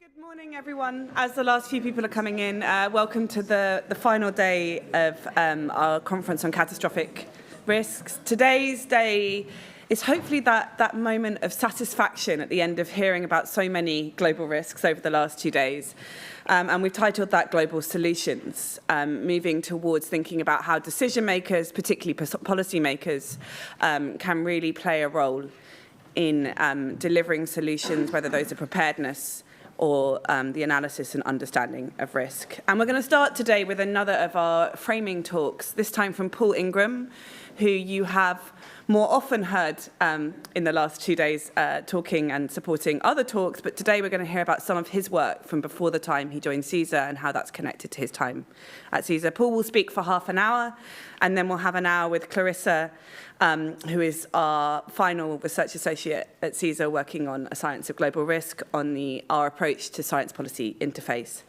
Good morning, everyone. As the last few people are coming in, welcome to the final day of our conference on catastrophic risks. Today's day is hopefully that moment of satisfaction at the end of hearing about so many global risks over the last 2 days. And we've titled that Global Solutions, moving towards thinking about how decision makers, particularly policy makers, can really play a role in delivering solutions, whether those are preparedness or the analysis and understanding of risk. And we're going to start today with another of our framing talks, this time from Paul Ingram, who you have more often heard in the last 2 days talking and supporting other talks, but today we're going to hear about some of his work from before the time he joined CSER and how that's connected to his time at CSER. Paul will speak for half an hour, and then we'll have an hour with Clarissa, who is our final research associate at CSER working on a science of global risk on our approach to science-policy interface.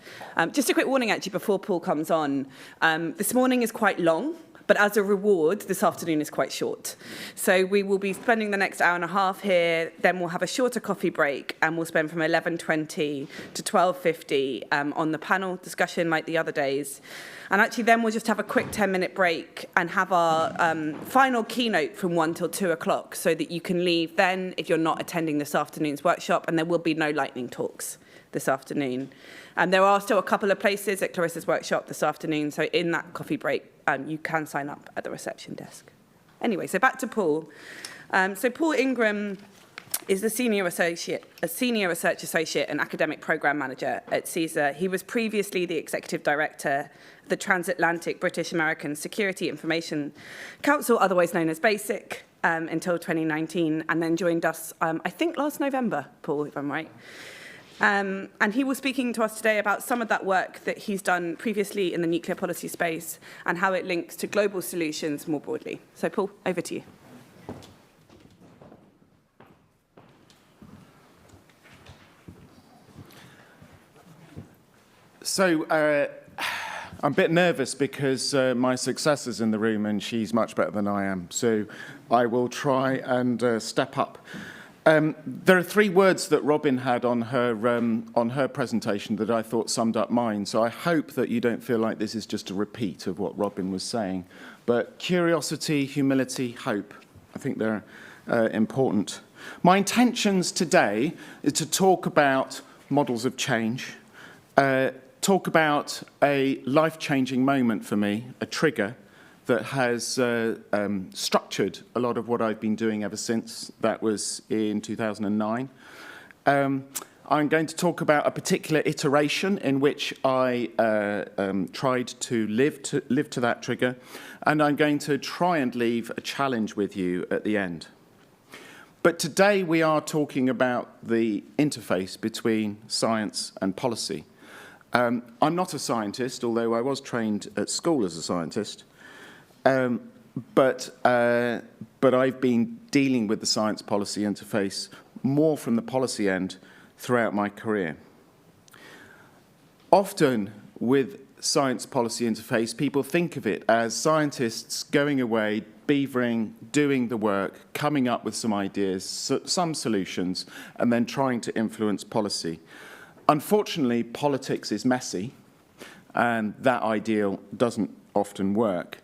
Just a quick warning, actually, before Paul comes on. This morning is quite long, but as a reward, this afternoon is quite short. So we will be spending the next hour and a half here, then we'll have a shorter coffee break, and we'll spend from 11:20 to 12:50 on the panel discussion like the other days. And actually then we'll just have a quick 10-minute break and have our final keynote from 1 till 2 o'clock so that you can leave then if you're not attending this afternoon's workshop, and there will be no lightning talks this afternoon. And there are still a couple of places at Clarissa's workshop this afternoon, so in that coffee break, you can sign up at the reception desk. Anyway, so back to Paul. So Paul Ingram is a senior research associate and academic program manager at CSER. He was previously the executive director of the Transatlantic British American Security Information Council, otherwise known as BASIC, until 2019, and then joined us, I think, last November, Paul, if I'm right. And he was speaking to us today about some of that work that he's done previously in the nuclear policy space and how it links to global solutions more broadly. So, Paul, over to you. So, I'm a bit nervous because my successor's in the room and she's much better than I am. So I will try and step up. There are 3 words that Robin had on her presentation that I thought summed up mine. So I hope that you don't feel like this is just a repeat of what Robin was saying. But curiosity, humility, hope, I think they're important. My intentions today is to talk about models of change, talk about a life-changing moment for me, a trigger that has structured a lot of what I've been doing ever since. That was in 2009. I'm going to talk about a particular iteration in which I tried to live to that trigger, and I'm going to try and leave a challenge with you at the end. But today we are talking about the interface between science and policy. I'm not a scientist, although I was trained at school as a scientist. But I've been dealing with the science-policy interface more from the policy end throughout my career. Often with science-policy interface, people think of it as scientists going away, beavering, doing the work, coming up with some ideas, some solutions, and then trying to influence policy. Unfortunately, politics is messy, and that ideal doesn't often work.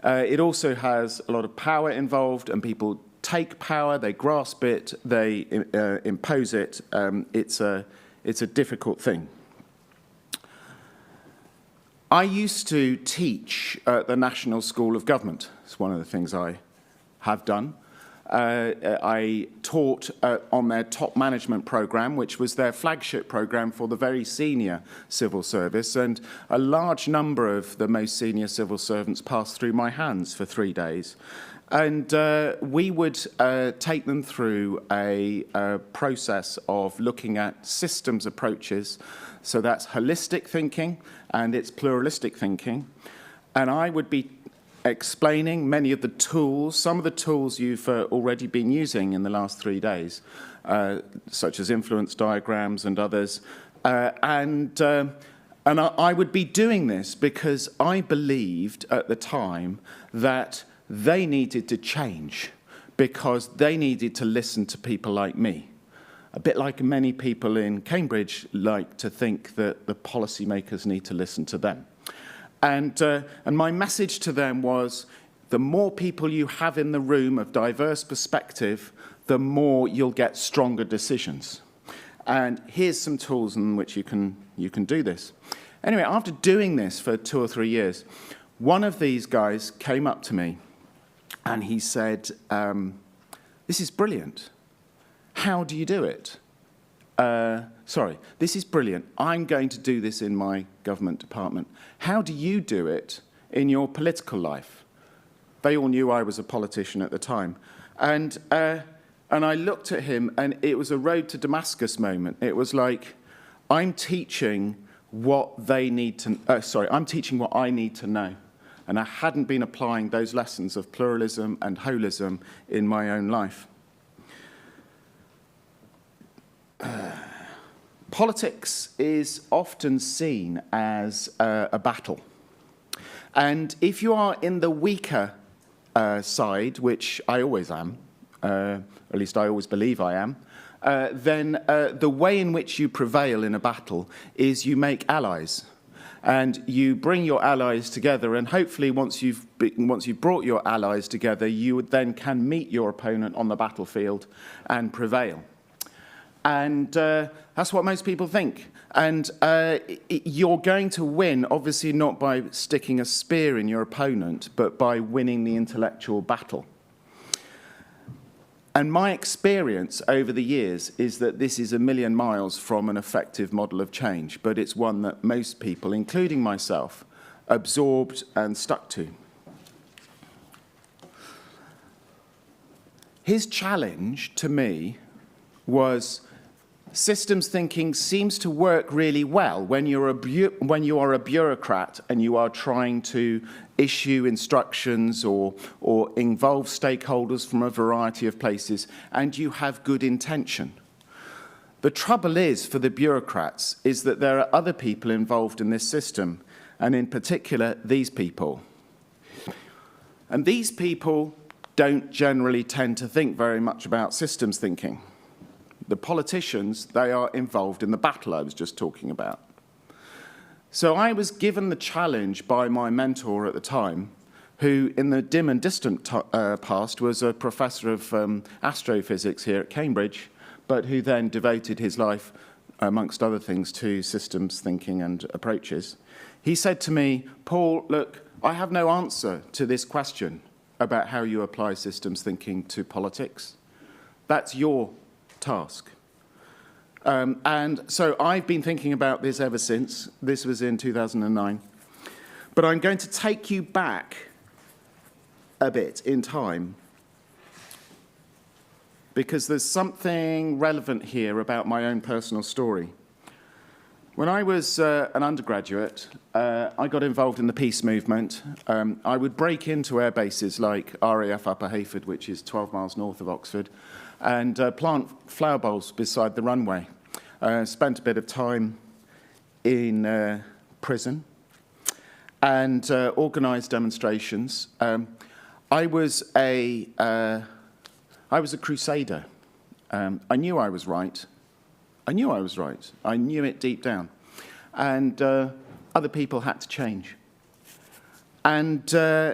It also has a lot of power involved, and people take power, they grasp it, they impose it. It's a difficult thing. I used to teach at the National School of Government. It's one of the things I have done. I taught on their top management program, which was their flagship program for the very senior civil service, and a large number of the most senior civil servants passed through my hands for 3 days. And we would take them through a process of looking at systems approaches. So that's holistic thinking and it's pluralistic thinking. And I would be explaining many of the tools, some of the tools you've already been using in the last 3 days, such as influence diagrams and others. And I would be doing this because I believed at the time that they needed to change because they needed to listen to people like me. a bit like many people in Cambridge like to think that the policymakers need to listen to them. And my message to them was, the more people you have in the room of diverse perspective, the more you'll get stronger decisions. And here's some tools in which you can do this. Anyway, after doing this for 2 or 3 years, one of these guys came up to me and he said, this is brilliant. How do you do it? This is brilliant. I'm going to do this in my government department. How do you do it in your political life? They all knew I was a politician at the time. And I looked at him, and it was a road to Damascus moment. It was like, I'm teaching what they need to, I'm teaching what I need to know. And I hadn't been applying those lessons of pluralism and holism in my own life. Politics is often seen as a battle. And if you are in the weaker side, which I always am, at least I always believe I am, then the way in which you prevail in a battle is you make allies. And you bring your allies together, and hopefully once you've brought your allies together, you then can meet your opponent on the battlefield and prevail. And that's what most people think. And you're going to win, obviously not by sticking a spear in your opponent, but by winning the intellectual battle. And my experience over the years is that this is a million miles from an effective model of change, but it's one that most people, including myself, absorbed and stuck to. His challenge to me was, systems thinking seems to work really well when you are a bureaucrat and you are trying to issue instructions or involve stakeholders from a variety of places, and you have good intention. The trouble is, for the bureaucrats, is that there are other people involved in this system, and in particular, these people. And these people don't generally tend to think very much about systems thinking. The politicians, they are involved in the battle I was just talking about. So I was given the challenge by my mentor at the time, who in the dim and distant past was a professor of astrophysics here at Cambridge, but who then devoted his life, amongst other things, to systems thinking and approaches. He said to me, Paul, look, I have no answer to this question about how you apply systems thinking to politics. That's your task. And so I've been thinking about this ever since. This was in 2009. But I'm going to take you back a bit in time, because there's something relevant here about my own personal story. When I was an undergraduate, I got involved in the peace movement. I would break into air bases like RAF Upper Heyford, which is 12 miles north of Oxford, and plant flower bowls beside the runway. Spent a bit of time in prison and organised demonstrations. I was a crusader. I knew I was right. I knew I was right. I knew it deep down. And other people had to change. And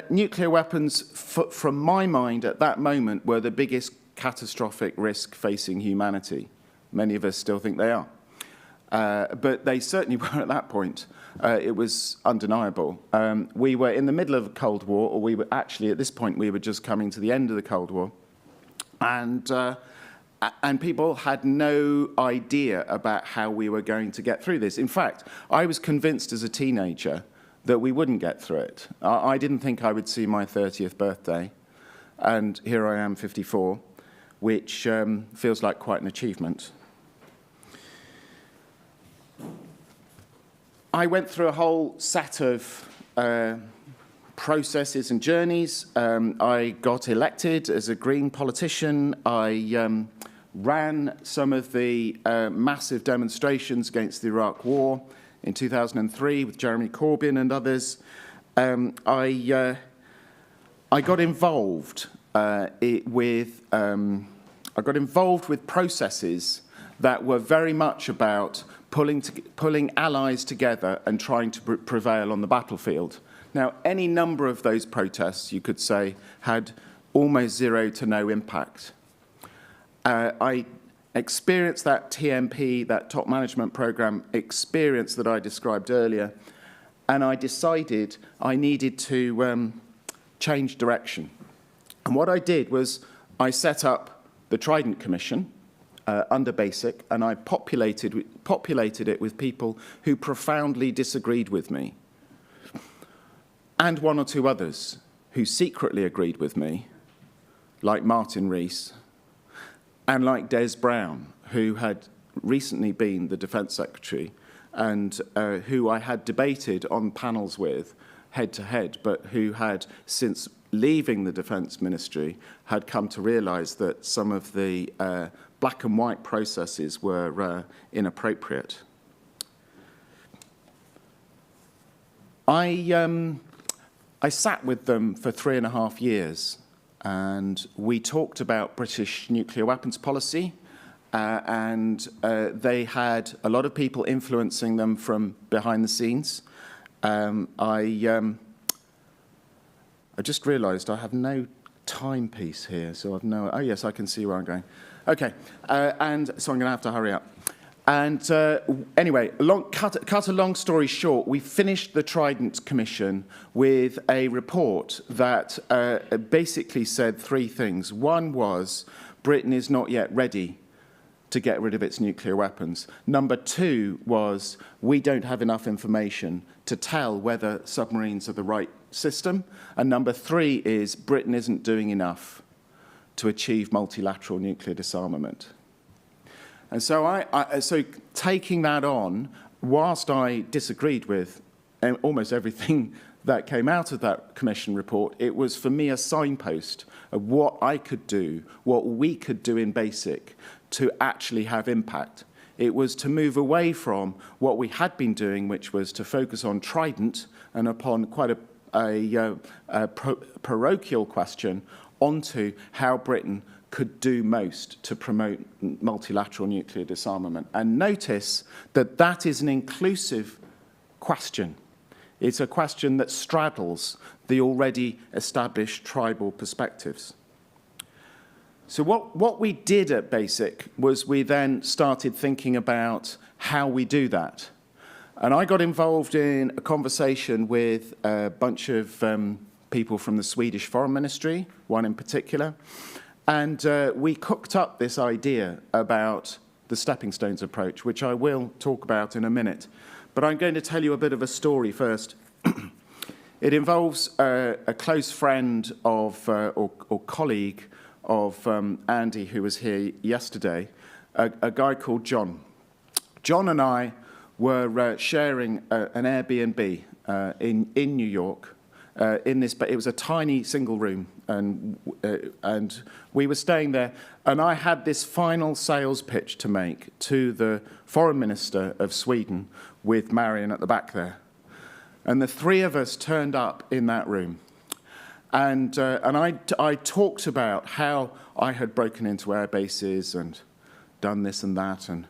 nuclear weapons, from my mind at that moment, were the biggest catastrophic risk facing humanity. Many of us still think they are. But they certainly were at that point. It was undeniable. We were in the middle of a Cold War, or we were actually, at this point, we were just coming to the end of the Cold War. And people had no idea about how we were going to get through this. In fact, I was convinced as a teenager that we wouldn't get through it. I didn't think I would see my 30th birthday. And here I am, 54, which feels like quite an achievement. I went through a whole set of processes and journeys. I got elected as a Green politician. I ran some of the massive demonstrations against the Iraq War in 2003 with Jeremy Corbyn and others. I got involved with processes that were very much about pulling allies together and trying to prevail on the battlefield. Now, any number of those protests, you could say, had almost zero to no impact. I experienced that TMP, that top management program experience that I described earlier, and I decided I needed to change direction. And what I did was I set up the Trident Commission under BASIC, and I populated it with people who profoundly disagreed with me, and one or two others who secretly agreed with me, like Martin Rees, and like Des Brown, who had recently been the Defence Secretary, and who I had debated on panels with head-to-head, but who had, since leaving the Defence Ministry, had come to realise that some of the black and white processes were inappropriate. I sat with them for 3.5 years, and we talked about British nuclear weapons policy, and they had a lot of people influencing them from behind the scenes. I just realised I have no timepiece here, so I've no... Oh, yes, I can see where I'm going. Okay, and so I'm going to have to hurry up. And anyway, cut a long story short, we finished the Trident Commission with a report that basically said 3 things. One was Britain is not yet ready to get rid of its nuclear weapons. Number 2 was we don't have enough information to tell whether submarines are the right system. And number 3 is Britain isn't doing enough to achieve multilateral nuclear disarmament. And so, so taking that on, whilst I disagreed with almost everything that came out of that Commission report, it was for me a signpost of what I could do, what we could do in BASIC to actually have impact. It was to move away from what we had been doing, which was to focus on Trident and upon quite a parochial question, onto how Britain could do most to promote multilateral nuclear disarmament. And notice that that is an inclusive question. It's a question that straddles the already established tribal perspectives. So what we did at BASIC was we then started thinking about how we do that. And I got involved in a conversation with a bunch of people from the Swedish Foreign Ministry, one in particular, and we cooked up this idea about the stepping stones approach, which I will talk about in a minute. But I'm going to tell you a bit of a story first. It involves a close friend of, or colleague of Andy, who was here yesterday, a guy called John. John and I were sharing an Airbnb in New York. But it was a tiny single room, and we were staying there, and I had this final sales pitch to make to the Foreign Minister of Sweden with Marion at the back there. And the 3 of us turned up in that room. And I talked about how I had broken into air bases and done this and that, and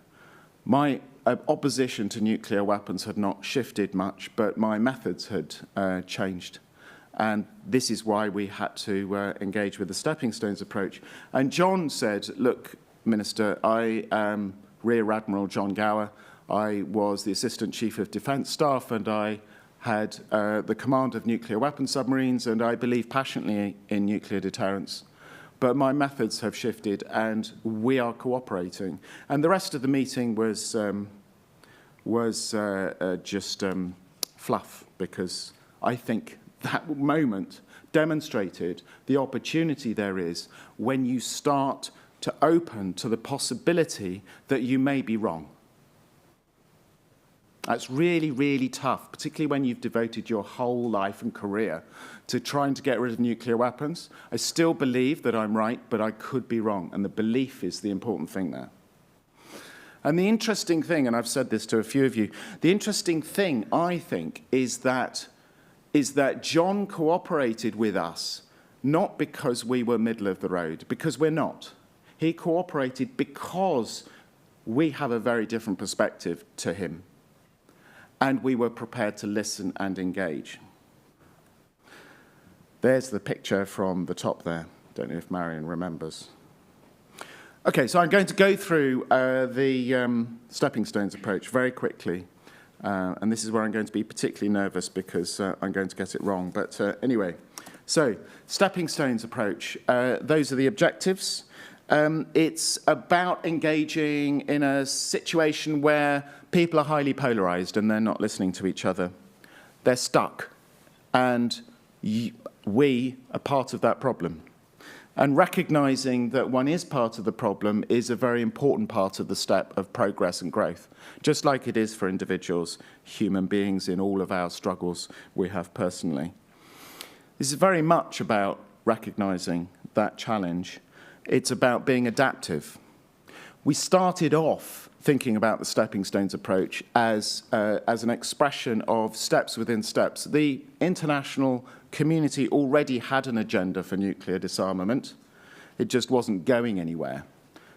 my opposition to nuclear weapons had not shifted much, but my methods had changed. And this is why we had to engage with the stepping stones approach. And John said, look, Minister, I am Rear Admiral John Gower. I was the Assistant Chief of Defence Staff, and I had the command of nuclear weapon submarines, and I believe passionately in nuclear deterrence. But my methods have shifted, and we are cooperating. And the rest of the meeting was just fluff, because I think that moment demonstrated the opportunity there is when you start to open to the possibility that you may be wrong. That's really, really tough, particularly when you've devoted your whole life and career to trying to get rid of nuclear weapons. I still believe that I'm right, but I could be wrong, and the belief is the important thing there. And the interesting thing, and I've said this to a few of you, the interesting thing, I think, is that John cooperated with us not because we were middle of the road, because we're not. He cooperated because we have a very different perspective to him. And we were prepared to listen and engage. There's the picture from the top there. Don't know if Marion remembers. Okay, so I'm going to go through the stepping stones approach very quickly. And this is where I'm going to be particularly nervous because I'm going to get it wrong. But anyway, so stepping stones approach. Those are the objectives. It's about engaging in a situation where people are highly polarized and they're not listening to each other. They're stuck. And we are part of that problem. And recognizing that one is part of the problem is a very important part of the step of progress and growth, just like it is for individuals, human beings in all of our struggles we have personally. This is very much about recognizing that challenge. It's about being adaptive. We started off thinking about the stepping stones approach as an expression of steps within steps. The international community already had an agenda for nuclear disarmament. It just wasn't going anywhere.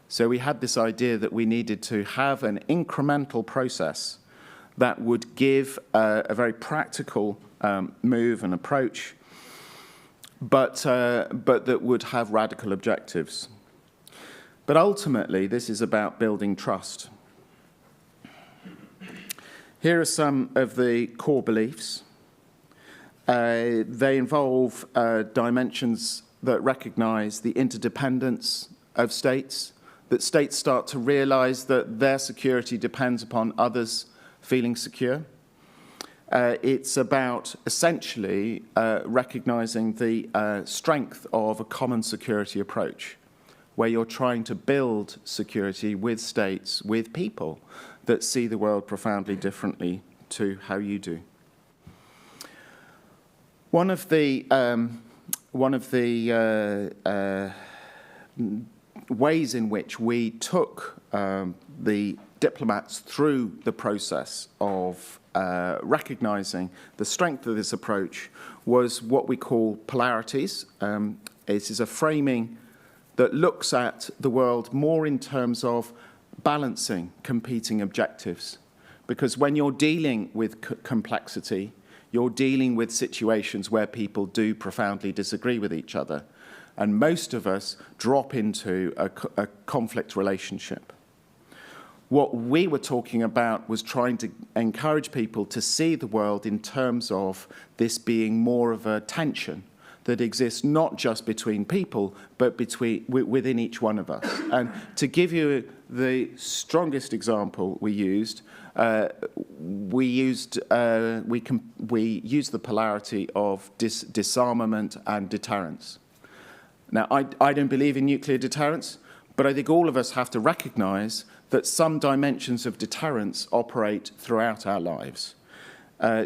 So we had this idea that we needed to have an incremental process that would give a very practical move and approach, but that would have radical objectives. But ultimately, this is about building trust. Here are some of the core beliefs. They involve dimensions that recognize the interdependence of states, that states start to realize that their security depends upon others feeling secure. It's about essentially recognizing the strength of a common security approach, where you're trying to build security with states, with people that see the world profoundly differently to how you do. One of the ways in which we took the diplomats through the process of recognizing the strength of this approach was what we call polarities. It is a framing that looks at the world more in terms of balancing competing objectives. Because when you're dealing with complexity, you're dealing with situations where people do profoundly disagree with each other. And most of us drop into a conflict relationship. What we were talking about was trying to encourage people to see the world in terms of this being more of a tension that exists not just between people, but within each one of us. And to give you the strongest example we used the polarity of disarmament and deterrence. Now, I don't believe in nuclear deterrence, but I think all of us have to recognize that some dimensions of deterrence operate throughout our lives.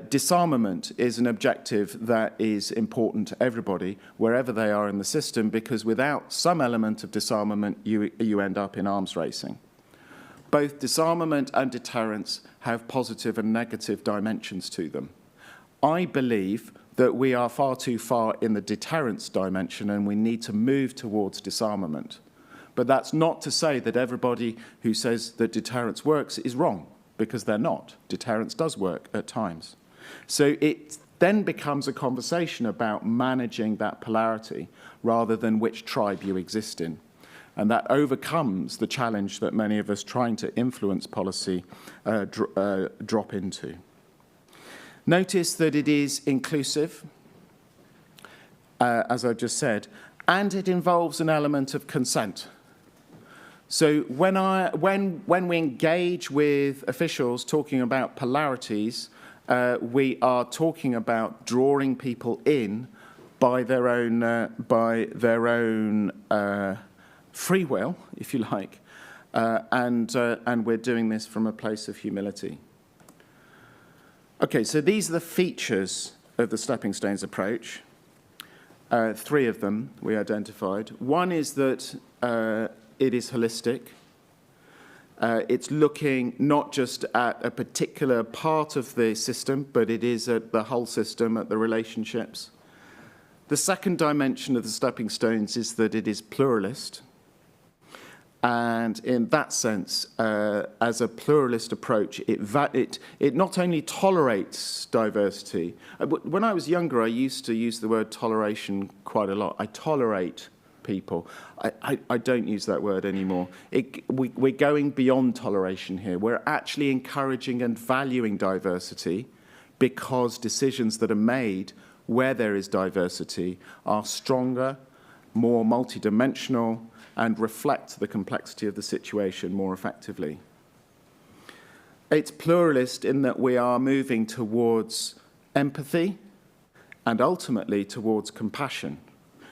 Disarmament is an objective that is important to everybody, wherever they are in the system, because without some element of disarmament, you end up in arms racing. Both disarmament and deterrence have positive and negative dimensions to them. I believe that we are far too far in the deterrence dimension and we need to move towards disarmament. But that's not to say that everybody who says that deterrence works is wrong, because they're not. Deterrence does work at times. So it then becomes a conversation about managing that polarity rather than which tribe you exist in. And that overcomes the challenge that many of us trying to influence policy drop into. Notice that it is inclusive, as I've just said, and it involves an element of consent. So when we engage with officials talking about polarities, we are talking about drawing people in by their own free will, if you like, and we're doing this from a place of humility. Okay, so these are the features of the stepping stones approach. Three of them we identified. One is that it is holistic. It's looking not just at a particular part of the system, but it is at the whole system, at the relationships. The second dimension of the stepping stones is that it is pluralist. And in that sense, as a pluralist approach, it not only tolerates diversity. When I was younger, I used to use the word toleration quite a lot. I tolerate people. I don't use that word anymore. We're going beyond toleration here. We're actually encouraging and valuing diversity because decisions that are made where there is diversity are stronger, more multidimensional, and reflect the complexity of the situation more effectively. It's pluralist in that we are moving towards empathy and ultimately towards compassion,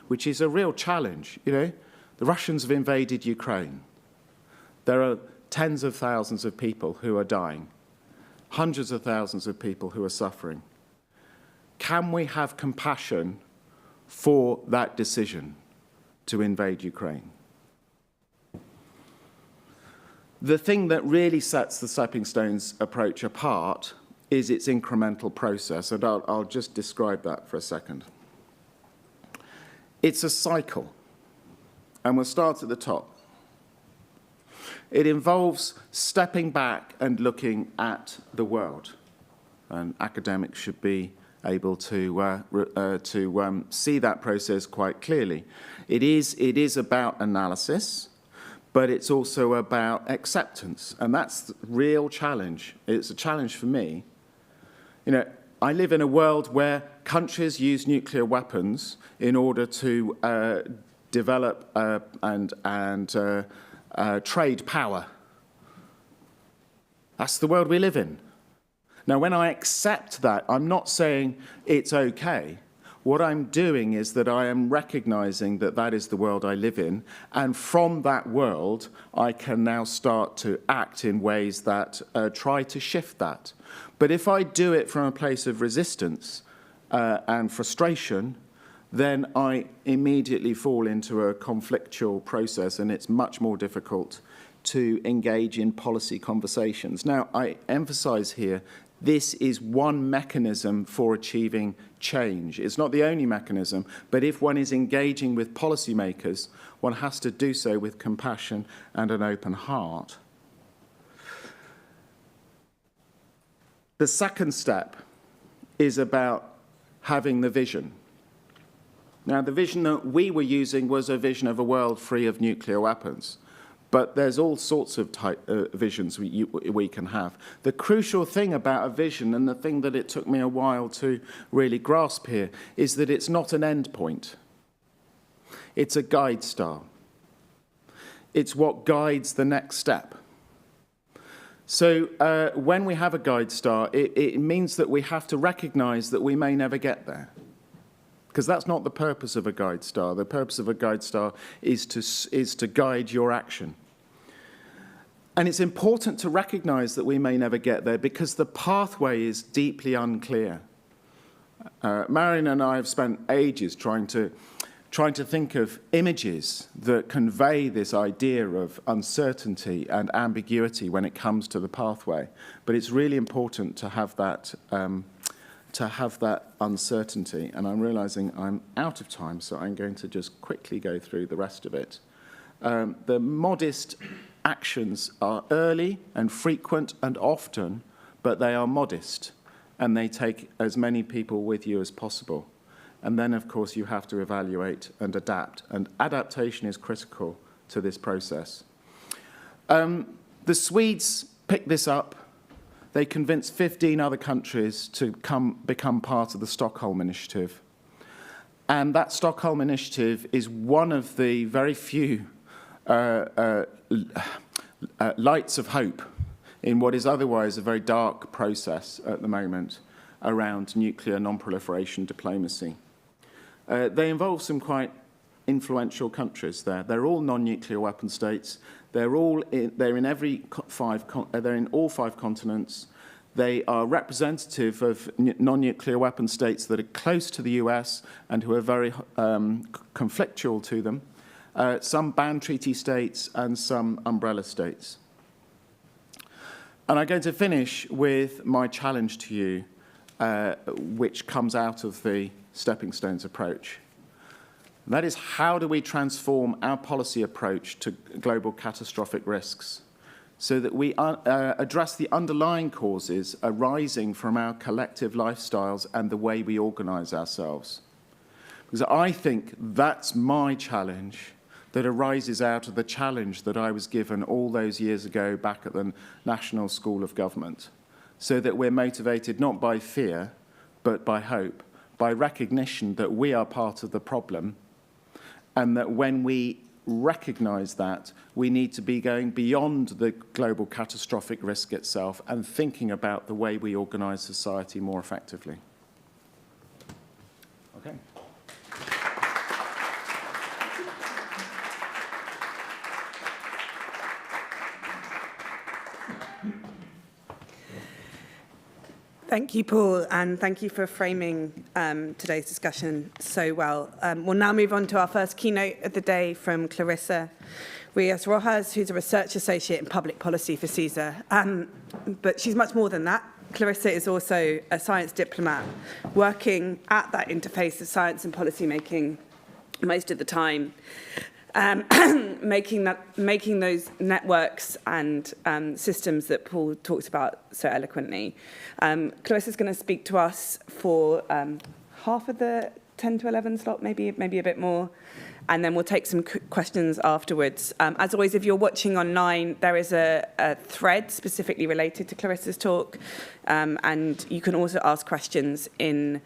which is a real challenge. You know, the Russians have invaded Ukraine. There are tens of thousands of people who are dying, hundreds of thousands of people who are suffering. Can we have compassion for that decision to invade Ukraine? The thing that really sets the stepping stones approach apart is its incremental process, and I'll just describe that for a second. It's a cycle, and we'll start at the top. It involves stepping back and looking at the world, and academics should be able to see that process quite clearly. It is about analysis, but it's also about acceptance, and that's the real challenge. It's a challenge for me. You know, I live in a world where countries use nuclear weapons in order to develop and trade power. That's the world we live in. Now, when I accept that, I'm not saying it's okay. What I'm doing is that I am recognizing that that is the world I live in, and from that world, I can now start to act in ways that try to shift that. But if I do it from a place of resistance and frustration, then I immediately fall into a conflictual process, and it's much more difficult to engage in policy conversations. Now, I emphasize here, this is one mechanism for achieving change. It's not the only mechanism, but if one is engaging with policymakers, one has to do so with compassion and an open heart. The second step is about having the vision. Now, the vision that we were using was a vision of a world free of nuclear weapons. But there's all sorts of visions we can have. The crucial thing about a vision, and the thing that it took me a while to really grasp here, is that it's not an end point. It's a guide star. It's what guides the next step. So when we have a guide star, it means that we have to recognize that we may never get there. Because that's not the purpose of a guide star. The purpose of a guide star is to guide your action. And it's important to recognize that we may never get there because the pathway is deeply unclear. Marion and I have spent ages trying to think of images that convey this idea of uncertainty and ambiguity when it comes to the pathway. But it's really important to have that uncertainty, and I'm realizing I'm out of time, so I'm going to just quickly go through the rest of it. The modest actions are early and frequent and often, but they are modest, and they take as many people with you as possible. And then, of course, you have to evaluate and adapt, and adaptation is critical to this process. The Swedes picked this up. They convinced 15 other countries to become part of the Stockholm Initiative. And that Stockholm Initiative is one of the very few lights of hope in what is otherwise a very dark process at the moment around nuclear non-proliferation diplomacy. They involve some quite influential countries there. They're all non-nuclear weapon states. They're in all 5 continents. They are representative of non-nuclear weapon states that are close to the US and who are very conflictual to them. Some banned treaty states and some umbrella states. And I'm going to finish with my challenge to you, which comes out of the stepping stones approach. And that is, how do we transform our policy approach to global catastrophic risks so that we address the underlying causes arising from our collective lifestyles and the way we organize ourselves? Because I think that's my challenge that arises out of the challenge that I was given all those years ago back at the National School of Government, so that we're motivated not by fear, but by hope, by recognition that we are part of the problem, and that when we recognize that, we need to be going beyond the global catastrophic risk itself and thinking about the way we organize society more effectively. Okay. Thank you, Paul, and thank you for framing today's discussion so well. We'll now move on to our first keynote of the day from Clarissa Rios Rojas, who's a research associate in public policy for CSER. But she's much more than that. Clarissa is also a science diplomat working at that interface of science and policy making most of the time. Making those networks and systems that Paul talked about so eloquently. Clarissa's going to speak to us for half of the 10 to 11 slot, maybe a bit more, and then we'll take some questions afterwards. As always, if you're watching online, there is a thread specifically related to Clarissa's talk, and you can also ask questions in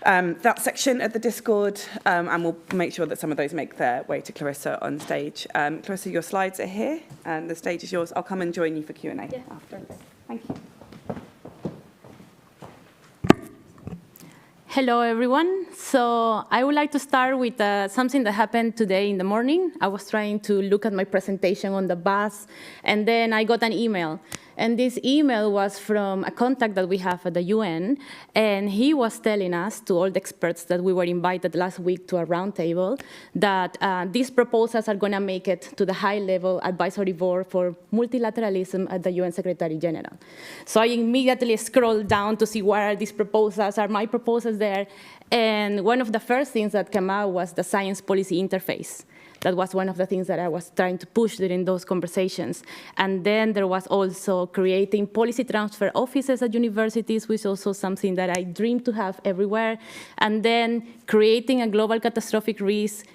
that section at the Discord, and we'll make sure that some of those make their way to Clarissa on stage. Clarissa, your slides are here, and the stage is yours. I'll come and join you for Q&A after. Thank you. Hello, everyone. So I would like to start with something that happened today in the morning. I was trying to look at my presentation on the bus, and then I got an email. And this email was from a contact that we have at the UN, and he was telling us, to all the experts that we were invited last week to a roundtable, that these proposals are going to make it to the high-level advisory board for multilateralism at the UN Secretary General. So I immediately scrolled down to see what are these proposals, are my proposals there, and one of the first things that came out was the Science-Policy Interface. That was one of the things that I was trying to push during those conversations. And then there was also creating policy transfer offices at universities, which is also something that I dream to have everywhere. And then creating a global catastrophic risk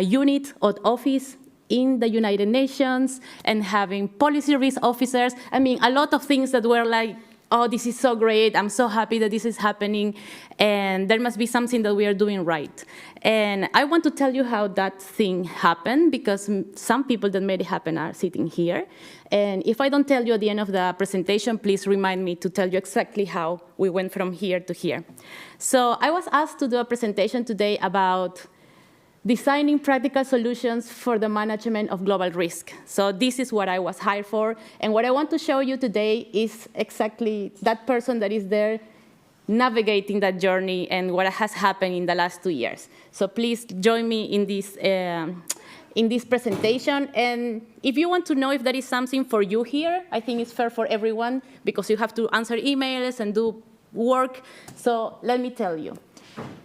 unit or office in the United Nations, and having policy risk officers. I mean, a lot of things that were like, oh, this is so great, I'm so happy that this is happening, and there must be something that we are doing right. And I want to tell you how that thing happened, because some people that made it happen are sitting here. And if I don't tell you at the end of the presentation, please remind me to tell you exactly how we went from here to here. So I was asked to do a presentation today about designing practical solutions for the management of global risk. So this is what I was hired for. And what I want to show you today is exactly that person that is there navigating that journey and what has happened in the last 2 years. So please join me in this presentation. And if you want to know if there is something for you here, I think it's fair for everyone, because you have to answer emails and do work. So let me tell you.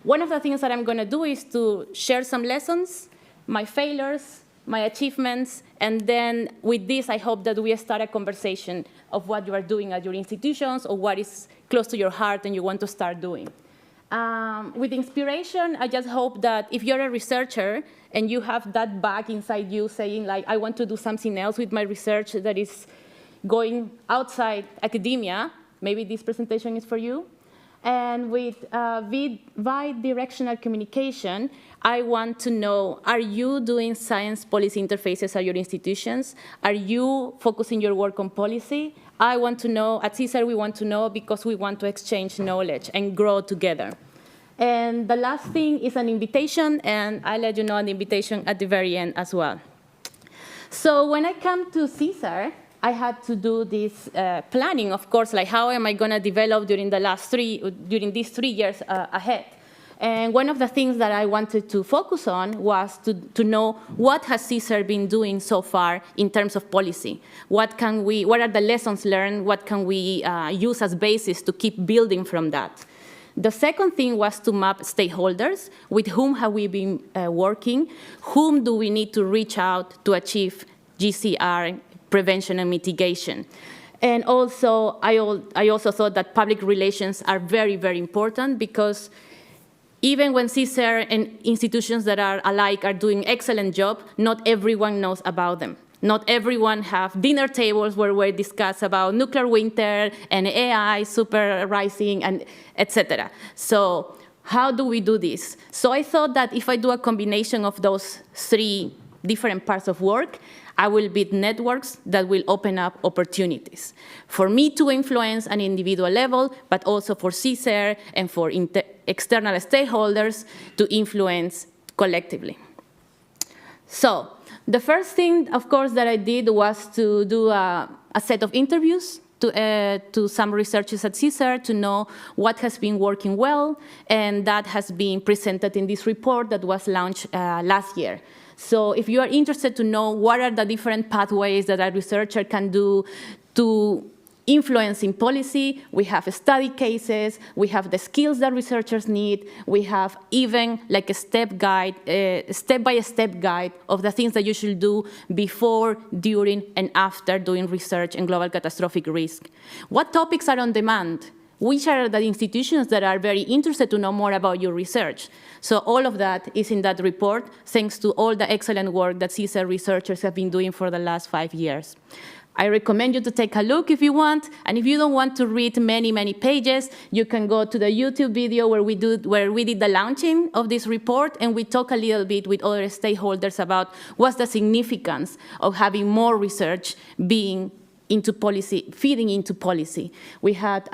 One of the things that I'm going to do is to share some lessons, my failures, my achievements, and then with this, I hope that we start a conversation of what you are doing at your institutions or what is close to your heart and you want to start doing. With inspiration, I just hope that if you're a researcher and you have that bug inside you saying, like, I want to do something else with my research that is going outside academia, maybe this presentation is for you. And with bi-directional communication, I want to know, are you doing science policy interfaces at your institutions? Are you focusing your work on policy? I want to know, at CSER we want to know because we want to exchange knowledge and grow together. And the last thing is an invitation, and I'll let you know an invitation at the very end as well. So when I come to CSER, I had to do this planning, of course, like how am I going to develop during these 3 years ahead. And one of the things that I wanted to focus on was to know what has CSER been doing so far in terms of policy. What are the lessons learned? What can we use as basis to keep building from that? The second thing was to map stakeholders. With whom have we been working? Whom do we need to reach out to achieve GCR prevention and mitigation? And also, I also thought that public relations are very, very important, because even when CSER and institutions that are alike are doing excellent job, not everyone knows about them. Not everyone have dinner tables where we discuss about nuclear winter and AI, super rising, and etc. So how do we do this? So I thought that if I do a combination of those three different parts of work, I will build networks that will open up opportunities for me to influence an individual level, but also for CSER and for external stakeholders to influence collectively. So the first thing, of course, that I did was to do a set of interviews to some researchers at CSER to know what has been working well, and that has been presented in this report that was launched last year. So if you are interested to know what are the different pathways that a researcher can do to influence in policy, we have study cases, we have the skills that researchers need, we have even like a step-by-step guide of the things that you should do before, during, and after doing research in global catastrophic risk. What topics are on demand? Which are the institutions that are very interested to know more about your research? So all of that is in that report, thanks to all the excellent work that CSER researchers have been doing for the last 5 years. I recommend you to take a look if you want, and if you don't want to read many, many pages, you can go to the YouTube video where we did the launching of this report, and we talk a little bit with other stakeholders about what's the significance of having more research being into policy, feeding into policy. We had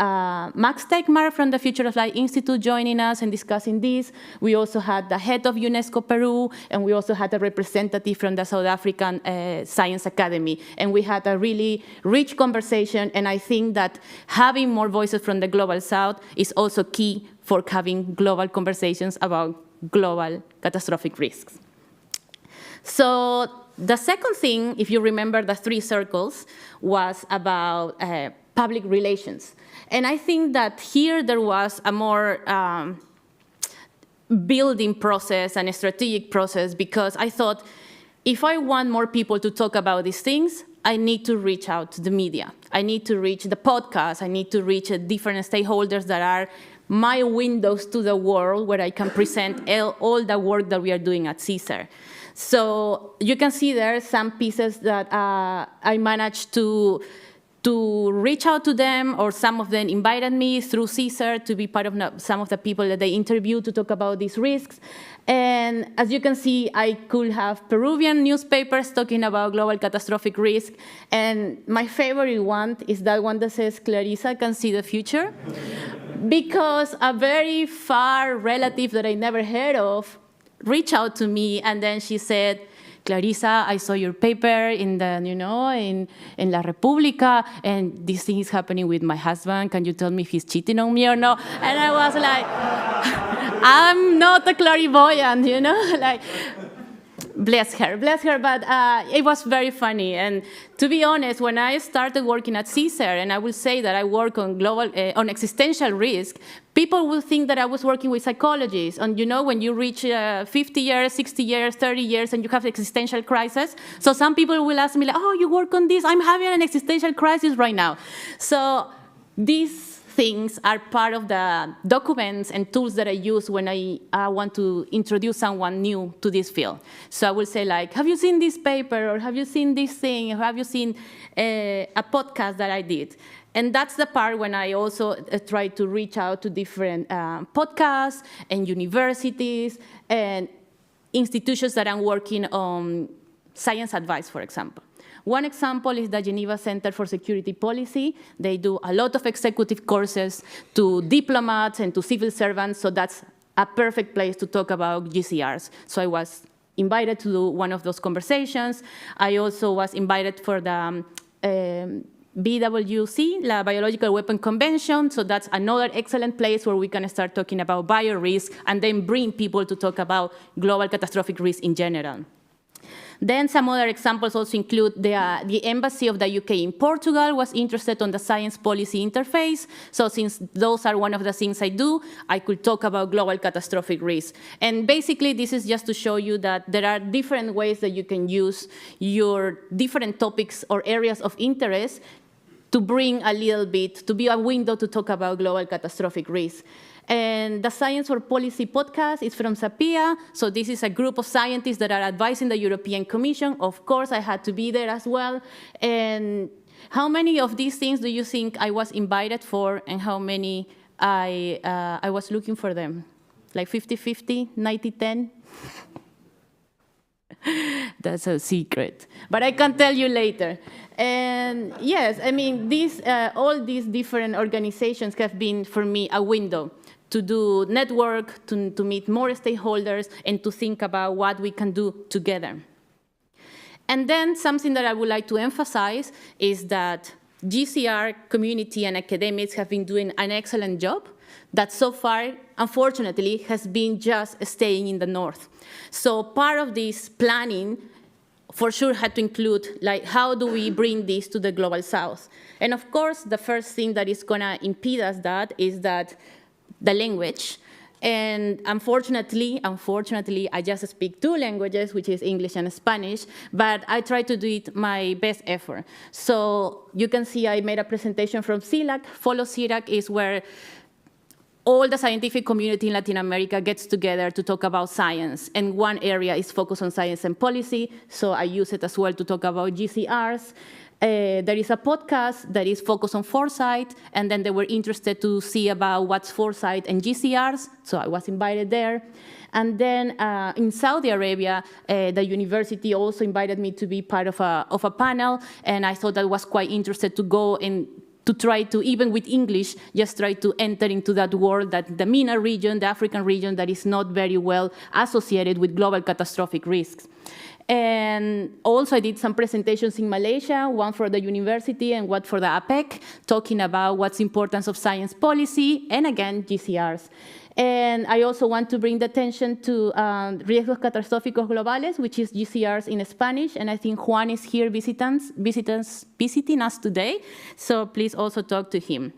Max Tegmark from the Future of Life Institute joining us and discussing this. We also had the head of UNESCO Peru, and we also had a representative from the South African Science Academy. And we had a really rich conversation, and I think that having more voices from the Global South is also key for having global conversations about global catastrophic risks. So the second thing, if you remember the 3 circles, was about public relations. And I think that here there was a more building process and a strategic process, because I thought, if I want more people to talk about these things, I need to reach out to the media. I need to reach the podcast. I need to reach different stakeholders that are my windows to the world, where I can present all the work that we are doing at CSER. So you can see there some pieces that I managed to reach out to them, or some of them invited me through CSER to be part of some of the people that they interviewed to talk about these risks. And as you can see, I could have Peruvian newspapers talking about global catastrophic risk. And my favorite one is that one that says, Clarissa can see the future. Because a very far relative that I never heard of reached out to me, and then she said, Clarissa, I saw your paper in the, in La República, and this thing is happening with my husband. Can you tell me if he's cheating on me or no? And I was like, I'm not a clairvoyant, like, bless her, but it was very funny. And to be honest, when I started working at CSER, and I will say that I work on on existential risk, people will think that I was working with psychologists. And when you reach 50 years, 60 years, 30 years, and you have existential crisis, so some people will ask me, like, oh, you work on this? I'm having an existential crisis right now. So these things are part of the documents and tools that I use when I want to introduce someone new to this field. So I will say, like, have you seen this paper, or have you seen this thing, or have you seen a podcast that I did? And that's the part when I also try to reach out to different podcasts and universities and institutions that I'm working on science advice, for example. One example is the Geneva Center for Security Policy. They do a lot of executive courses to diplomats and to civil servants, so that's a perfect place to talk about GCRs. So I was invited to do one of those conversations. I also was invited for the BWC, La Biological Weapon Convention, so that's another excellent place where we can start talking about biorisk and then bring people to talk about global catastrophic risk in general. Then some other examples also include the Embassy of the UK in Portugal was interested on the Science-Policy Interface. So since those are one of the things I do, I could talk about global catastrophic risk. And basically, this is just to show you that there are different ways that you can use your different topics or areas of interest to bring a little bit, to be a window to talk about global catastrophic risk. And the Science for Policy podcast is from SAPIA. So this is a group of scientists that are advising the European Commission. Of course, I had to be there as well. And how many of these things do you think I was invited for, and how many I was looking for them? Like 50-50, 90-10? That's a secret. But I can tell you later. And yes, I mean, all these different organizations have been, for me, a window to do network, to meet more stakeholders, and to think about what we can do together. And then something that I would like to emphasize is that GCR community and academics have been doing an excellent job that so far, unfortunately, has been just staying in the north. So part of this planning for sure had to include, like, how do we bring this to the global south? And of course, the first thing that is gonna impede us that is that the language. And unfortunately, I just speak 2 languages, which is English and Spanish, but I try to do it my best effort. So you can see I made a presentation from CILAC. Follow CILAC is where all the scientific community in Latin America gets together to talk about science, and one area is focused on science and policy, so I use it as well to talk about GCRs. There is a podcast that is focused on foresight, and then they were interested to see about what's foresight and GCRs, so I was invited there. And then in Saudi Arabia, the university also invited me to be part of a panel, and I thought that was quite interesting to go and to try to, even with English, just try to enter into that world, that the MENA region, the African region, that is not very well associated with global catastrophic risks. And also I did some presentations in Malaysia, one for the university and one for the APEC, talking about what's the importance of science policy, and again, GCRs. And I also want to bring the attention to Riesgos Catastróficos Globales, which is GCRs in Spanish, and I think Juan is here visiting us today, so please also talk to him.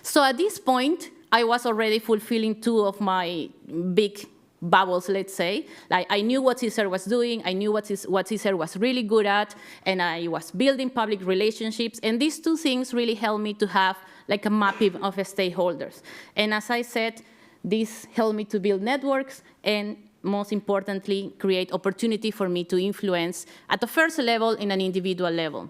So at this point, I was already fulfilling 2 of my big bubbles, let's say. Like, I knew what CSER was doing, I knew what CSER was really good at, and I was building public relationships, and these 2 things really helped me to have like a mapping of stakeholders. And as I said, this helped me to build networks and, most importantly, create opportunity for me to influence at the first level in an individual level.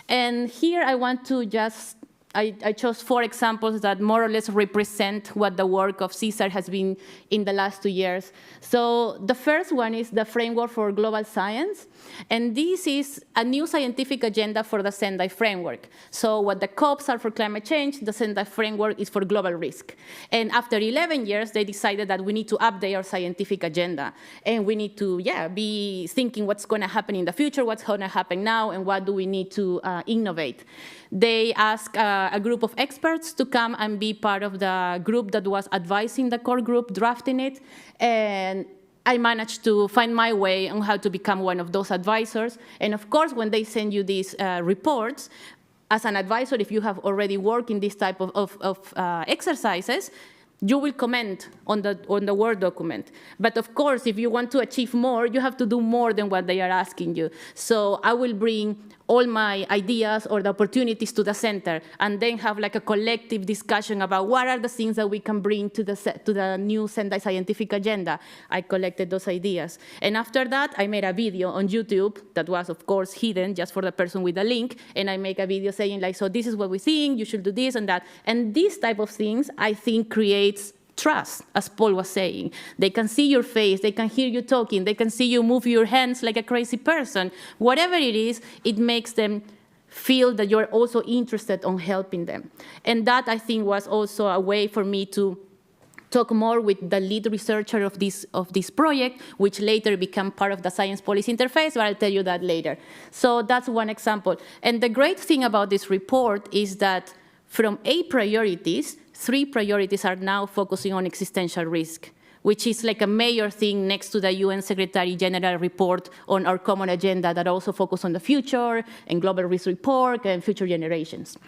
And here I want to just, I chose 4 examples that more or less represent what the work of CSER has been in the last 2 years. So the first one is the Framework for Global Science. And this is a new scientific agenda for the Sendai Framework. So what the COPs are for climate change, the Sendai Framework is for global risk. And after 11 years, they decided that we need to update our scientific agenda. And we need to, be thinking what's going to happen in the future, what's going to happen now, and what do we need to innovate. They asked a group of experts to come and be part of the group that was advising the core group, drafting it. And I managed to find my way on how to become one of those advisors. And of course, when they send you these reports, as an advisor, if you have already worked in this type of exercises, you will comment on the Word document. But of course, if you want to achieve more, you have to do more than what they are asking you. So I will bring all my ideas or the opportunities to the center, and then have like a collective discussion about what are the things that we can bring to the new Sendai scientific agenda. I collected those ideas. And after that, I made a video on YouTube that was, of course, hidden just for the person with the link. And I make a video saying, like, so this is what we think, you should do this and that. And these type of things, I think, creates trust, as Paul was saying. They can see your face, they can hear you talking, they can see you move your hands like a crazy person. Whatever it is, it makes them feel that you're also interested in helping them. And that, I think, was also a way for me to talk more with the lead researcher of this project, which later became part of the Science-Policy Interface, but I'll tell you that later. So that's one example. And the great thing about this report is that from 8 priorities, 3 priorities are now focusing on existential risk, which is like a major thing next to the UN Secretary General report on our common agenda that also focus on the future and global risk report and future generations.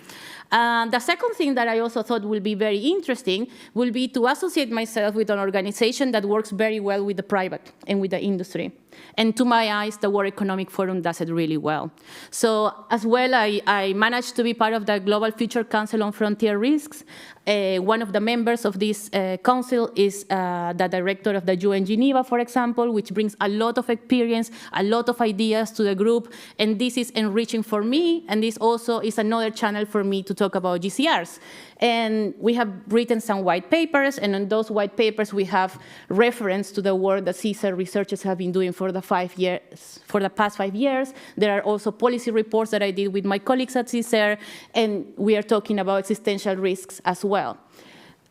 The second thing that I also thought will be very interesting will be to associate myself with an organization that works very well with the private and with the industry. And to my eyes, the World Economic Forum does it really well. So as well, I managed to be part of the Global Future Council on Frontier Risks. One of the members of this council is the director of the UN Geneva, for example, which brings a lot of experience, a lot of ideas to the group. And this is enriching for me. And this also is another channel for me to talk about GCRs. And we have written some white papers, and in those white papers we have reference to the work that CSER researchers have been doing for the past 5 years. There are also policy reports that I did with my colleagues at CSER, and we are talking about existential risks as well.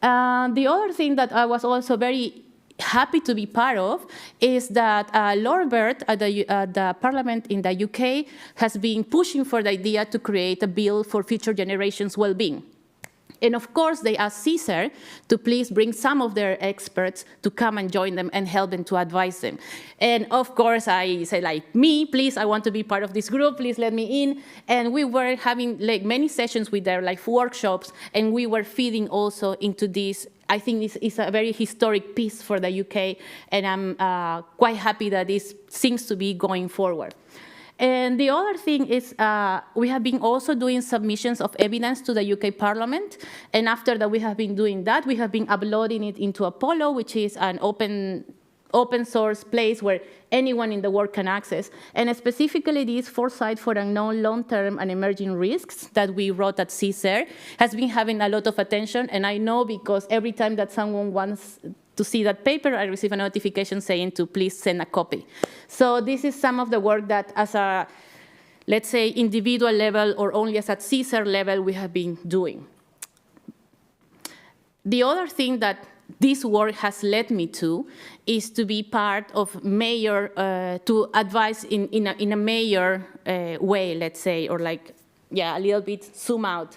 The other thing that I was also very happy to be part of is that Lord Bird at the Parliament in the UK has been pushing for the idea to create a bill for future generations' well-being. And of course, they asked CSER to please bring some of their experts to come and join them and help them to advise them. And of course, I said, like, me, please, I want to be part of this group, please let me in. And we were having like many sessions with their like workshops, and we were feeding also into this. I think this is a very historic piece for the UK, and I'm quite happy that this seems to be going forward. And the other thing is we have been also doing submissions of evidence to the UK Parliament. And after that we have been doing that, we have been uploading it into Apollo, which is an open source place where anyone in the world can access. And specifically this foresight for unknown long-term and emerging risks that we wrote at CSER has been having a lot of attention. And I know because every time that someone wants to see that paper, I receive a notification saying to please send a copy. So this is some of the work that as a, let's say, individual level or only as at CSER level we have been doing. The other thing that this work has led me to is to be part of major, to advise in a major way, let's say, or like, yeah, a little bit zoom out.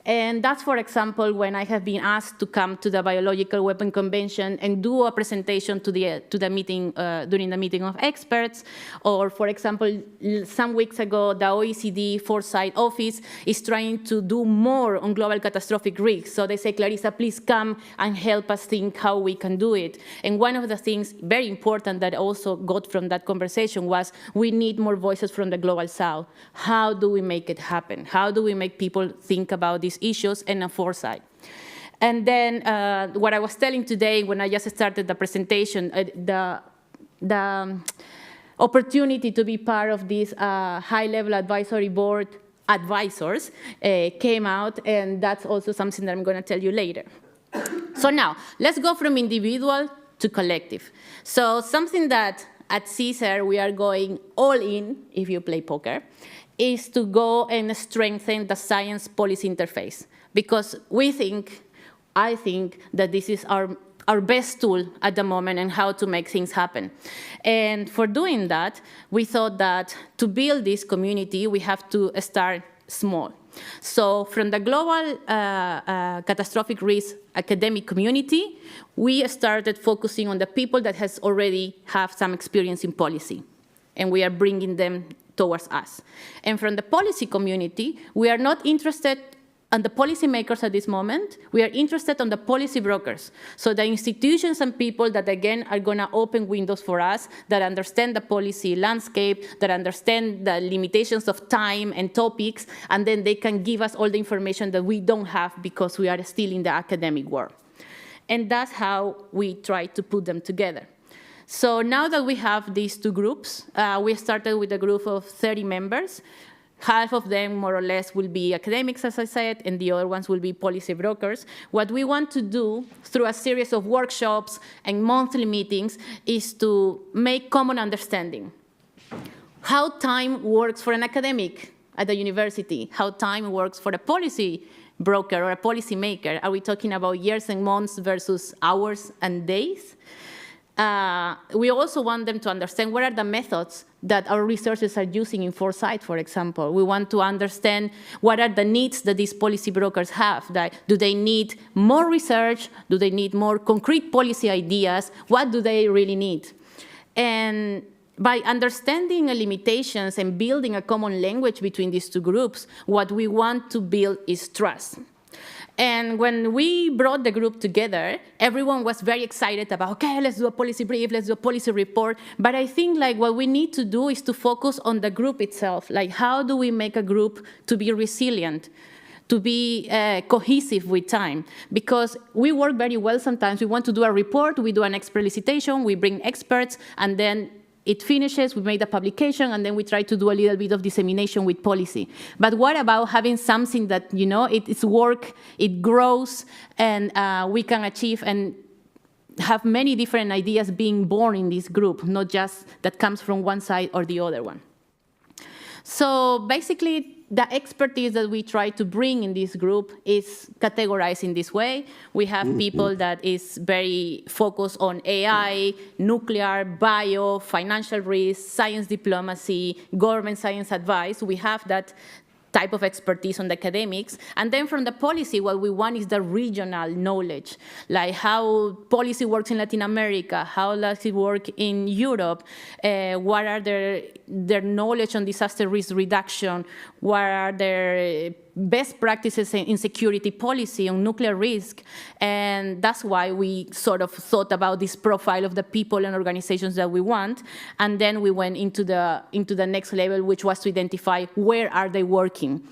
And that's, for example, when I have been asked to come to the Biological Weapon Convention and do a presentation to the meeting during the meeting of experts. Or, for example, some weeks ago, the OECD Foresight Office is trying to do more on global catastrophic risks. So they say, Clarissa, please come and help us think how we can do it. And one of the things very important that also got from that conversation was we need more voices from the Global South. How do we make it happen? How do we make people think about these issues and a foresight? And then what I was telling today when I just started the presentation, the opportunity to be part of this high-level advisory board advisors came out, and that's also something that I'm going to tell you later. So now, let's go from individual to collective. So something that at CSER we are going all in, if you play poker, is to go and strengthen the science-policy interface. Because I think that this is our best tool at the moment and how to make things happen. And for doing that, we thought that to build this community, we have to start small. So from the global catastrophic risk academic community, we started focusing on the people that has already have some experience in policy. And we are bringing them towards us. And from the policy community, we are not interested in the policymakers at this moment. We are interested in the policy brokers. So the institutions and people that, again, are going to open windows for us, that understand the policy landscape, that understand the limitations of time and topics, and then they can give us all the information that we don't have because we are still in the academic world. And that's how we try to put them together. So now that we have these two groups, we started with a group of 30 members. Half of them, more or less, will be academics, as I said, and the other ones will be policy brokers. What we want to do through a series of workshops and monthly meetings is to make common understanding. How time works for an academic at the university, how time works for a policy broker or a policy maker. Are we talking about years and months versus hours and days? We also want them to understand what are the methods that our researchers are using in foresight, for example. We want to understand what are the needs that these policy brokers have. Do they need more research? Do they need more concrete policy ideas? What do they really need? And by understanding the limitations and building a common language between these two groups, what we want to build is trust. And when we brought the group together, everyone was very excited about, okay, let's do a policy brief, let's do a policy report. But I think like what we need to do is to focus on the group itself. Like, how do we make a group to be resilient, to be cohesive with time? Because we work very well sometimes. We want to do a report, we do an expert elicitation, we bring experts, and then it finishes, we made a publication, and then we try to do a little bit of dissemination with policy. But what about having something that, it's work, it grows, and we can achieve and have many different ideas being born in this group, not just that comes from one side or the other one. So basically, the expertise that we try to bring in this group is categorized in this way. We have people that is very focused on AI, nuclear, bio, financial risk, science diplomacy, government science advice. We have that type of expertise on the academics. And then from the policy, what we want is the regional knowledge, like how policy works in Latin America, how does it work in Europe, what are their knowledge on disaster risk reduction, what are their best practices in security policy on nuclear risk. And that's why we sort of thought about this profile of the people and organizations that we want. And then we went into the next level, which was to identify where are they working.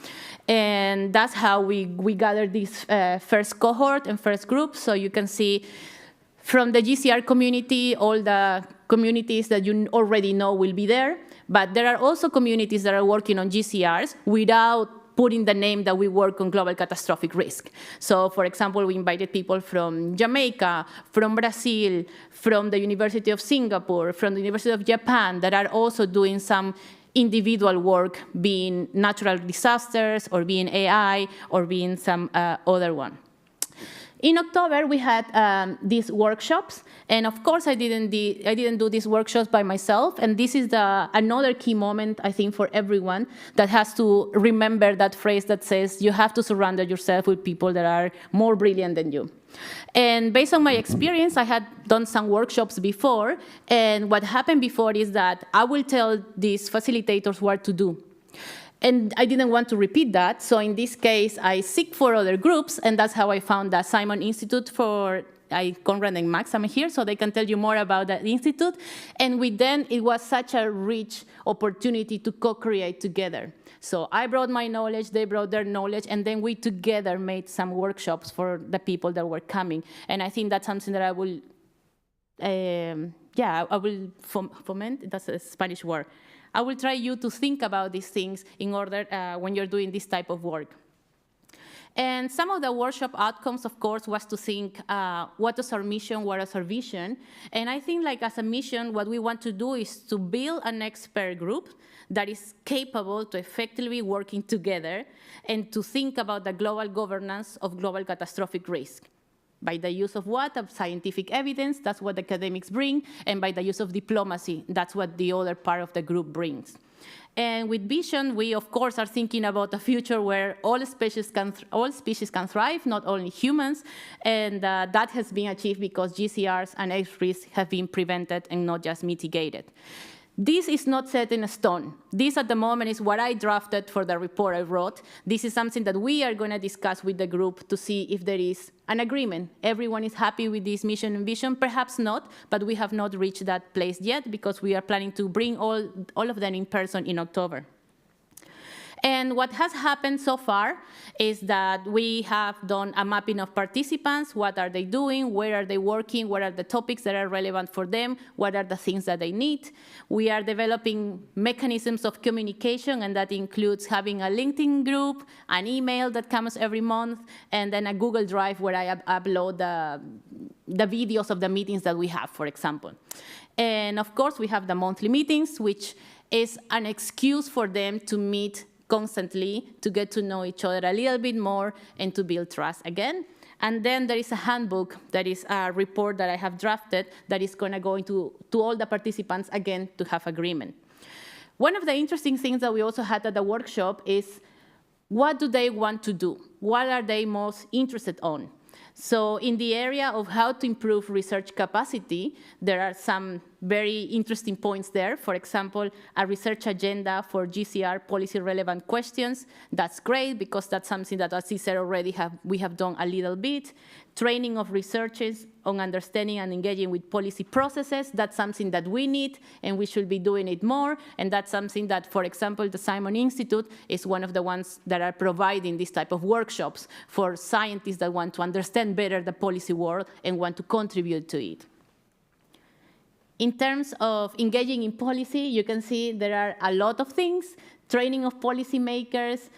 And that's how we gathered this first cohort and first group. So you can see from the GCR community, all the communities that you already know will be there. But there are also communities that are working on GCRs without putting the name that we work on global catastrophic risk. So, for example, we invited people from Jamaica, from Brazil, from the University of Singapore, from the University of Japan, that are also doing some individual work, being natural disasters, or being AI, or being some other one. In October, we had these workshops, and of course, I didn't do these workshops by myself, and this is another key moment, I think, for everyone that has to remember that phrase that says you have to surround yourself with people that are more brilliant than you. And based on my experience, I had done some workshops before, and what happened before is that I will tell these facilitators what to do. And I didn't want to repeat that, so in this case, I seek for other groups, and that's how I found the Simon Institute for Conrad and Max. I'm here, so they can tell you more about that institute. And with them, it was such a rich opportunity to co-create together. So I brought my knowledge, they brought their knowledge, and then we together made some workshops for the people that were coming. And I think that's something that I will, I will foment, that's a Spanish word. I will try you to think about these things in order when you're doing this type of work. And some of the workshop outcomes, of course, was to think, what is our mission, what is our vision? And I think like as a mission, what we want to do is to build an expert group that is capable to effectively working together and to think about the global governance of global catastrophic risk. By the use of what? Of scientific evidence, that's what academics bring, and by the use of diplomacy, that's what the other part of the group brings. And with vision, we, of course, are thinking about a future where all species can thrive, not only humans, and that has been achieved because GCRs and X-risks have been prevented and not just mitigated. This is not set in stone. This, at the moment, is what I drafted for the report I wrote. This is something that we are going to discuss with the group to see if there is an agreement. Everyone is happy with this mission and vision? Perhaps not, but we have not reached that place yet because we are planning to bring all of them in person in October. And what has happened so far is that we have done a mapping of participants. What are they doing? Where are they working? What are the topics that are relevant for them? What are the things that they need? We are developing mechanisms of communication, and that includes having a LinkedIn group, an email that comes every month, and then a Google Drive where I upload the videos of the meetings that we have, for example. And of course, we have the monthly meetings, which is an excuse for them to meet constantly, to get to know each other a little bit more, and to build trust again. And then there is a handbook that is a report that I have drafted that is going to go into all the participants again to have agreement. one of the interesting things that we also had at the workshop is what do they want to do? What are they most interested on? So in the area of how to improve research capacity, there are some very interesting points there. For example, a research agenda for GCR policy relevant questions. That's great because that's something that at CSER already we have done a little bit. Training of researchers on understanding and engaging with policy processes. That's something that we need and we should be doing it more. And that's something that, for example, the Simon Institute is one of the ones that are providing this type of workshops for scientists that want to understand better the policy world and want to contribute to it. In terms of engaging in policy, you can see there are a lot of things: training of policymakers,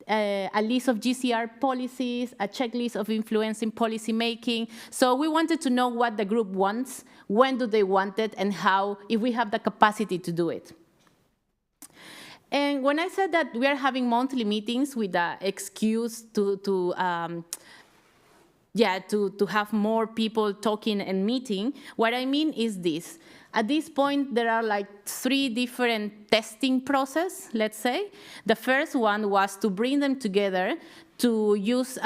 a list of GCR policies, a checklist of influencing policy making. So we wanted to know what the group wants, when do they want it, and how, if we have the capacity to do it. And when I said that we are having monthly meetings with the excuse to have more people talking and meeting, what I mean is this. At this point, there are like 3 different testing processes, let's say. The first one was to bring them together to use,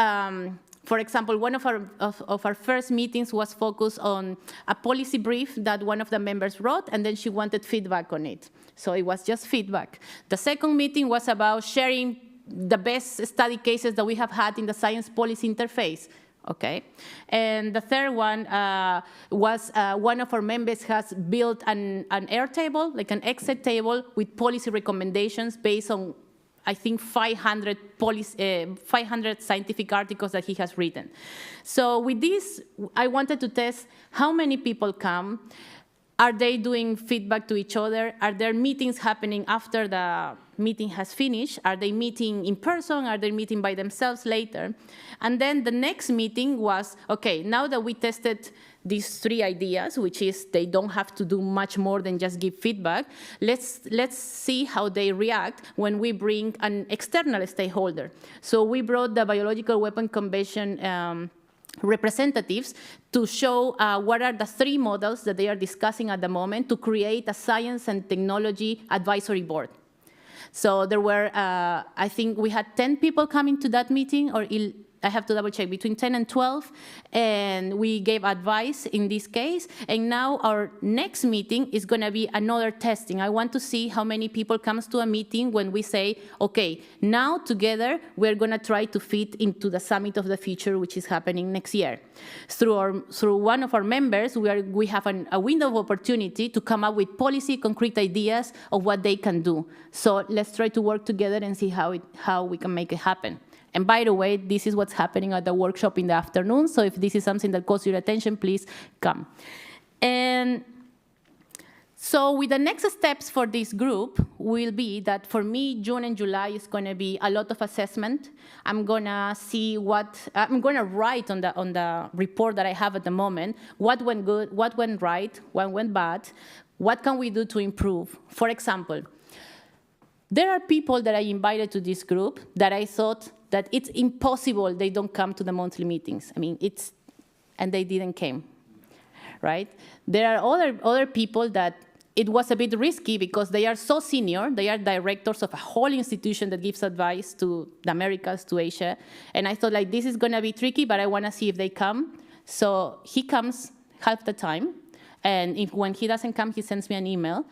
for example, one of our first meetings was focused on a policy brief that one of the members wrote, and then she wanted feedback on it. So it was just feedback. The second meeting was about sharing the best study cases that we have had in the Science-Policy Interface. Okay, and the third one was one of our members has built an Airtable, like an Excel table with policy recommendations based on, I think, 500 scientific articles that he has written. So with this, I wanted to test how many people come. Are they doing feedback to each other? Are there meetings happening after the meeting has finished? Are they meeting in person? Are they meeting by themselves later? And then the next meeting was, okay, now that we tested these 3 ideas, which is they don't have to do much more than just give feedback, let's see how they react when we bring an external stakeholder. So we brought the Biological Weapon Convention representatives to show what are the 3 models that they are discussing at the moment to create a science and technology advisory board. So there were, I think we had 10 people coming to that meeting, or I have to double check, between 10 and 12, and we gave advice in this case. And now our next meeting is going to be another testing. I want to see how many people comes to a meeting when we say, okay, now together we're going to try to fit into the Summit of the Future, which is happening next year. Through one of our members, we have a window of opportunity to come up with policy, concrete ideas of what they can do. So let's try to work together and see how we can make it happen. And by the way, this is what's happening at the workshop in the afternoon. So if this is something that calls your attention, please come. And so with the next steps for this group will be that for me, June and July is going to be a lot of assessment. I'm going to see I'm going to write on the report that I have at the moment, what went good, what went right, what went bad, what can we do to improve. For example, there are people that I invited to this group that I thought that it's impossible they don't come to the monthly meetings. I mean, and they didn't came, right? There are other people that it was a bit risky because they are so senior. They are directors of a whole institution that gives advice to the Americas, to Asia. And I thought, like, this is going to be tricky, but I want to see if they come. So he comes half the time. And when he doesn't come, he sends me an email.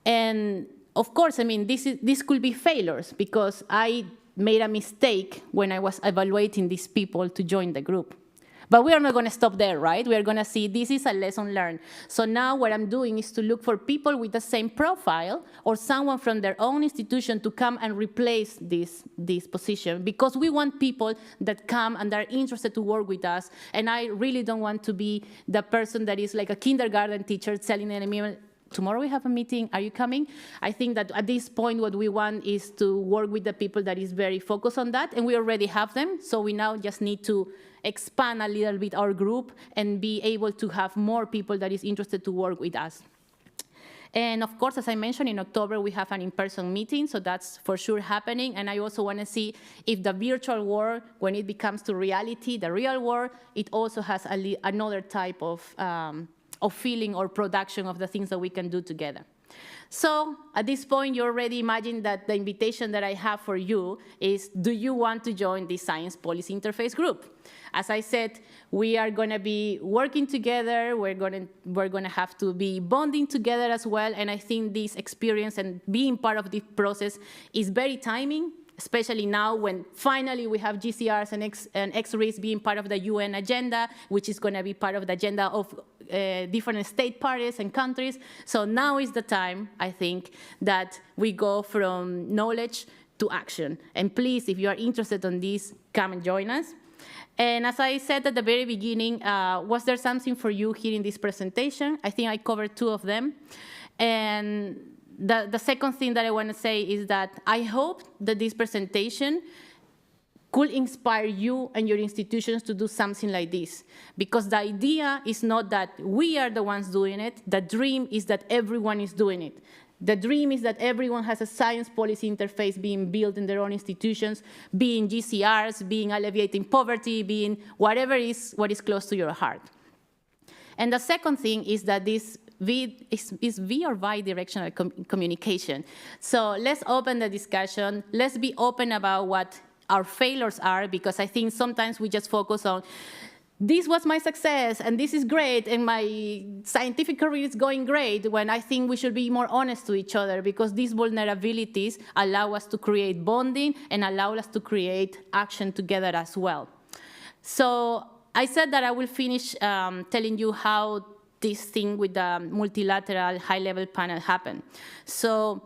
And of course, I mean, this could be failures because I made a mistake when I was evaluating these people to join the group. But we are not going to stop there, right? We are going to see this is a lesson learned. So now what I'm doing is to look for people with the same profile or someone from their own institution to come and replace this position, because we want people that come and are interested to work with us. And I really don't want to be the person that is like a kindergarten teacher telling them, tomorrow we have a meeting, are you coming? I think that at this point what we want is to work with the people that is very focused on that, and we already have them, so we now just need to expand a little bit our group and be able to have more people that is interested to work with us. And of course, as I mentioned, in October we have an in-person meeting, so that's for sure happening. And I also want to see if the virtual world, when it becomes to reality, the real world, it also has another type of feeling or production of the things that we can do together. So at this point, you already imagine that the invitation that I have for you is, do you want to join the Science Policy Interface group? As I said, we are going to be working together. We're going to have to be bonding together as well. And I think this experience and being part of this process is very timing, especially now when finally we have GCRs and X-RIS being part of the UN agenda, which is going to be part of the agenda of different state parties and countries. So now is the time, I think, that we go from knowledge to action. And please, if you are interested in this, come and join us. And as I said at the very beginning, was there something for you here in this presentation? I think I covered 2 of them. And the second thing that I want to say is that I hope that this presentation could inspire you and your institutions to do something like this. Because the idea is not that we are the ones doing it. The dream is that everyone is doing it. The dream is that everyone has a science policy interface being built in their own institutions, being GCRs, being alleviating poverty, being whatever is what is close to your heart. And the second thing is that this is V or bi-directional communication. So let's open the discussion. Let's be open about what our failures are, because I think sometimes we just focus on, this was my success, and this is great, and my scientific career is going great, when I think we should be more honest to each other, because these vulnerabilities allow us to create bonding and allow us to create action together as well. So I said that I will finish telling you how this thing with the multilateral high-level panel happened. So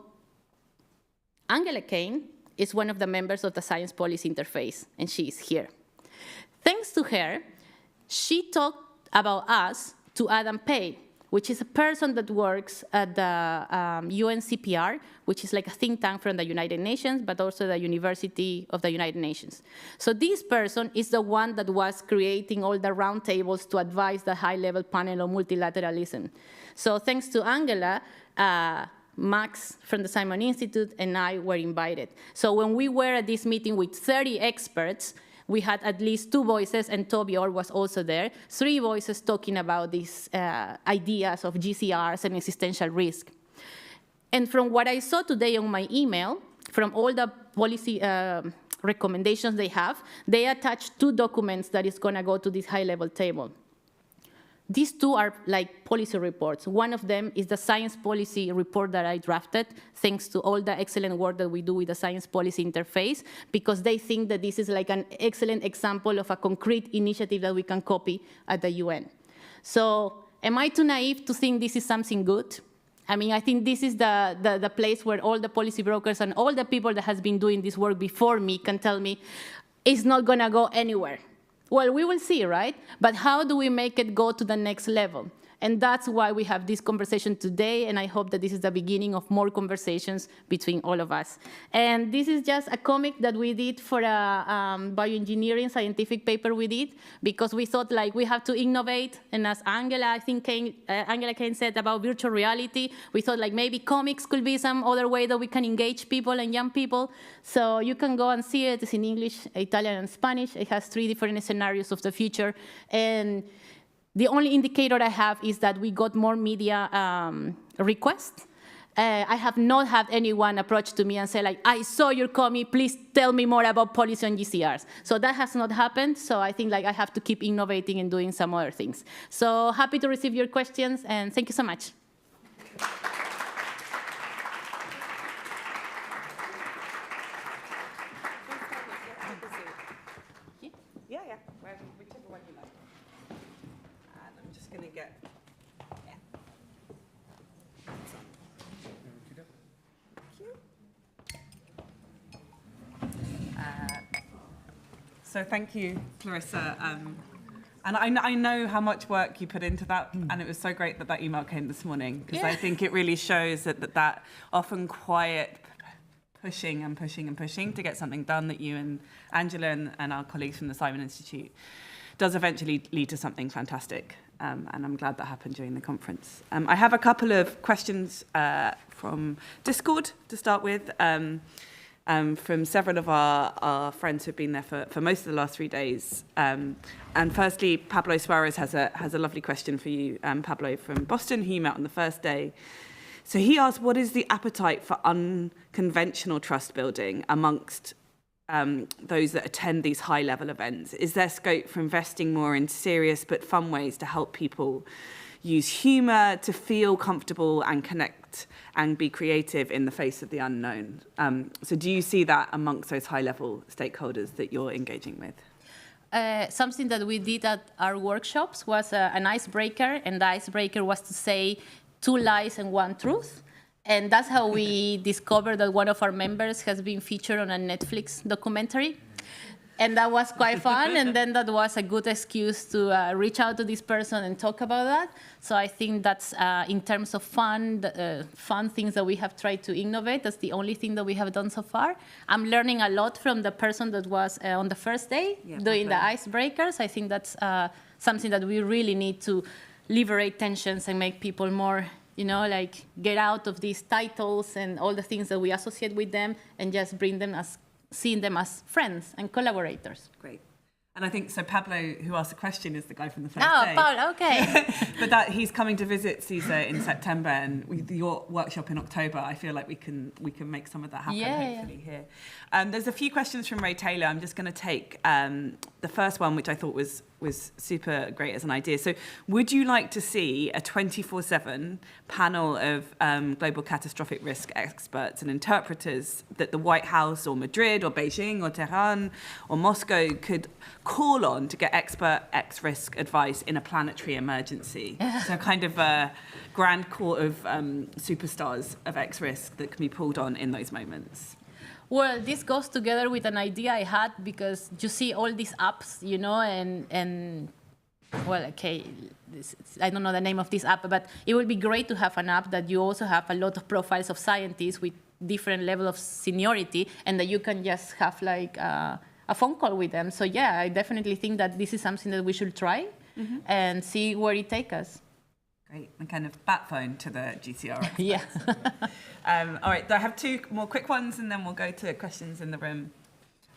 Angela Kane is one of the members of the Science Policy Interface, and she is here. Thanks to her, she talked about us to Adam Pei, which is a person that works at the UNCPR, which is like a think tank from the United Nations, but also the University of the United Nations. So this person is the one that was creating all the roundtables to advise the high-level panel on multilateralism. So thanks to Angela, Max from the Simon Institute and I were invited. So when we were at this meeting with 30 experts, we had at least 2 voices, and Tobior was also there, 3 voices talking about these ideas of GCRs and existential risk. And from what I saw today on my email, from all the policy recommendations they attached 2 documents that is going to go to this high-level table. These 2 are like policy reports. One of them is the science policy report that I drafted, thanks to all the excellent work that we do with the Science Policy Interface, because they think that this is like an excellent example of a concrete initiative that we can copy at the UN. So am I too naive to think this is something good? I mean, I think this is the place where all the policy brokers and all the people that has been doing this work before me can tell me it's not going to go anywhere. Well, we will see, right? But how do we make it go to the next level? And that's why we have this conversation today, and I hope that this is the beginning of more conversations between all of us. And this is just a comic that we did for a bioengineering scientific paper we did, because we thought like we have to innovate. And as Angela, I think Angela Kane said about virtual reality, we thought like maybe comics could be some other way that we can engage people and young people. So you can go and see it. It's in English, Italian, and Spanish. It has 3 different scenarios of the future. And the only indicator I have is that we got more media requests. I have not had anyone approach to me and say, like, I saw your comic, please tell me more about policy on GCRs. So that has not happened, so I think like I have to keep innovating and doing some other things. So happy to receive your questions, and thank you so much. Yeah, whichever one you like. And I'm just going to get, So thank you, Clarissa. And I know how much work you put into that, and it was so great that that email came this morning, because I think it really shows that often quiet pushing and pushing and pushing to get something done that you and Angela and our colleagues from the Simon Institute does eventually lead to something fantastic. And I'm glad that happened during the conference. I have a couple of questions from Discord to start with, from several of our friends who've been there for most of the last 3 days. And firstly, Pablo Suarez has a lovely question for you, Pablo from Boston, who you met on the first day. So he asked, what is the appetite for unconventional trust building amongst those that attend these high-level events? Is there scope for investing more in serious but fun ways to help people use humour to feel comfortable and connect and be creative in the face of the unknown? So do you see that amongst those high-level stakeholders that you're engaging with? Something that we did at our workshops was an icebreaker, and the icebreaker was to say 2 lies and 1 truth. And that's how we discovered that one of our members has been featured on a Netflix documentary. And that was quite fun, and then that was a good excuse to reach out to this person and talk about that. So I think that's, in terms of fun things that we have tried to innovate, that's the only thing that we have done so far. I'm learning a lot from the person that was on the first day doing the icebreakers. I think that's something that we really need to liberate tensions and make people more, like get out of these titles and all the things that we associate with them and just bring them as seeing them as friends and collaborators. Great. And I think, so Pablo, who asked the question, is the guy from the first day. Oh, Pablo, okay. But that he's coming to visit CSER in September, and with your workshop in October, I feel like we can make some of that happen, hopefully, here. There's a few questions from Ray Taylor. I'm just going to take the first one, which I thought was super great as an idea. So would you like to see a 24/7 panel of global catastrophic risk experts and interpreters that the White House or Madrid or Beijing or Tehran or Moscow could call on to get expert X-risk advice in a planetary emergency? So kind of a grand court of superstars of X-risk that can be pulled on in those moments. Well, this goes together with an idea I had, because you see all these apps, and well, okay, I don't know the name of this app, but it would be great to have an app that you also have a lot of profiles of scientists with different level of seniority, and that you can just have like a phone call with them. So yeah, I definitely think that this is something that we should try and see where it takes us. Great, and kind of bat phone to the GCR experts. Yeah. All right, I have 2 more quick ones, and then we'll go to questions in the room.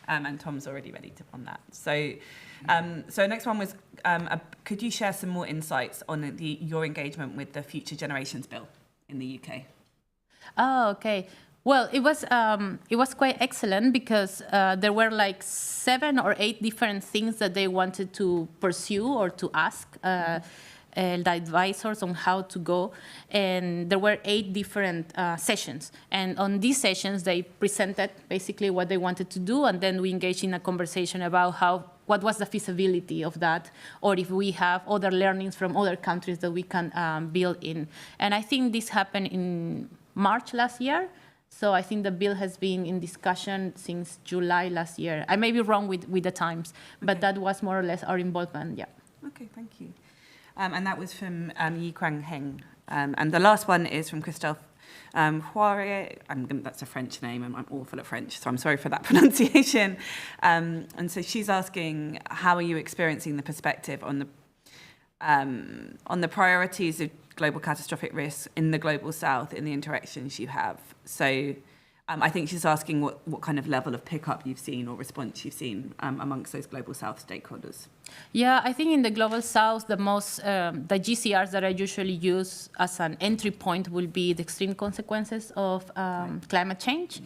And Tom's already ready on that. So next one was, could you share some more insights on your engagement with the Future Generations Bill in the UK? Oh, okay. Well, it was quite excellent, because there were like 7 or 8 different things that they wanted to pursue or to ask the advisors on how to go, and there were 8 different sessions, and on these sessions they presented basically what they wanted to do, and then we engaged in a conversation about what was the feasibility of that, or if we have other learnings from other countries that we can build in. And I think this happened in March last year, so I think the bill has been in discussion since July last year. I may be wrong with the times, but that was more or less our involvement. Yeah. Okay, thank you. And that was from Yi Kwang Heng. And the last one is from Christophe Hua. That's a French name, and I'm awful at French, so I'm sorry for that pronunciation. And so she's asking, how are you experiencing the perspective on the priorities of global catastrophic risk in the global south in the interactions you have? So I think she's asking what kind of level of pickup you've seen or response you've seen amongst those global south stakeholders. Yeah, I think in the global south, the GCRs that I usually use as an entry point will be the extreme consequences of climate change.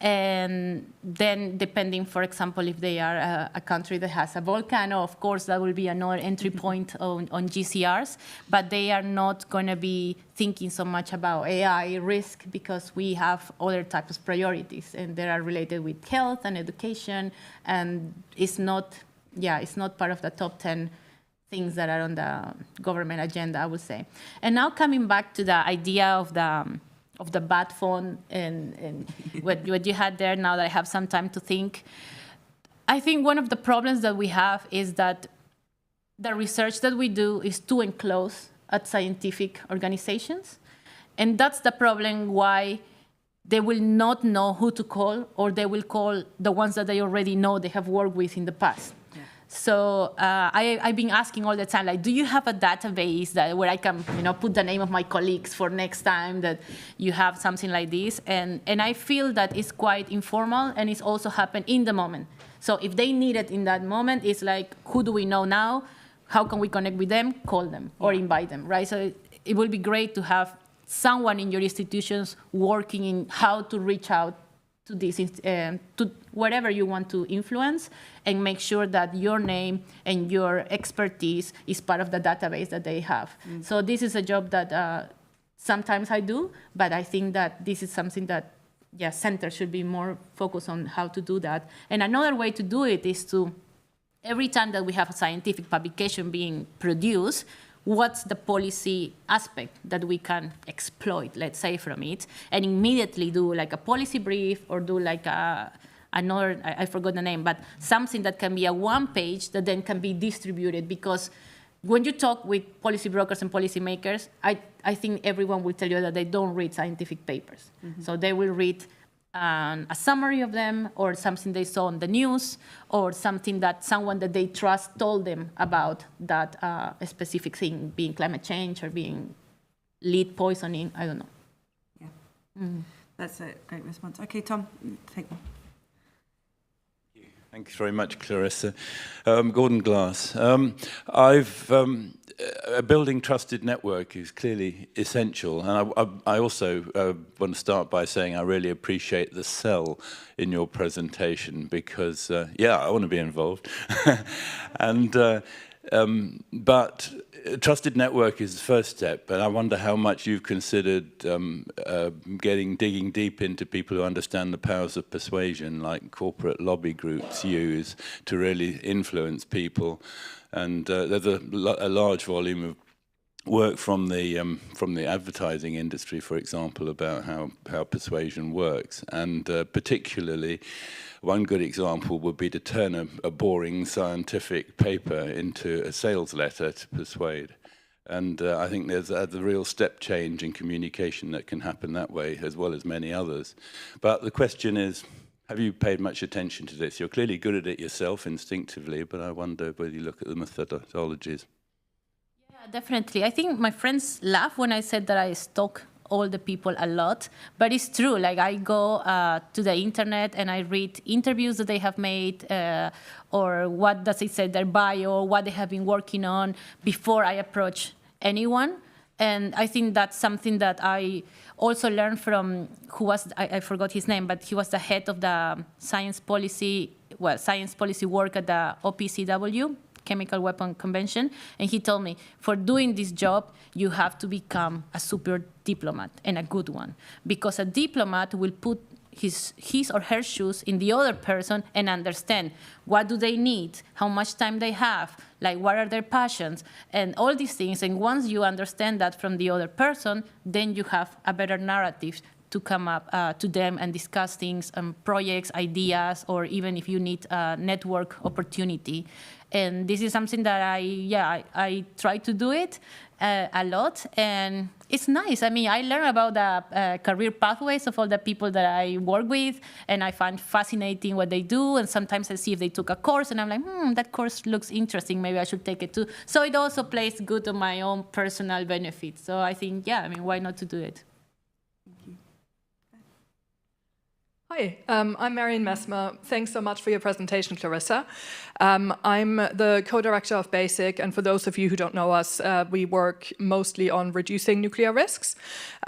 And then depending, for example, if they are a country that has a volcano, of course, that will be another entry point on GCRs. But they are not going to be thinking so much about AI risk, because we have other types of priorities, and they are related with health and education, and it's not part of the top 10 things that are on the government agenda, I would say. And now coming back to the idea of the bat phone and what you had there, now that I have some time to think, I think one of the problems that we have is that the research that we do is too enclosed at scientific organizations. And that's the problem why they will not know who to call, or they will call the ones that they already know they have worked with in the past. So I've been asking all the time, like, do you have a database where I can, put the name of my colleagues for next time that you have something like this? And I feel that it's quite informal, and it's also happened in the moment. So if they need it in that moment, it's like, who do we know now? How can we connect with them? Call them or invite them, right? So it would be great to have someone in your institutions working in how to reach out to this, to whatever you want to influence, and make sure that your name and your expertise is part of the database that they have. So this is a job that sometimes I do, but I think that this is something that centers should be more focused on how to do that. And another way to do it is to, every time that we have a scientific publication being produced, what's the policy aspect that we can exploit, let's say, from it, and immediately do like a policy brief or do like another, I forgot the name, but something that can be a one page that then can be distributed. Because when you talk with policy brokers and policymakers, I think everyone will tell you that they don't read scientific papers. So they will read a summary of them, or something they saw on the news, or something that someone that they trust told them about that a specific thing, being climate change or being lead poisoning, I don't know. Yeah, that's a great response. Okay, Tom, take one. Thank you very much, Clarissa. Gordon Glass. Building trusted network is clearly essential, and I also want to start by saying I really appreciate the cell in your presentation, because I want to be involved. But trusted network is the first step, and I wonder how much you've considered digging deep into people who understand the powers of persuasion, like corporate lobby groups use to really influence people. And there's a large volume of work from the advertising industry, for example, about how persuasion works. And particularly, one good example would be to turn a boring scientific paper into a sales letter to persuade. And I think there's a real step change in communication that can happen that way, as well as many others. But the question is, have you paid much attention to this? You're clearly good at it yourself instinctively, but I wonder whether you look at the methodologies. Yeah, definitely. I think my friends laugh when I said that I stalk all the people a lot, but it's true. Like, I go to the internet and I read interviews that they have made, or what does it say, their bio, what they have been working on, before I approach anyone. And I think that's something that I also learned from, I forgot his name, but he was the head of the science policy work at the OPCW, Chemical Weapon Convention. And he told me, for doing this job, you have to become a super diplomat, and a good one. Because a diplomat will put his or her shoes in the other person and understand what do they need, how much time they have, like what are their passions, and all these things. And once you understand that from the other person, then you have a better narrative to come up to them and discuss things, projects, ideas, or even if you need a network opportunity. And this is something that I try to do it a lot, and it's nice. I mean, I learn about the career pathways of all the people that I work with, and I find fascinating what they do, and sometimes I see if they took a course, and I'm like, that course looks interesting, maybe I should take it too. So it also plays good on my own personal benefit. So I think, why not to do it? Hi, I'm Marion Messmer. Thanks so much for your presentation, Clarissa. I'm the co-director of BASIC, and for those of you who don't know us, we work mostly on reducing nuclear risks.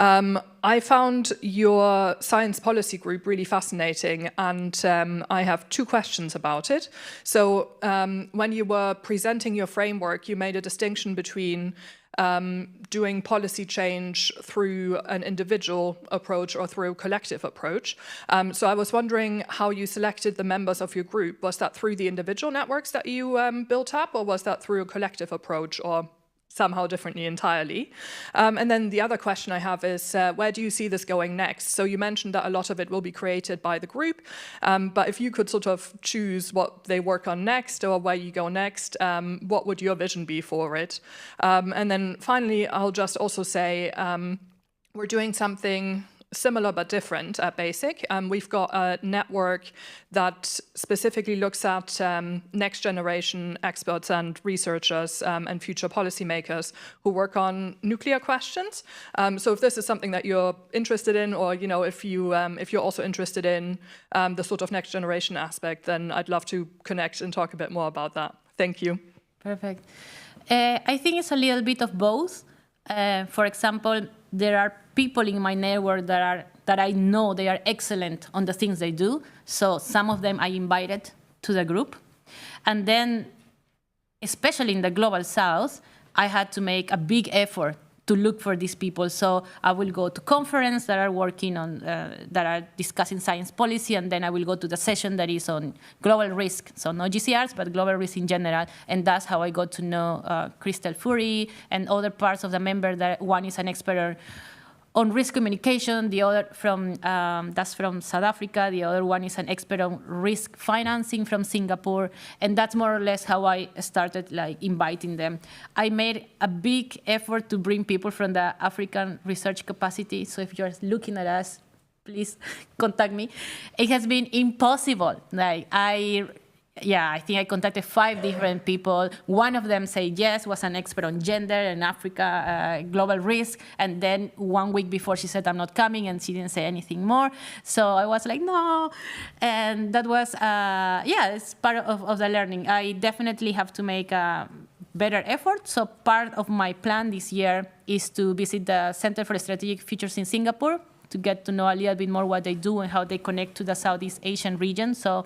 I found your science policy group really fascinating, and I have two questions about it. So when you were presenting your framework, you made a distinction between doing policy change through an individual approach or through a collective approach. So I was wondering how you selected the members of your group. Was that through the individual networks that you built up, or was that through a collective approach, or somehow differently entirely? And then the other question I have is, where do you see this going next? So you mentioned that a lot of it will be created by the group, but if you could sort of choose what they work on next or where you go next, what would your vision be for it? And then finally, I'll just also say, we're doing something similar but different at BASIC. We've got a network that specifically looks at next generation experts and researchers and future policymakers who work on nuclear questions. So if this is something that you're interested in, or if you're also interested in the sort of next generation aspect, then I'd love to connect and talk a bit more about that. Thank you. Perfect. I think it's a little bit of both. For example, there are people in my network that I know they are excellent on the things they do. So some of them I invited to the group. And then, especially in the Global South, I had to make a big effort to look for these people. So I will go to conferences that are working on, that are discussing science policy, and then I will go to the session that is on global risk. So not GCRs, but global risk in general. And that's how I got to know Crystal Fury and other parts of the member. That one is an expert on risk communication, the other that's from South Africa, the other one is an expert on risk financing from Singapore, and that's more or less how I started inviting them. I made a big effort to bring people from the African research capacity, so if you're looking at us, please contact me. It has been impossible. I think I contacted 5 different people. One of them said yes, was an expert on gender and Africa, global risk. And then 1 week before she said, I'm not coming, and she didn't say anything more. So I was like, no. And that was, it's part of the learning. I definitely have to make a better effort. So part of my plan this year is to visit the Center for Strategic Futures in Singapore, to get to know a little bit more what they do and how they connect to the Southeast Asian region. So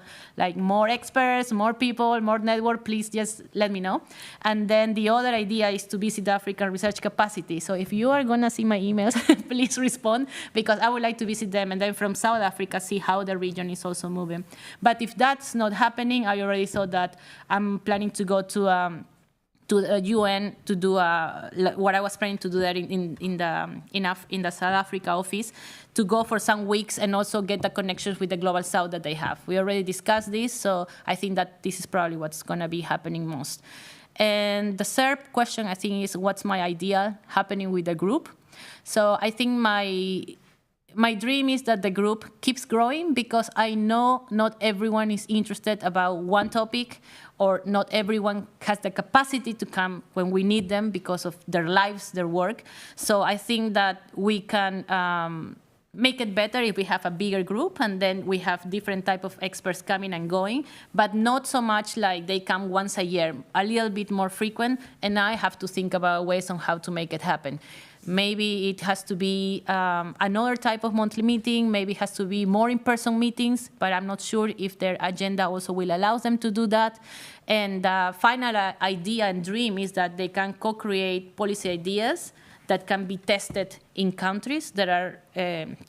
more experts, more people, more network, please just let me know. And then the other idea is to visit the African research capacity. So if you are gonna see my emails, please respond, because I would like to visit them, and then from South Africa, see how the region is also moving. But if that's not happening, I already saw that I'm planning to go to the UN to do what I was planning to do there in the South Africa office, to go for some weeks and also get the connections with the Global South that they have. We already discussed this, so I think that this is probably what's going to be happening most. And the third question, I think, is what's my idea happening with the group? So I think my dream is that the group keeps growing, because I know not everyone is interested about one topic, or not everyone has the capacity to come when we need them because of their lives, their work. So I think that we can make it better if we have a bigger group, and then we have different type of experts coming and going, but not so much like they come once a year, a little bit more frequent, and I have to think about ways on how to make it happen. Maybe it has to be another type of monthly meeting. Maybe it has to be more in-person meetings, but I'm not sure if their agenda also will allow them to do that. And the final idea and dream is that they can co-create policy ideas that can be tested in countries that are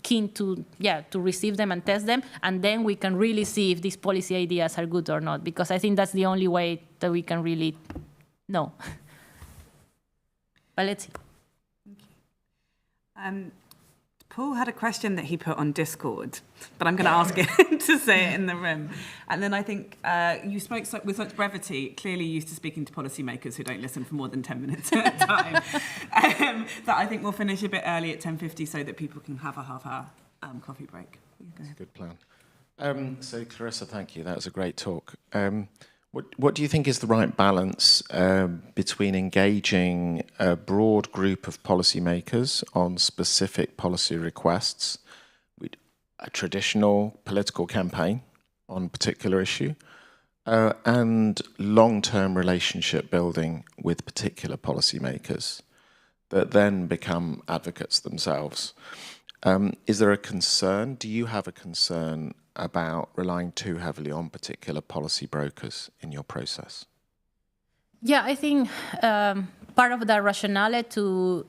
keen to receive them and test them, and then we can really see if these policy ideas are good or not, because I think that's the only way that we can really know. But let's see. Paul had a question that he put on Discord, but I'm going to ask him to say it in the room. And then I think you spoke with such brevity, clearly used to speaking to policymakers who don't listen for more than 10 minutes at a time, that I think we'll finish a bit early at 10:50 so that people can have a half-hour coffee break. That's a good plan. So Clarissa, thank you. That was a great talk. What do you think is the right balance between engaging a broad group of policymakers on specific policy requests, with a traditional political campaign on a particular issue, and long-term relationship building with particular policymakers that then become advocates themselves? Is there a concern? Do you have a concern about relying too heavily on particular policy brokers in your process? Yeah, I think part of the rationale to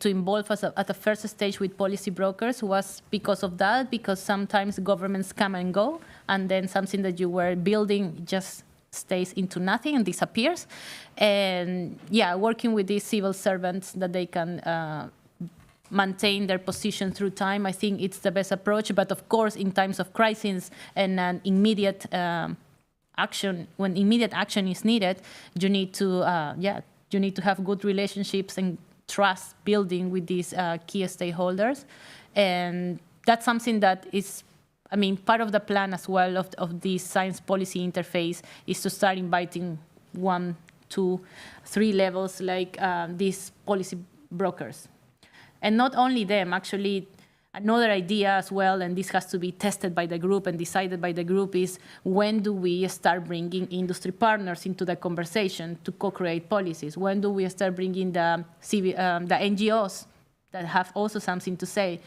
involve us at the first stage with policy brokers was because of that, because sometimes governments come and go, and then something that you were building just stays into nothing and disappears. And yeah, working with these civil servants that they can maintain their position through time, I think it's the best approach. But of course, in times of crisis and an immediate action, when immediate action is needed, you need to have good relationships and trust building with these key stakeholders. And that's something that is, I mean, part of the plan as well of this science policy interface is to start inviting 1, 2, 3 levels like these policy brokers. And not only them, actually, Another idea as well, and this has to be tested by the group and decided by the group, is when do we start bringing industry partners into the conversation to co-create policies? When do we start bringing the NGOs that have also something to say?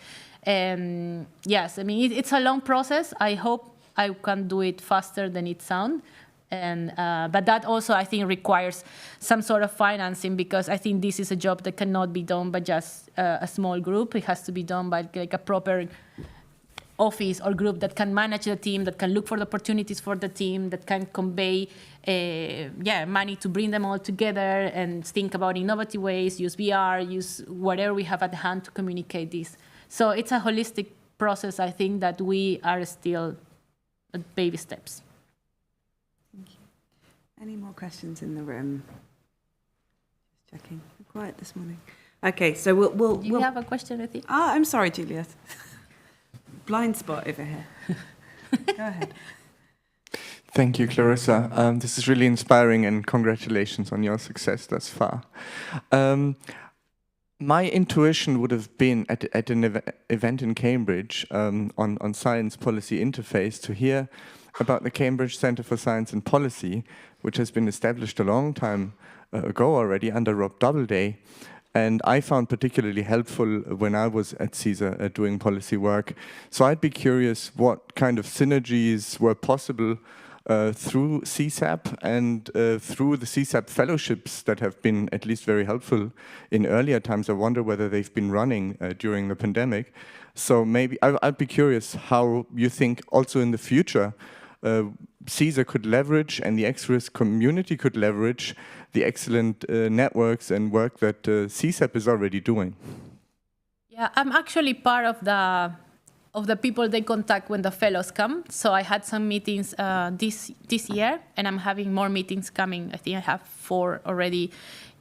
Yes, I mean, it's a long process. I hope I can do it faster than it sounds. But that also, I think, requires some sort of financing, because I think this is a job that cannot be done by just a small group. It has to be done by like a proper office or group that can manage the team, that can look for the opportunities for the team, that can convey money to bring them all together and think about innovative ways, use VR, use whatever we have at hand to communicate this. So it's a holistic process, I think, that we are still at baby steps. Any more questions in the room? Just checking. We're quiet this morning. Okay, so we'll. Do you have a question, I think? Ah, I'm sorry, Juliet. Blind spot over here. Go ahead. Thank you, Clarissa. This is really inspiring, and congratulations on your success thus far. My intuition would have been at an event in Cambridge on Science-Policy Interface to hear about the Cambridge Center for Science and Policy, which has been established a long time ago already under Rob Doubleday. And I found particularly helpful when I was at CSER doing policy work. So I'd be curious what kind of synergies were possible through CSAP and through the CSAP fellowships that have been at least very helpful in earlier times. I wonder whether they've been running during the pandemic. So maybe I'd be curious how you think also in the future CSER could leverage, and the X-Risk community could leverage, the excellent networks and work that CSAP is already doing. Yeah, I'm actually part of the people they contact when the fellows come. So I had some meetings this year, and I'm having more meetings coming. I think I have 4 already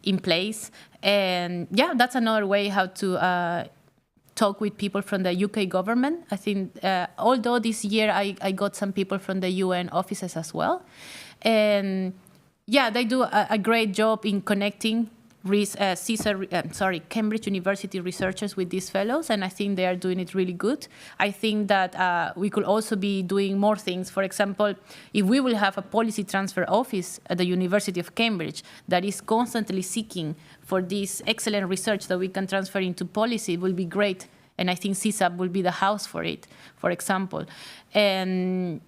in place. And yeah, that's another way how to talk with people from the UK government. I think, although this year I got some people from the UN offices as well. And yeah, they do a great job in connecting Cambridge University researchers with these fellows, and I think they are doing it really good. I think that we could also be doing more things. For example, if we will have a policy transfer office at the University of Cambridge that is constantly seeking for this excellent research that we can transfer into policy, it will be great. And I think CSAP will be the house for it, for example. And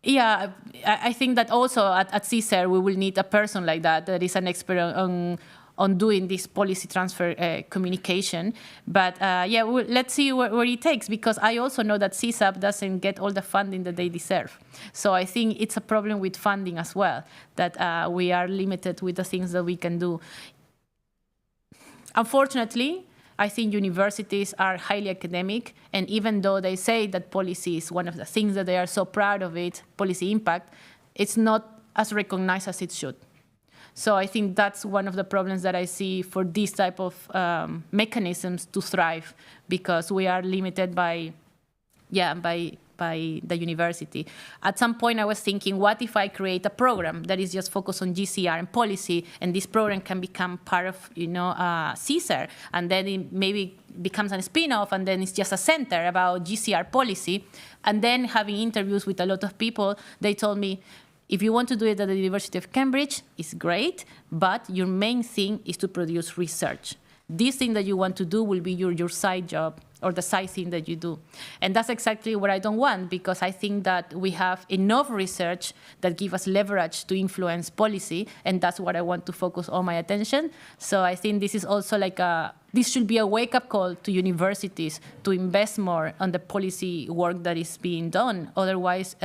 yeah, I think that also at CSER we will need a person like that is an expert on doing this policy transfer communication. But yeah, let's see where it takes, because I also know that CSAP doesn't get all the funding that they deserve. So I think it's a problem with funding as well, that we are limited with the things that we can do. Unfortunately, I think universities are highly academic, and even though they say that policy is one of the things that they are so proud of it, policy impact, it's not as recognized as it should. So I think that's one of the problems that I see for these type of mechanisms to thrive, because we are limited by the university. At some point I was thinking, what if I create a program that is just focused on GCR and policy, and this program can become part of CSER, and then it maybe becomes a spin-off, and then it's just a center about GCR policy. And then having interviews with a lot of people, they told me, if you want to do it at the University of Cambridge, it's great, but your main thing is to produce research. This thing that you want to do will be your side job, or the side thing that you do. And that's exactly what I don't want, because I think that we have enough research that give us leverage to influence policy, and that's what I want to focus all my attention. So I think this is also like this should be a wake-up call to universities to invest more on the policy work that is being done. Otherwise,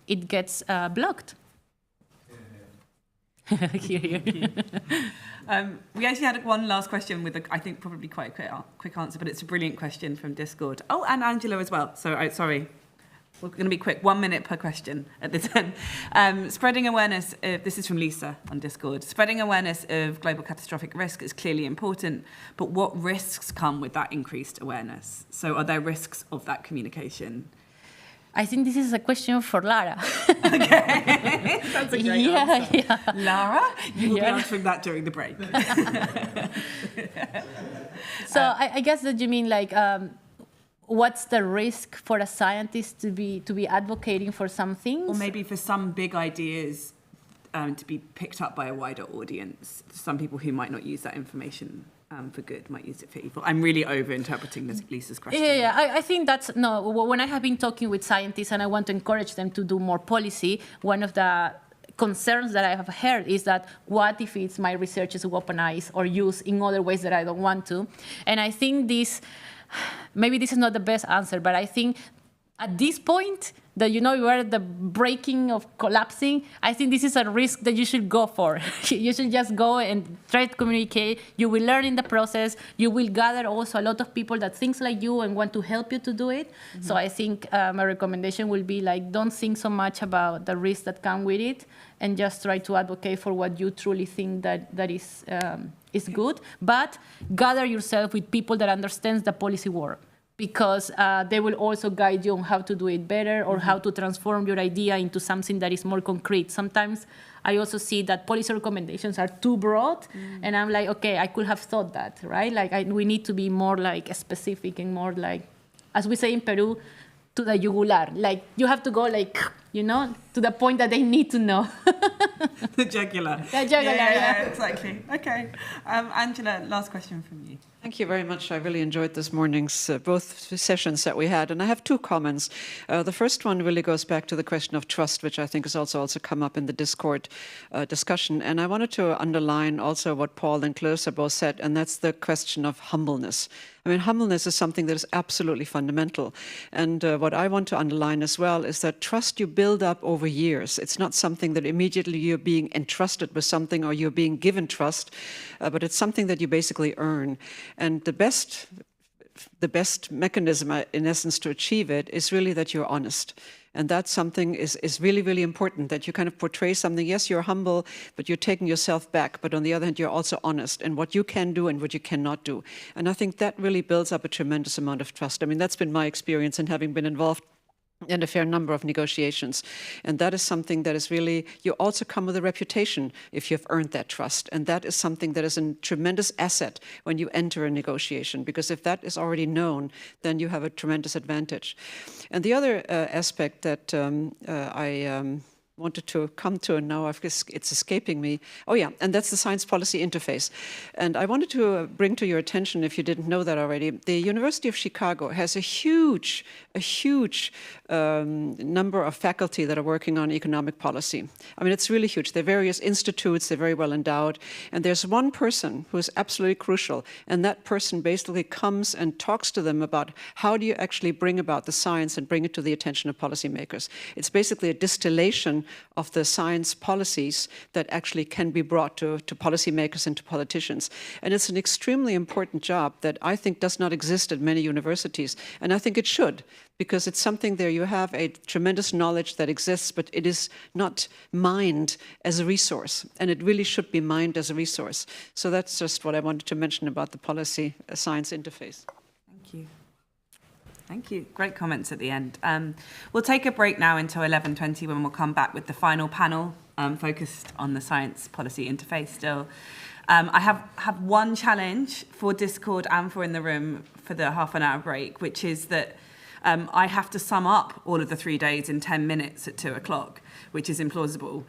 it gets blocked. Here. We actually had one last question with, I think, probably quite a quick answer, but it's a brilliant question from Discord. Oh, and Angela as well. So, sorry. We're going to be quick. 1 minute per question at this end. Spreading awareness, this is from Lisa on Discord. Spreading awareness of global catastrophic risk is clearly important, but what risks come with that increased awareness? So are there risks of that communication? I think this is a question for Lara. Okay, that's a great answer. Yeah. Lara, you will be answering that during the break. So I guess that you mean like what's the risk for a scientist to be advocating for some things? Or maybe for some big ideas to be picked up by a wider audience. Some people who might not use that information for good might use it for evil. I'm really over-interpreting Lisa's question. Yeah, I think that's, no, when I have been talking with scientists and I want to encourage them to do more policy, one of the concerns that I have heard is that what if it's my research is weaponized or used in other ways that I don't want to? And I think maybe this is not the best answer, but I think at this point that you are at the breaking of collapsing, I think this is a risk that you should go for. You should just go and try to communicate. You will learn in the process. You will gather also a lot of people that think like you and want to help you to do it. Mm-hmm. So I think my recommendation will be don't think so much about the risks that come with it, and just try to advocate for what you truly think that is good. But gather yourself with people that understands the policy work, because they will also guide you on how to do it better or how to transform your idea into something that is more concrete. Sometimes I also see that policy recommendations are too broad, and I'm like, okay, I could have thought that, right? We need to be more specific and more as we say in Peru, to the jugular. You have to go to the point that they need to know. The jugular. The jugular, yeah, exactly. Okay. Angela, last question from you. Thank you very much. I really enjoyed this morning's both sessions that we had. And I have two comments. The first one really goes back to the question of trust, which I think has also come up in the Discord discussion. And I wanted to underline also what Paul and Clarissa both said, and that's the question of humbleness. I mean, humbleness is something that is absolutely fundamental. And what I want to underline as well is that trust you build up over years. It's not something that immediately you're being entrusted with something or you're being given trust, but it's something that you basically earn. And the best mechanism, in essence, to achieve it is really that you're honest. And that's something is really, really important, that you kind of portray something. Yes, you're humble, but you're taking yourself back. But on the other hand, you're also honest in what you can do and what you cannot do. And I think that really builds up a tremendous amount of trust. I mean, that's been my experience in having been involved in a fair number of negotiations. And that is something that is really, you also come with a reputation if you've earned that trust. And that is something that is a tremendous asset when you enter a negotiation, because if that is already known, then you have a tremendous advantage. And the other aspect that I wanted to come to, and now it's escaping me. Oh yeah, and that's the Science-Policy Interface. And I wanted to bring to your attention, if you didn't know that already, the University of Chicago has a huge number of faculty that are working on economic policy. I mean, it's really huge. There are various institutes, they're very well endowed, and there's one person who is absolutely crucial, and that person basically comes and talks to them about how do you actually bring about the science and bring it to the attention of policymakers. It's basically a distillation of the science policies that actually can be brought to policymakers and to politicians. And it's an extremely important job that I think does not exist at many universities, and I think it should, because it's something there you have a tremendous knowledge that exists, but it is not mined as a resource, and it really should be mined as a resource. So that's just what I wanted to mention about the policy science interface. Thank you. Thank you. Great comments at the end. We'll take a break now until 11:20 when we'll come back with the final panel focused on the science policy interface still. I have one challenge for Discord and for in the room for the half-an-hour break, which is that I have to sum up all of the 3 days in 10 minutes at 2 o'clock, which is implausible.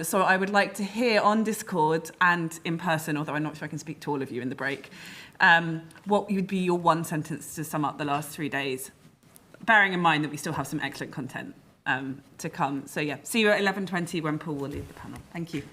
So I would like to hear on Discord and in person, although I'm not sure I can speak to all of you in the break, what would be your one sentence to sum up the last 3 days, bearing in mind that we still have some excellent content to come. So yeah, see you at 11:20 when Paul will lead the panel. Thank you.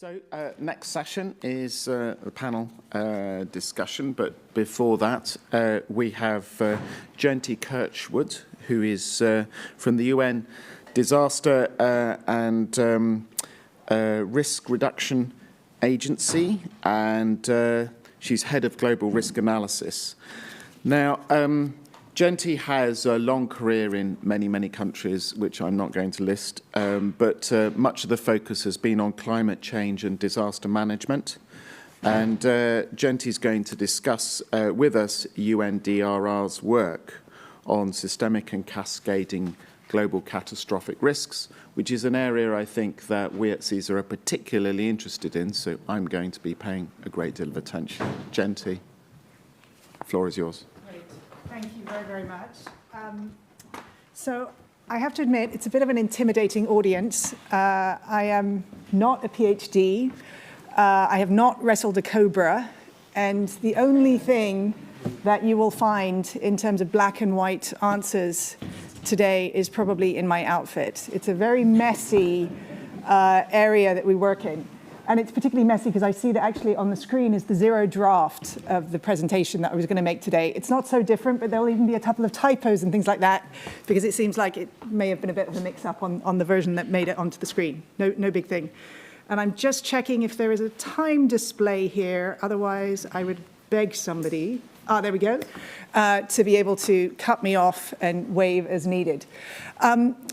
So next session is a panel discussion, but before that we have Jenty Kirsch-Wood, who is from the UN Disaster and Risk Reduction Agency, and she's head of global risk analysis. Now, Jenty has a long career in many, many countries, which I'm not going to list, but much of the focus has been on climate change and disaster management. And Jenty's going to discuss with us UNDRR's work on systemic and cascading global catastrophic risks, which is an area I think that we at CSER are particularly interested in, so I'm going to be paying a great deal of attention. Jenty, the floor is yours. Thank you very, very much. So I have to admit, it's a bit of an intimidating audience. I am not a PhD. I have not wrestled a cobra. And the only thing that you will find in terms of black and white answers today is probably in my outfit. It's a very messy area that we work in. And it's particularly messy because I see that actually on the screen is the zero draft of the presentation that I was going to make today. It's not so different, but there'll even be a couple of typos and things like that, because it seems like it may have been a bit of a mix-up on the version that made it onto the screen. No big thing. And I'm just checking if there is a time display here. Otherwise, I would beg somebody, there we go, to be able to cut me off and wave as needed.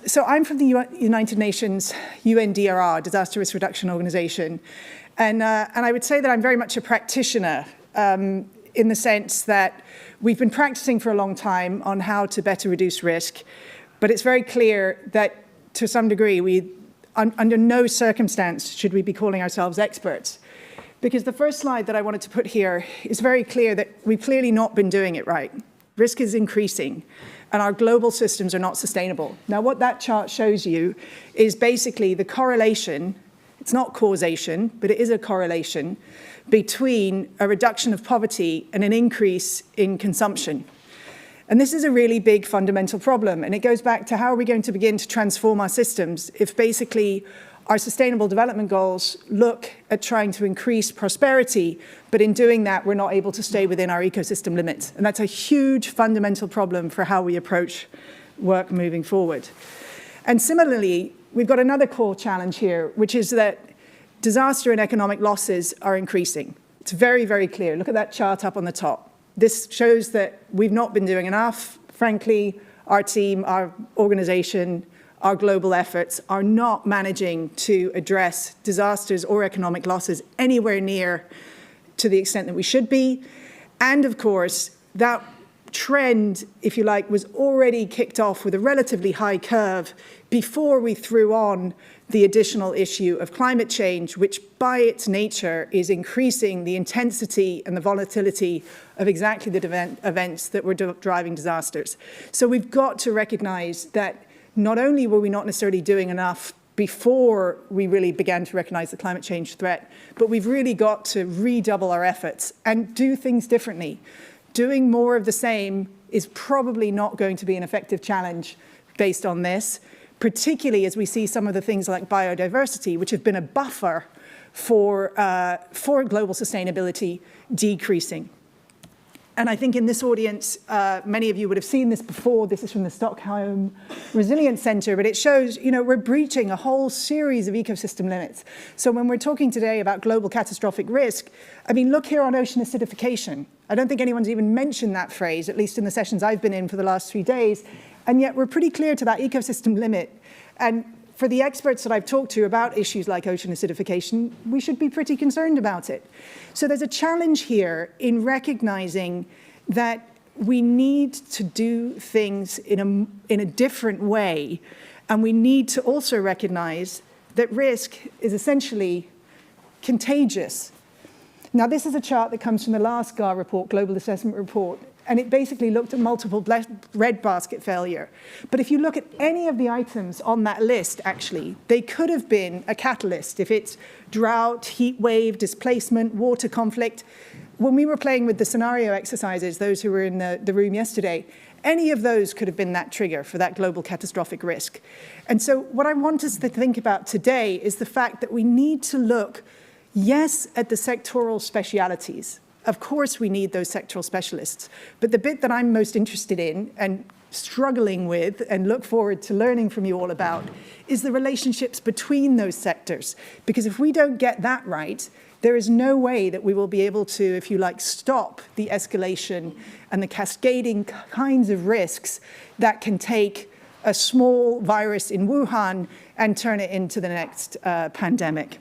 So I'm from the United Nations UNDRR, Disaster Risk Reduction Organization. And I would say that I'm very much a practitioner in the sense that we've been practicing for a long time on how to better reduce risk. But it's very clear that to some degree, under no circumstance should we be calling ourselves experts. Because the first slide that I wanted to put here is very clear that we've clearly not been doing it right. Risk is increasing, and our global systems are not sustainable. Now, what that chart shows you is basically the correlation, it's not causation, but it is a correlation, between a reduction of poverty and an increase in consumption. And this is a really big fundamental problem, and it goes back to how are we going to begin to transform our systems if basically our Sustainable Development Goals look at trying to increase prosperity, but in doing that, we're not able to stay within our ecosystem limits. And that's a huge fundamental problem for how we approach work moving forward. And similarly, we've got another core challenge here, which is that disaster and economic losses are increasing. It's very, very clear. Look at that chart up on the top. This shows that we've not been doing enough. Frankly, our team, our organization, our global efforts are not managing to address disasters or economic losses anywhere near to the extent that we should be. And of course, that trend, if you like, was already kicked off with a relatively high curve before we threw on the additional issue of climate change, which by its nature is increasing the intensity and the volatility of exactly the events that were driving disasters. So we've got to recognize that not only were we not necessarily doing enough before we really began to recognize the climate change threat, but we've really got to redouble our efforts and do things differently. Doing more of the same is probably not going to be an effective challenge based on this, particularly as we see some of the things like biodiversity, which have been a buffer for global sustainability, decreasing. And I think in this audience, many of you would have seen this before. This is from the Stockholm Resilience Center, but it shows, we're breaching a whole series of ecosystem limits. So when we're talking today about global catastrophic risk, I mean, look here on ocean acidification. I don't think anyone's even mentioned that phrase, at least in the sessions I've been in for the last 3 days. And yet we're pretty clear to that ecosystem limit. And for the experts that I've talked to about issues like ocean acidification, we should be pretty concerned about it. So there's a challenge here in recognizing that we need to do things in a different way. And we need to also recognize that risk is essentially contagious. Now, this is a chart that comes from the last GCR report, Global Assessment Report, and it basically looked at multiple breadbasket failure. But if you look at any of the items on that list, actually, they could have been a catalyst. If it's drought, heat wave, displacement, water conflict. When we were playing with the scenario exercises, those who were in the room yesterday, any of those could have been that trigger for that global catastrophic risk. And so what I want us to think about today is the fact that we need to look Yes, at the sectoral specialities. Of course, we need those sectoral specialists. But the bit that I'm most interested in and struggling with and look forward to learning from you all about is the relationships between those sectors. Because if we don't get that right, there is no way that we will be able to, if you like, stop the escalation and the cascading kinds of risks that can take a small virus in Wuhan and turn it into the next pandemic.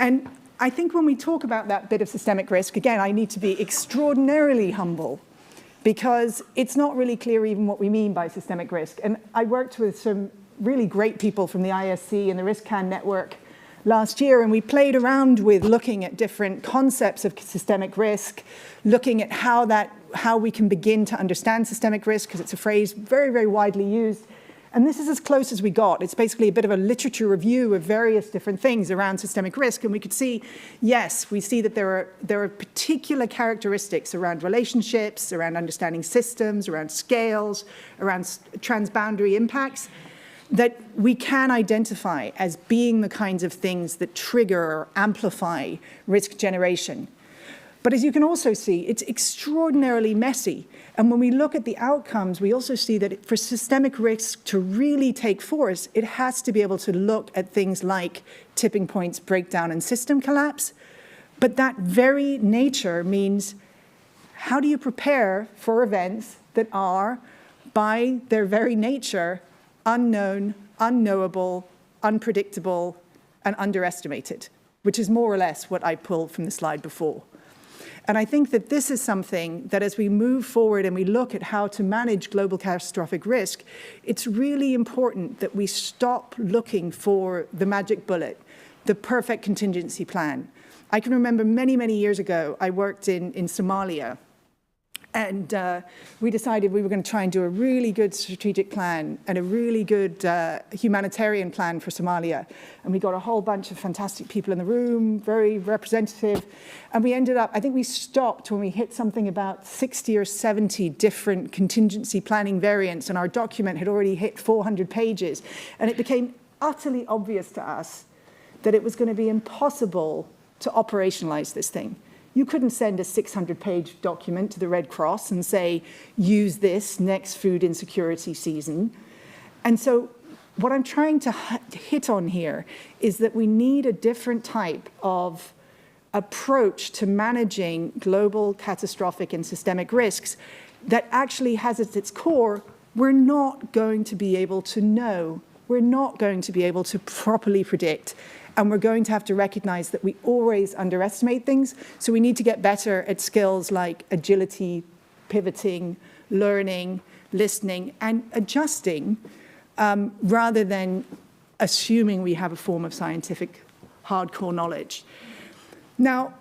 And I think when we talk about that bit of systemic risk, again, I need to be extraordinarily humble because it's not really clear even what we mean by systemic risk. And I worked with some really great people from the ISC and the RiskCan network last year, and we played around with looking at different concepts of systemic risk, looking at how we can begin to understand systemic risk, because it's a phrase very, very widely used. And this is as close as we got. It's basically a bit of a literature review of various different things around systemic risk. And we could see, yes, we see that there are particular characteristics around relationships, around understanding systems, around scales, around transboundary impacts that we can identify as being the kinds of things that trigger or amplify risk generation. But as you can also see, it's extraordinarily messy. And when we look at the outcomes, we also see that for systemic risk to really take force, it has to be able to look at things like tipping points, breakdown, and system collapse. But that very nature means, how do you prepare for events that are, by their very nature, unknown, unknowable, unpredictable, and underestimated, which is more or less what I pulled from the slide before. And I think that this is something that as we move forward and we look at how to manage global catastrophic risk, it's really important that we stop looking for the magic bullet, the perfect contingency plan. I can remember many, many years ago, I worked in Somalia. And we decided we were going to try and do a really good strategic plan and a really good humanitarian plan for Somalia. And we got a whole bunch of fantastic people in the room, very representative. And we ended up, I think we stopped when we hit something about 60 or 70 different contingency planning variants. And our document had already hit 400 pages. And it became utterly obvious to us that it was going to be impossible to operationalize this thing. You couldn't send a 600-page document to the Red Cross and say, use this next food insecurity season. And so what I'm trying to hit on here is that we need a different type of approach to managing global catastrophic and systemic risks that actually has at its core, we're not going to be able to know, we're not going to be able to properly predict. And we're going to have to recognize that we always underestimate things. So we need to get better at skills like agility, pivoting, learning, listening, and adjusting, rather than assuming we have a form of scientific hardcore knowledge. Now,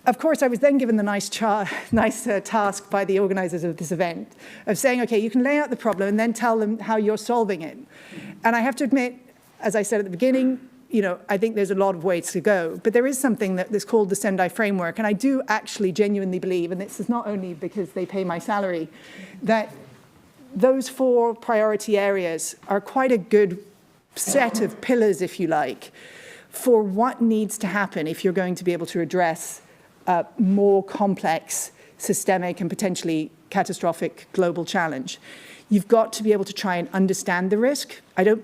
of course, I was then given the nice task by the organizers of this event of saying, okay, you can lay out the problem and then tell them how you're solving it. And I have to admit, as I said at the beginning, I think there's a lot of ways to go, but there is something that's called the Sendai framework, and I do actually genuinely believe, and this is not only because they pay my salary, that those 4 priority areas are quite a good set of pillars, if you like, for what needs to happen if you're going to be able to address a more complex, systemic, and potentially catastrophic global challenge. You've got to be able to try and understand the risk. I don't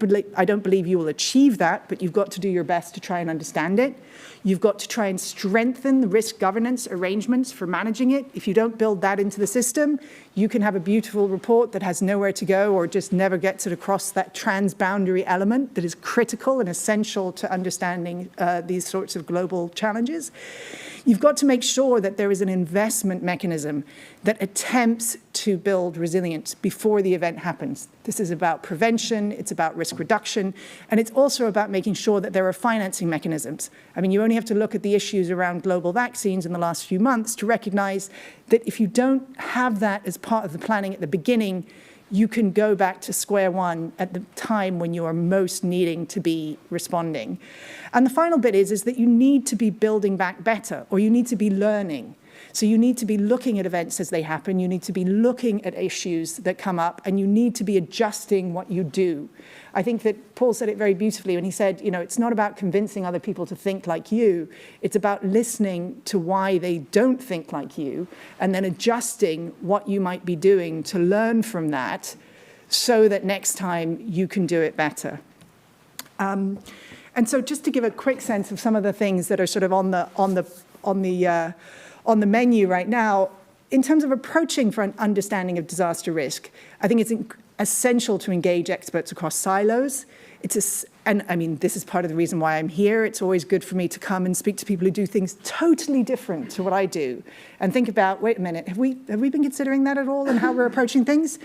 believe you will achieve that, but you've got to do your best to try and understand it. You've got to try and strengthen the risk governance arrangements for managing it. If you don't build that into the system, you can have a beautiful report that has nowhere to go or just never gets it across that transboundary element that is critical and essential to understanding these sorts of global challenges. You've got to make sure that there is an investment mechanism that attempts to build resilience before the event happens. This is about prevention, it's about risk reduction, and it's also about making sure that there are financing mechanisms. I mean, you only have to look at the issues around global vaccines in the last few months to recognize that if you don't have that as part of the planning at the beginning, you can go back to square one at the time when you are most needing to be responding. And the final bit is that you need to be building back better, or you need to be learning. So you need to be looking at events as they happen, you need to be looking at issues that come up, and you need to be adjusting what you do. I think that Paul said it very beautifully when he said, you know, it's not about convincing other people to think like you, it's about listening to why they don't think like you, and then adjusting what you might be doing to learn from that so that next time you can do it better. And so just to give a quick sense of some of the things that are sort of on the menu right now, in terms of approaching for an understanding of disaster risk, I think it's essential to engage experts across silos. And I mean, this is part of the reason why I'm here. It's always good for me to come and speak to people who do things totally different to what I do and think about, wait a minute, have we been considering that at all and how we're approaching things?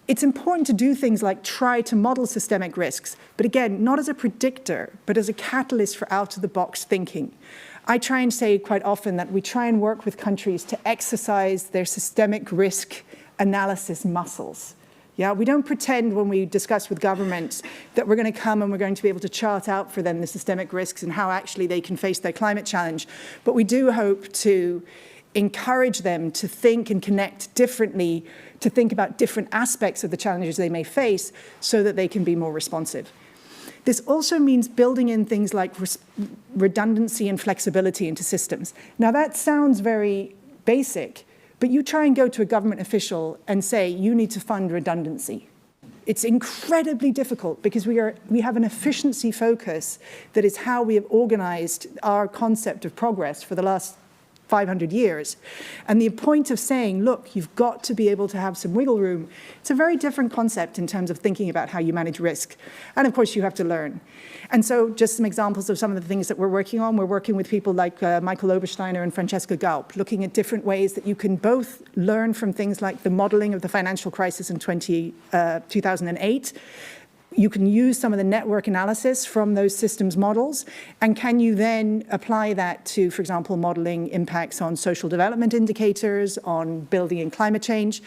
It's important to do things like try to model systemic risks, but again, not as a predictor, but as a catalyst for out-of-the-box thinking. I try and say quite often that we try and work with countries to exercise their systemic risk analysis muscles. Yeah, we don't pretend when we discuss with governments that we're going to come and we're going to be able to chart out for them the systemic risks and how actually they can face their climate challenge. But we do hope to encourage them to think and connect differently, to think about different aspects of the challenges they may face so that they can be more responsive. This also means building in things like redundancy and flexibility into systems. Now that sounds very basic, but you try and go to a government official and say, you need to fund redundancy. It's incredibly difficult because we have an efficiency focus that is how we have organized our concept of progress for the last 500 years. And the point of saying, look, you've got to be able to have some wiggle room, it's a very different concept in terms of thinking about how you manage risk. And of course, you have to learn. And so just some examples of some of the things that we're working on. We're working with people like Michael Obersteiner and Francesca Gaup, looking at different ways that you can both learn from things like the modeling of the financial crisis in 2008. You can use some of the network analysis from those systems models, and can you then apply that to, for example, modeling impacts on social development indicators, on building and climate change.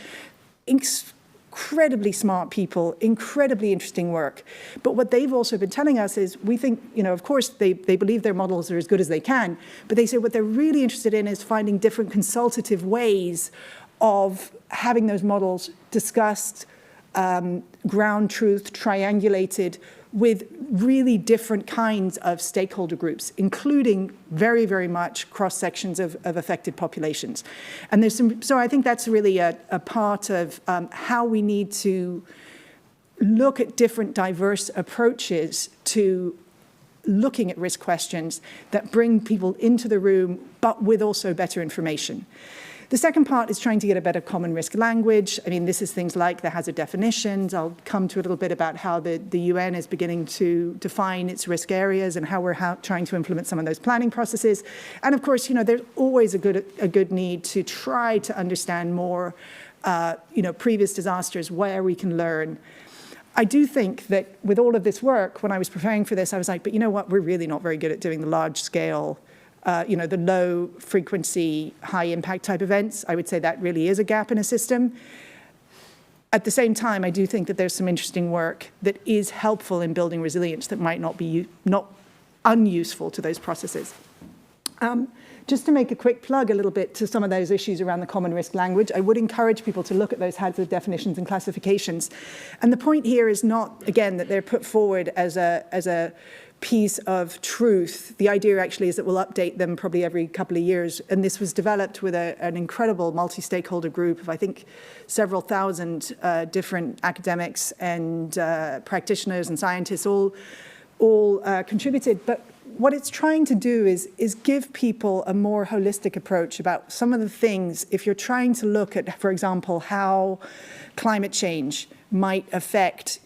Incredibly smart people, incredibly interesting work. But what they've also been telling us is, we think, you know, of course, they believe their models are as good as they can, but they say what they're really interested in is finding different consultative ways of having those models discussed, ground truth, triangulated with really different kinds of stakeholder groups, including very, very much cross-sections of affected populations. And there's some, so I think that's really a part of how we need to look at different diverse approaches to looking at risk questions that bring people into the room, but with also better information. The second part is trying to get a better common risk language. I mean, this is things like the hazard definitions. I'll come to a little bit about how the UN is beginning to define its risk areas and how we're trying to implement some of those planning processes. And of course, you know, there's always a good need to try to understand more, you know, previous disasters, where we can learn. I do think that with all of this work, when I was preparing for this, I was like, but you know what, we're really not very good at doing the large scale, you know, the low frequency, high impact type events. I would say that really is a gap in a system. At the same time, I do think that there's some interesting work that is helpful in building resilience that might not be unuseful to those processes. Just to make a quick plug a little bit to some of those issues around the common risk language, I would encourage people to look at those hazard definitions and classifications. And the point here is not, again, that they're put forward as a piece of truth. The idea actually is that we'll update them probably every couple of years. And this was developed with an incredible multi-stakeholder group of, I think, several thousand different academics and practitioners and scientists all contributed. But what it's trying to do is give people a more holistic approach about some of the things. If you're trying to look at, for example, how climate change might affect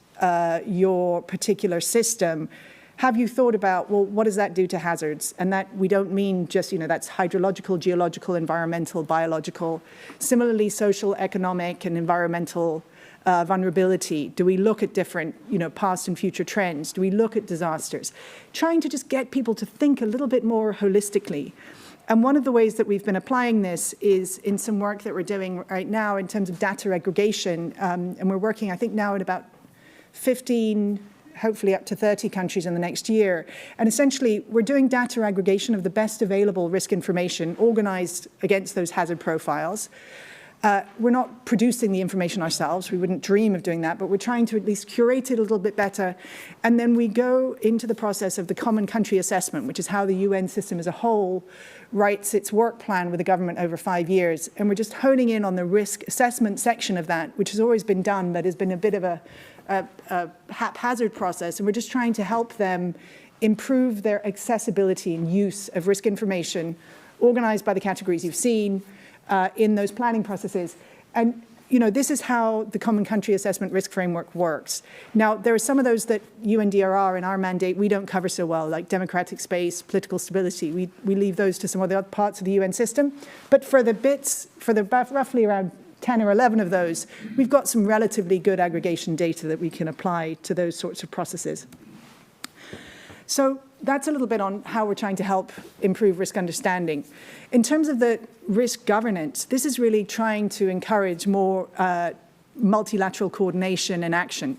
your particular system, have you thought about, well, what does that do to hazards? And that we don't mean just, you know, that's hydrological, geological, environmental, biological. Similarly, social, economic, and environmental vulnerability. Do we look at different, you know, past and future trends? Do we look at disasters? Trying to just get people to think a little bit more holistically. And one of the ways that we've been applying this is in some work that we're doing right now in terms of data aggregation. And we're working, I think, now at about 15 hopefully up to 30 countries in the next year. And essentially, we're doing data aggregation of the best available risk information organized against those hazard profiles. We're not producing the information ourselves. We wouldn't dream of doing that, but we're trying to at least curate it a little bit better. And then we go into the process of the common country assessment, which is how the UN system as a whole writes its work plan with the government over 5 years. And we're just honing in on the risk assessment section of that, which has always been done, but has been a bit of a haphazard process. And we're just trying to help them improve their accessibility and use of risk information organized by the categories you've seen, in those planning processes. And this is how the Common Country Assessment Risk Framework works. Now, there are some of those that UNDRR in our mandate we don't cover so well, like democratic space, political stability. We leave those to some of the other parts of the UN system. But for the roughly around 10 or 11 of those, we've got some relatively good aggregation data that we can apply to those sorts of processes. So that's a little bit on how we're trying to help improve risk understanding. In terms of the risk governance, this is really trying to encourage more multilateral coordination and action.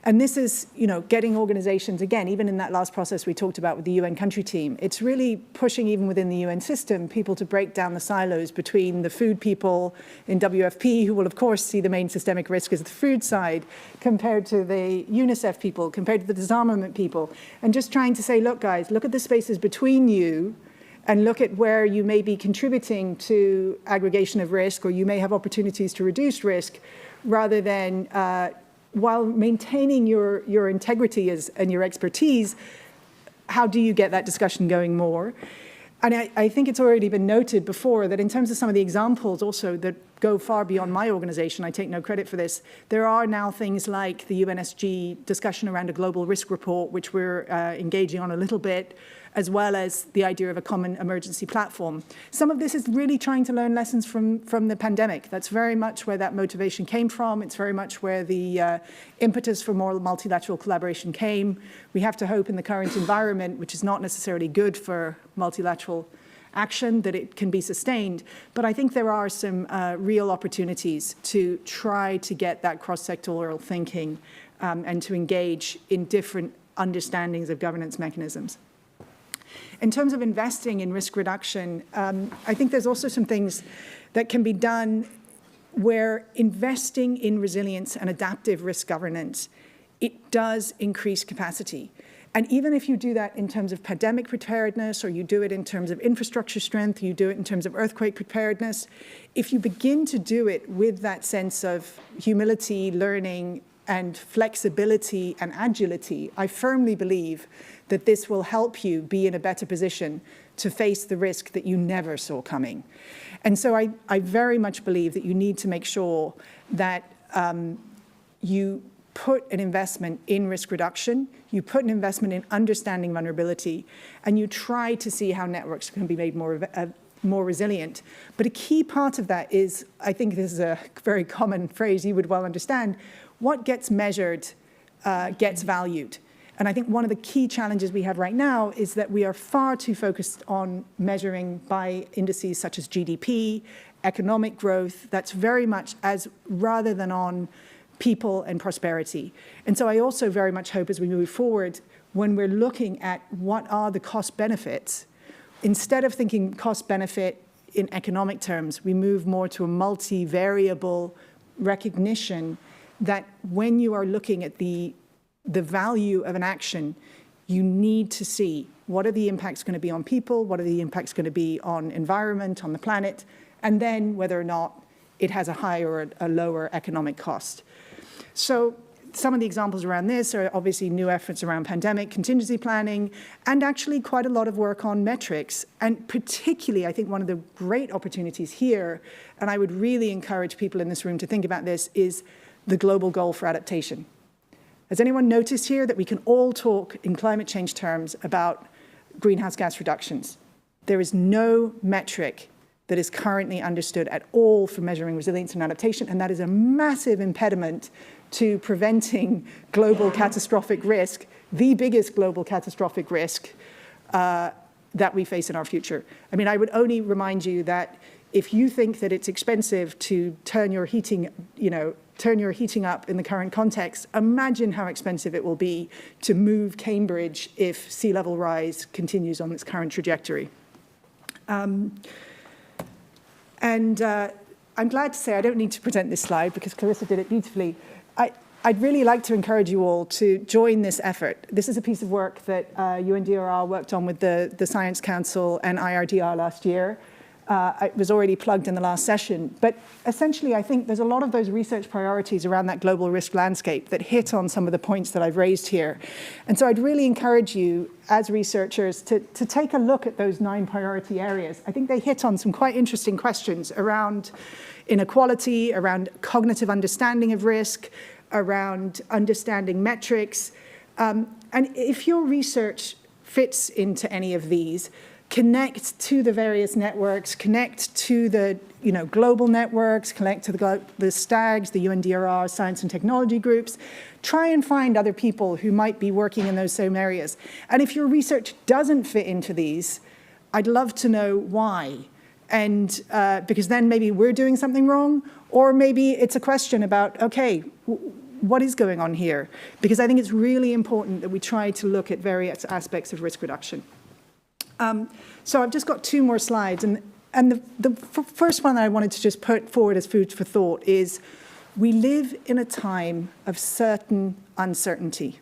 And this is, getting organizations, again, even in that last process we talked about with the UN country team, it's really pushing even within the UN system, people to break down the silos between the food people in WFP, who will of course see the main systemic risk as the food side, compared to the UNICEF people, compared to the disarmament people, and just trying to say, look guys, look at the spaces between you, and look at where you may be contributing to aggregation of risk, or you may have opportunities to reduce risk, rather than while maintaining your integrity and your expertise, how do you get that discussion going more? And I think it's already been noted before that in terms of some of the examples also that go far beyond my organization, I take no credit for this, there are now things like the UNSG discussion around a global risk report, which we're engaging on a little bit, as well as the idea of a common emergency platform. Some of this is really trying to learn lessons from the pandemic. That's very much where that motivation came from. It's very much where the impetus for more multilateral collaboration came. We have to hope in the current environment, which is not necessarily good for multilateral action, that it can be sustained. But I think there are some real opportunities to try to get that cross-sectoral thinking and to engage in different understandings of governance mechanisms. In terms of investing in risk reduction, I think there's also some things that can be done where investing in resilience and adaptive risk governance, it does increase capacity. And even if you do that in terms of pandemic preparedness, or you do it in terms of infrastructure strength, you do it in terms of earthquake preparedness, if you begin to do it with that sense of humility, learning, and flexibility and agility, I firmly believe that this will help you be in a better position to face the risk that you never saw coming. And so I very much believe that you need to make sure that you put an investment in risk reduction, you put an investment in understanding vulnerability, and you try to see how networks can be made more resilient. But a key part of that is, I think this is a very common phrase you would well understand, what gets measured gets valued. And I think one of the key challenges we have right now is that we are far too focused on measuring by indices such as GDP, economic growth, that's very much as rather than on people and prosperity. And so I also very much hope as we move forward, when we're looking at what are the cost benefits, instead of thinking cost benefit in economic terms, we move more to a multivariable recognition that when you are looking at the value of an action, you need to see what are the impacts going to be on people, what are the impacts going to be on environment, on the planet, and then whether or not it has a higher or a lower economic cost. So some of the examples around this are obviously new efforts around pandemic contingency planning, and actually quite a lot of work on metrics. And particularly, I think one of the great opportunities here, and I would really encourage people in this room to think about this, is the global goal for adaptation. Has anyone noticed here that we can all talk in climate change terms about greenhouse gas reductions? There is no metric that is currently understood at all for measuring resilience and adaptation, and that is a massive impediment to preventing global catastrophic risk, the biggest global catastrophic risk that we face in our future. I mean, I would only remind you that if you think that it's expensive to turn your heating, turn your heating up in the current context, imagine how expensive it will be to move Cambridge if sea level rise continues on its current trajectory. I'm glad to say I don't need to present this slide because Clarissa did it beautifully. I'd really like to encourage you all to join this effort. This is a piece of work that UNDRR worked on with the Science Council and IRDR last year. It was already plugged in the last session. But essentially, I think there's a lot of those research priorities around that global risk landscape that hit on some of the points that I've raised here. And so I'd really encourage you, as researchers, to take a look at those 9 priority areas. I think they hit on some quite interesting questions around inequality, around cognitive understanding of risk, around understanding metrics. And if your research fits into any of these, connect to the various networks, connect to the global networks, connect to the STAGs, the UNDRR science and technology groups. Try and find other people who might be working in those same areas. And if your research doesn't fit into these, I'd love to know why. And because then maybe we're doing something wrong, or maybe it's a question about, okay, what is going on here? Because I think it's really important that we try to look at various aspects of risk reduction. So I've just got 2 more slides. And the first one that I wanted to just put forward as food for thought is we live in a time of certain uncertainty.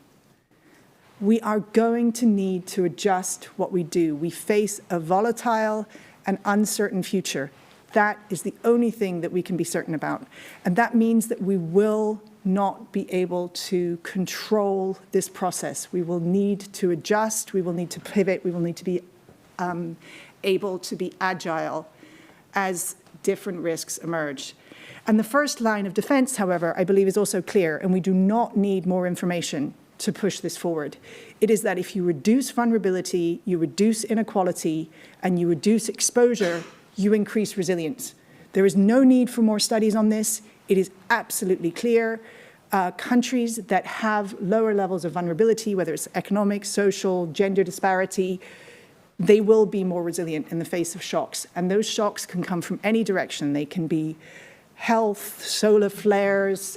We are going to need to adjust what we do. We face a volatile and uncertain future. That is the only thing that we can be certain about. And that means that we will not be able to control this process. We will need to adjust, we will need to pivot, we will need to be able to be agile as different risks emerge. And the first line of defense, however, I believe is also clear, and we do not need more information to push this forward. It is that if you reduce vulnerability, you reduce inequality, and you reduce exposure, you increase resilience. There is no need for more studies on this. It is absolutely clear. Countries that have lower levels of vulnerability, whether it's economic, social, gender disparity, they will be more resilient in the face of shocks. And those shocks can come from any direction. They can be health, solar flares,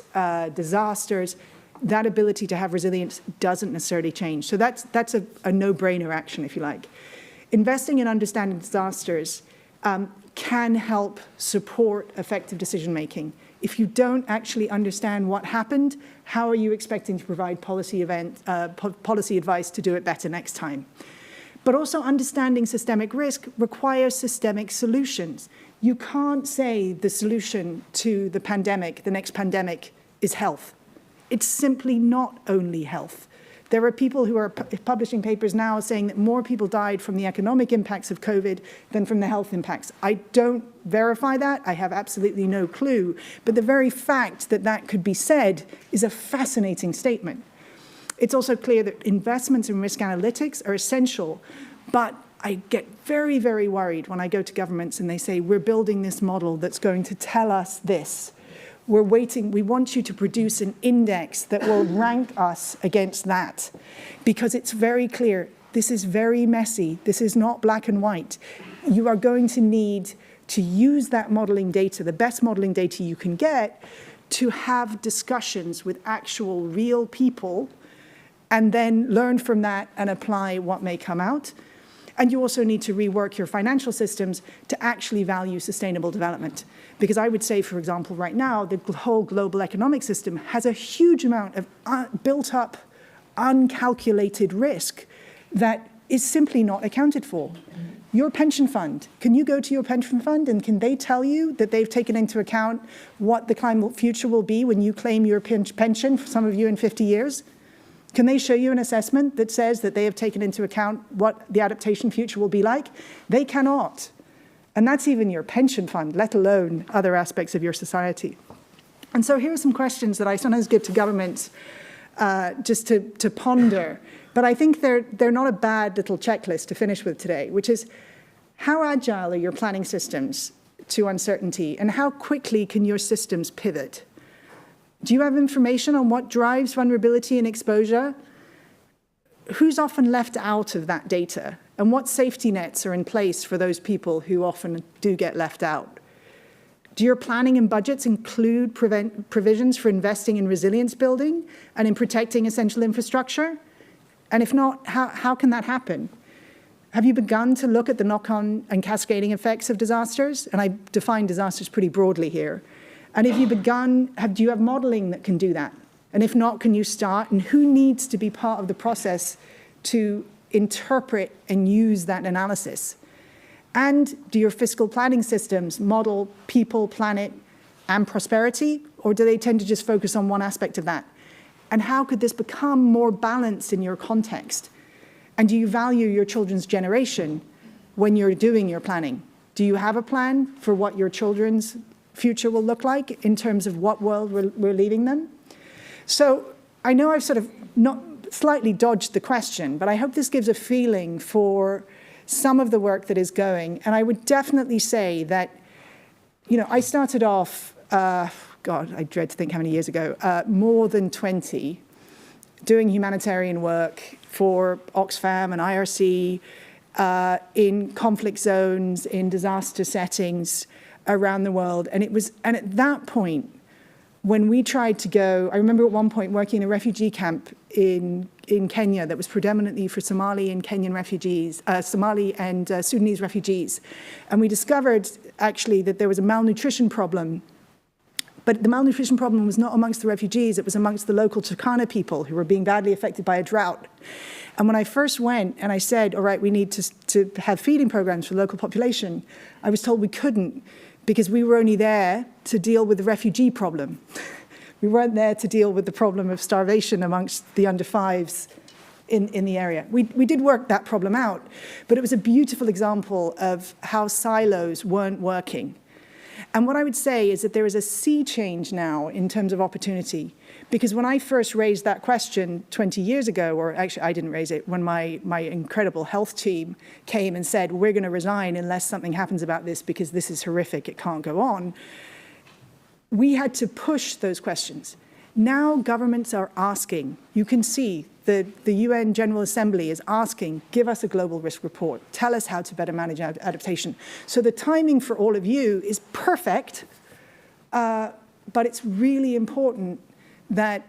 disasters. That ability to have resilience doesn't necessarily change. So that's a no-brainer action, if you like. Investing in understanding disasters can help support effective decision-making. If you don't actually understand what happened, how are you expecting to provide policy advice to do it better next time? But also understanding systemic risk requires systemic solutions. You can't say the solution to the pandemic, the next pandemic, is health. It's simply not only health. There are people who are publishing papers now saying that more people died from the economic impacts of COVID than from the health impacts. I don't verify that. I have absolutely no clue. But the very fact that that could be said is a fascinating statement. It's also clear that investments in risk analytics are essential, but I get very, very worried when I go to governments and they say, we're building this model that's going to tell us this. We're waiting, we want you to produce an index that will rank us against that. Because it's very clear, this is very messy, this is not black and white. You are going to need to use that modeling data, the best modeling data you can get, to have discussions with actual real people and then learn from that and apply what may come out. And you also need to rework your financial systems to actually value sustainable development. Because I would say, for example, right now, the whole global economic system has a huge amount of built up, uncalculated risk that is simply not accounted for. Your pension fund, can you go to your pension fund and can they tell you that they've taken into account what the climate future will be when you claim your pension, for some of you in 50 years? Can they show you an assessment that says that they have taken into account what the adaptation future will be like? They cannot. And that's even your pension fund, let alone other aspects of your society. And so here are some questions that I sometimes give to governments just to ponder. But I think they're not a bad little checklist to finish with today, which is how agile are your planning systems to uncertainty and how quickly can your systems pivot? Do you have information on what drives vulnerability and exposure? Who's often left out of that data? And what safety nets are in place for those people who often do get left out? Do your planning and budgets include provisions for investing in resilience building and in protecting essential infrastructure? And if not, how can that happen? Have you begun to look at the knock-on and cascading effects of disasters? And I define disasters pretty broadly here. And if you've begun, do you have modeling that can do that? And if not, can you start? And who needs to be part of the process to interpret and use that analysis? And do your fiscal planning systems model people, planet, and prosperity? Or do they tend to just focus on one aspect of that? And how could this become more balanced in your context? And do you value your children's generation when you're doing your planning? Do you have a plan for what your children's future will look like in terms of what world we're leaving them? So I know I've sort of not slightly dodged the question, but I hope this gives a feeling for some of the work that is going. And I would definitely say that, you know, I started off, God, I dread to think how many years ago, more than 20, doing humanitarian work for Oxfam and IRC in conflict zones, in disaster settings around the world. And at that point, when we tried to go, I remember at one point working in a refugee camp in Kenya that was predominantly for Somali and Kenyan refugees, Somali and Sudanese refugees. And we discovered actually that there was a malnutrition problem. But the malnutrition problem was not amongst the refugees, it was amongst the local Turkana people who were being badly affected by a drought. And when I first went and I said, all right, we need to have feeding programs for the local population, I was told we couldn't because we were only there to deal with the refugee problem. We weren't there to deal with the problem of starvation amongst the under fives in the area. We did work that problem out, but it was a beautiful example of how silos weren't working. And what I would say is that there is a sea change now in terms of opportunity. Because when I first raised that question 20 years ago, or actually I didn't raise it, when my incredible health team came and said, we're going to resign unless something happens about this because this is horrific, it can't go on, we had to push those questions. Now governments are asking, you can see the UN General Assembly is asking, give us a global risk report, tell us how to better manage adaptation. So the timing for all of you is perfect, but it's really important that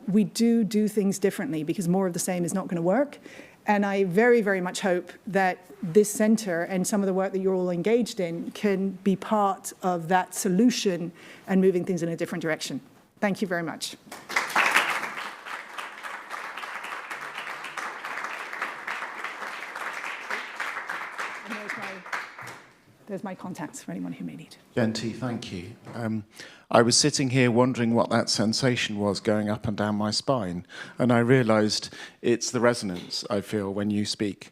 we do things differently because more of the same is not going to work. And I very, very much hope that this center and some of the work that you're all engaged in can be part of that solution and moving things in a different direction. Thank you very much. There's my contacts for anyone who may need. Jenty, thank you. I was sitting here wondering what that sensation was going up and down my spine, and I realised it's the resonance I feel when you speak.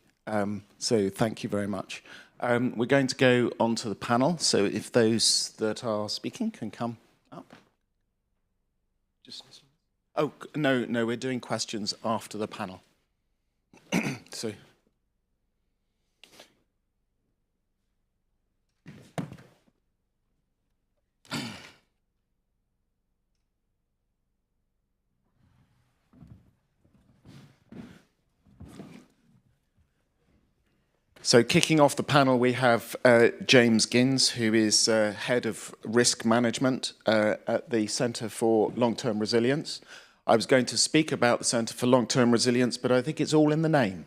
So thank you very much. We're going to go on to the panel, so if those that are speaking can come up. Oh, no, we're doing questions after the panel. So. So kicking off the panel, we have James Gins, who is Head of Risk Management at the Centre for Long-Term Resilience. I was going to speak about the Centre for Long-Term Resilience, but I think it's all in the name.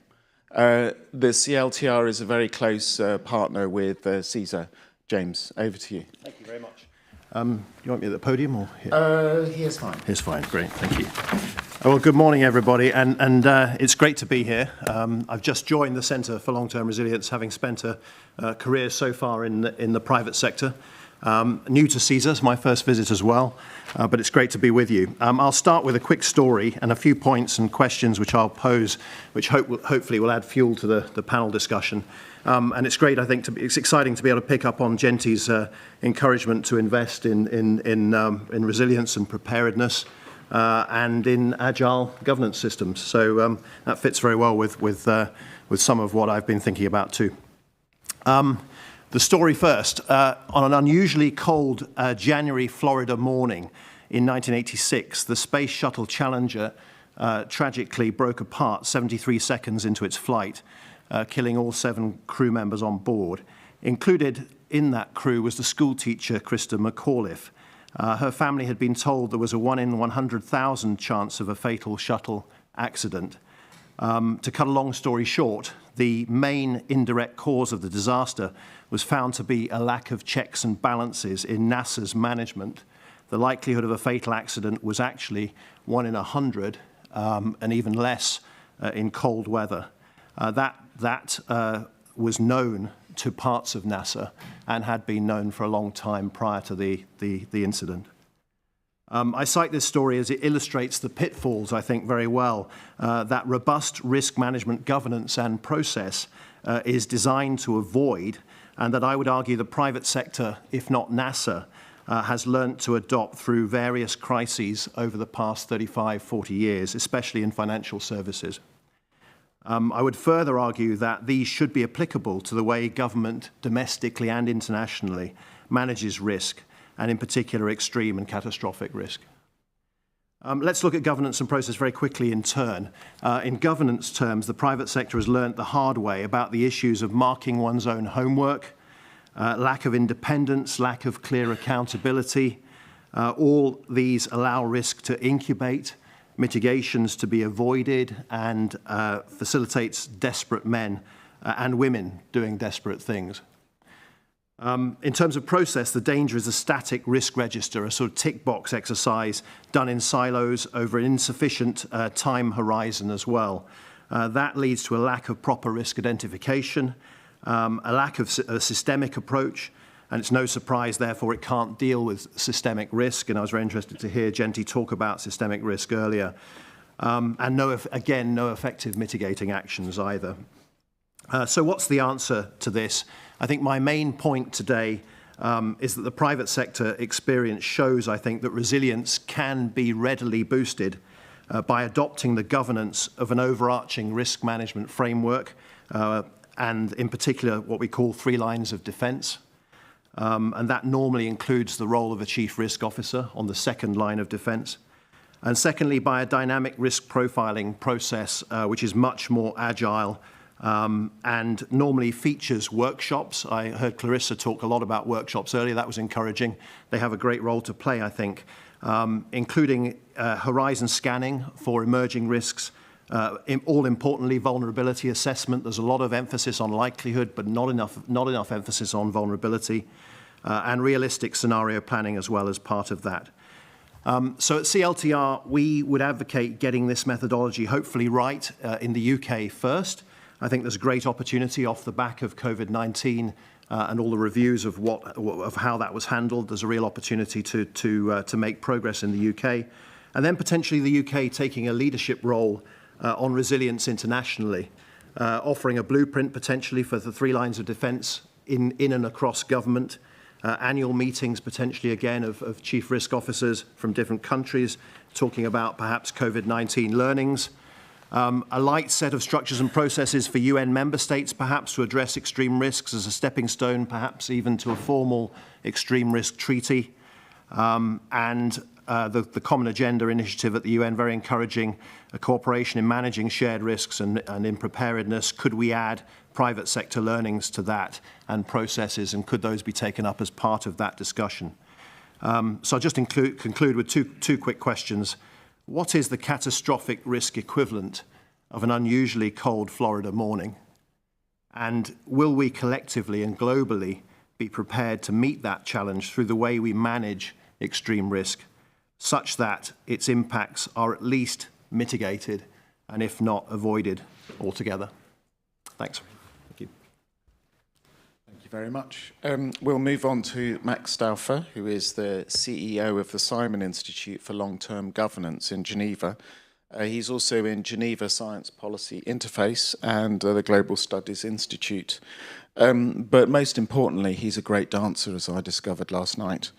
The CLTR is a very close partner with CSER. James, over to you. Thank you very much. You want me at the podium or here? Here's fine. Here's fine, great, thank you. Well, good morning, everybody, and it's great to be here. I've just joined the Centre for Long-Term Resilience, having spent a career so far in the private sector. New to CSER, it's my first visit as well, but it's great to be with you. I'll start with a quick story and a few points and questions which I'll pose, which hopefully will add fuel to the panel discussion. And it's great, I think, it's exciting to be able to pick up on Jenty's encouragement to invest in resilience and preparedness and in agile governance systems. So that fits very well with some of what I've been thinking about too. The story first. On an unusually cold January Florida morning in 1986, the Space Shuttle Challenger tragically broke apart 73 seconds into its flight, killing all 7 crew members on board. Included in that crew was the school teacher, Krista McAuliffe. Her family had been told there was a 1 in 100,000 chance of a fatal shuttle accident. To cut a long story short, the main indirect cause of the disaster was found to be a lack of checks and balances in NASA's management. The likelihood of a fatal accident was actually 1 in 100, and even less in cold weather. That was known to parts of NASA and had been known for a long time prior to the incident. I cite this story as it illustrates the pitfalls, I think, very well. That robust risk management governance and process is designed to avoid, and that I would argue the private sector, if not NASA, has learnt to adopt through various crises over the past 35, 40 years, especially in financial services. I would further argue that these should be applicable to the way government, domestically and internationally, manages risk, and in particular extreme and catastrophic risk. Let's look at governance and process very quickly in turn. In governance terms, the private sector has learnt the hard way about the issues of marking one's own homework, lack of independence, lack of clear accountability. All these allow risk to incubate, mitigations to be avoided, and facilitates desperate men and women doing desperate things. In terms of process, the danger is a static risk register, a sort of tick box exercise done in silos over an insufficient time horizon as well. That leads to a lack of proper risk identification, a lack of a systemic approach, and it's no surprise, therefore, it can't deal with systemic risk. And I was very interested to hear Jenty talk about systemic risk earlier. And no effective mitigating actions either. So what's the answer to this? I think my main point today is that the private sector experience shows, I think, that resilience can be readily boosted by adopting the governance of an overarching risk management framework, and in particular what we call 3 lines of defense. And that normally includes the role of a chief risk officer on the second line of defense. And secondly, by a dynamic risk profiling process, which is much more agile and normally features workshops. I heard Clarissa talk a lot about workshops earlier. That was encouraging. They have a great role to play, I think, including horizon scanning for emerging risks, all importantly, vulnerability assessment. There's a lot of emphasis on likelihood, but not enough emphasis on vulnerability, and realistic scenario planning as well as part of that. So at CLTR, we would advocate getting this methodology hopefully right in the UK first. I think there's a great opportunity off the back of COVID-19 and all the reviews of how that was handled. There's a real opportunity to make progress in the UK, and then potentially the UK taking a leadership role on resilience internationally, offering a blueprint potentially for the 3 lines of defense in and across government, annual meetings potentially again of chief risk officers from different countries, talking about perhaps COVID-19 learnings, a light set of structures and processes for UN member states perhaps to address extreme risks as a stepping stone perhaps even to a formal extreme risk treaty, and the Common Agenda initiative at the UN, very encouraging cooperation in managing shared risks and in preparedness. Could we add private sector learnings to that and processes, and could those be taken up as part of that discussion? So I'll just conclude with two quick questions. What is the catastrophic risk equivalent of an unusually cold Florida morning? And will we collectively and globally be prepared to meet that challenge through the way we manage extreme risk, such that its impacts are at least mitigated and if not avoided altogether? Thanks. Thank you. Thank you very much. We'll move on to Max Stauffer, who is the CEO of the Simon Institute for Long-Term Governance in Geneva. He's also in GCR Science-Policy Interface and the Global Studies Institute. But most importantly, he's a great dancer, as I discovered last night.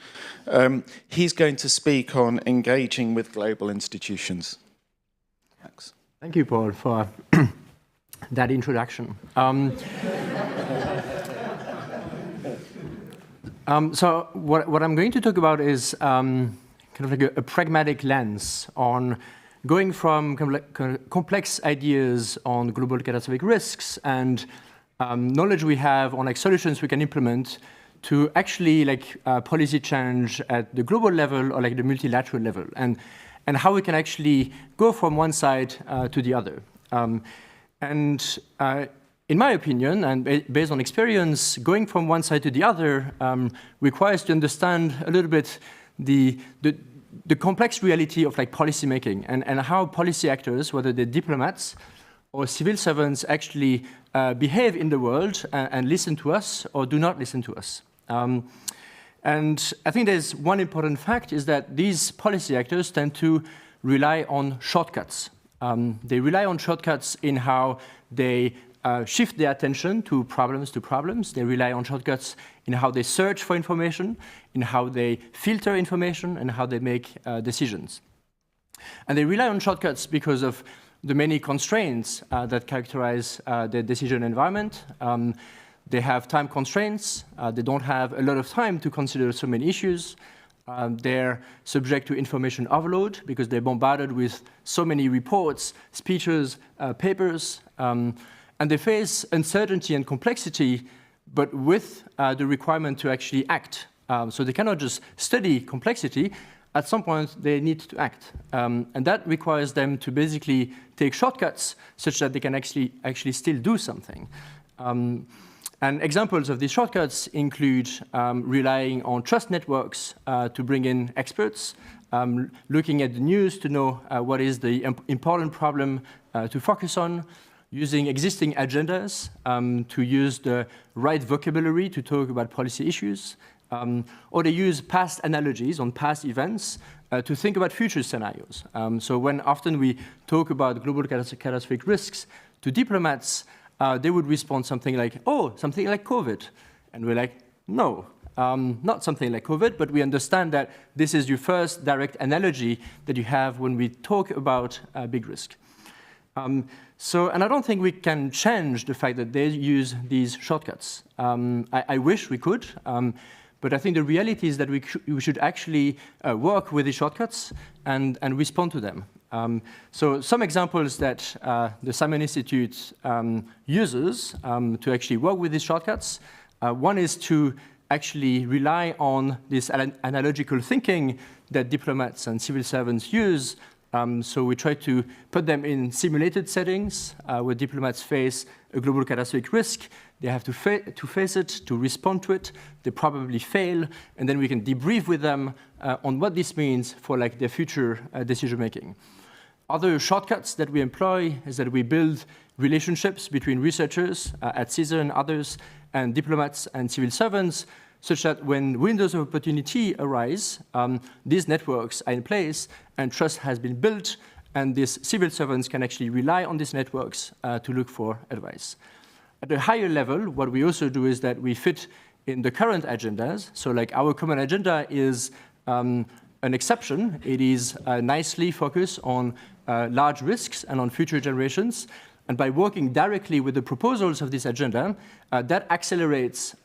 He's going to speak on engaging with global institutions. Max. Thank you, Paul, for that introduction. So what I'm going to talk about is kind of like a pragmatic lens on going from kind of complex ideas on global catastrophic risks and knowledge we have on like solutions we can implement to actually policy change at the global level or the multilateral level, and how we can actually go from one side to the other. In my opinion, and based on experience, going from one side to the other requires to understand a little bit the complex reality of policy making and how policy actors, whether they're diplomats or civil servants, actually behave in the world and listen to us or do not listen to us. And I think there's one important fact is that these policy actors tend to rely on shortcuts. They rely on shortcuts in how they shift their attention to problems. They rely on shortcuts in how they search for information, in how they filter information, and how they make decisions. And they rely on shortcuts because of the many constraints that characterize their decision environment. They have time constraints. They don't have a lot of time to consider so many issues. They're subject to information overload because they're bombarded with so many reports, speeches, papers, and they face uncertainty and complexity, but with the requirement to actually act. So they cannot just study complexity. At some point, they need to act. And that requires them to basically take shortcuts such that they can actually still do something. And examples of these shortcuts include relying on trust networks to bring in experts, looking at the news to know what is the important problem to focus on, using existing agendas to use the right vocabulary to talk about policy issues, or they use past analogies on past events to think about future scenarios. So when often we talk about global catastrophic risks to diplomats, they would respond something like, oh, something like COVID. And we're like, no, not something like COVID, but we understand that this is your first direct analogy that you have when we talk about big risk. And I don't think we can change the fact that they use these shortcuts. I wish we could, but I think the reality is that we should actually work with the shortcuts and respond to them. So some examples that the Simon Institute uses to actually work with these shortcuts, one is to actually rely on this analogical thinking that diplomats and civil servants use. So we try to put them in simulated settings where diplomats face a global catastrophic risk. They have to face it, to respond to it. They probably fail, and then we can debrief with them on what this means for their future decision making. Other shortcuts that we employ is that we build relationships between researchers at CSER and others, and diplomats and civil servants, such that when windows of opportunity arise, these networks are in place and trust has been built, and these civil servants can actually rely on these networks to look for advice. At a higher level, what we also do is that we fit in the current agendas. So our common agenda is an exception. It is nicely focused on large risks and on future generations. And by working directly with the proposals of this agenda, that accelerates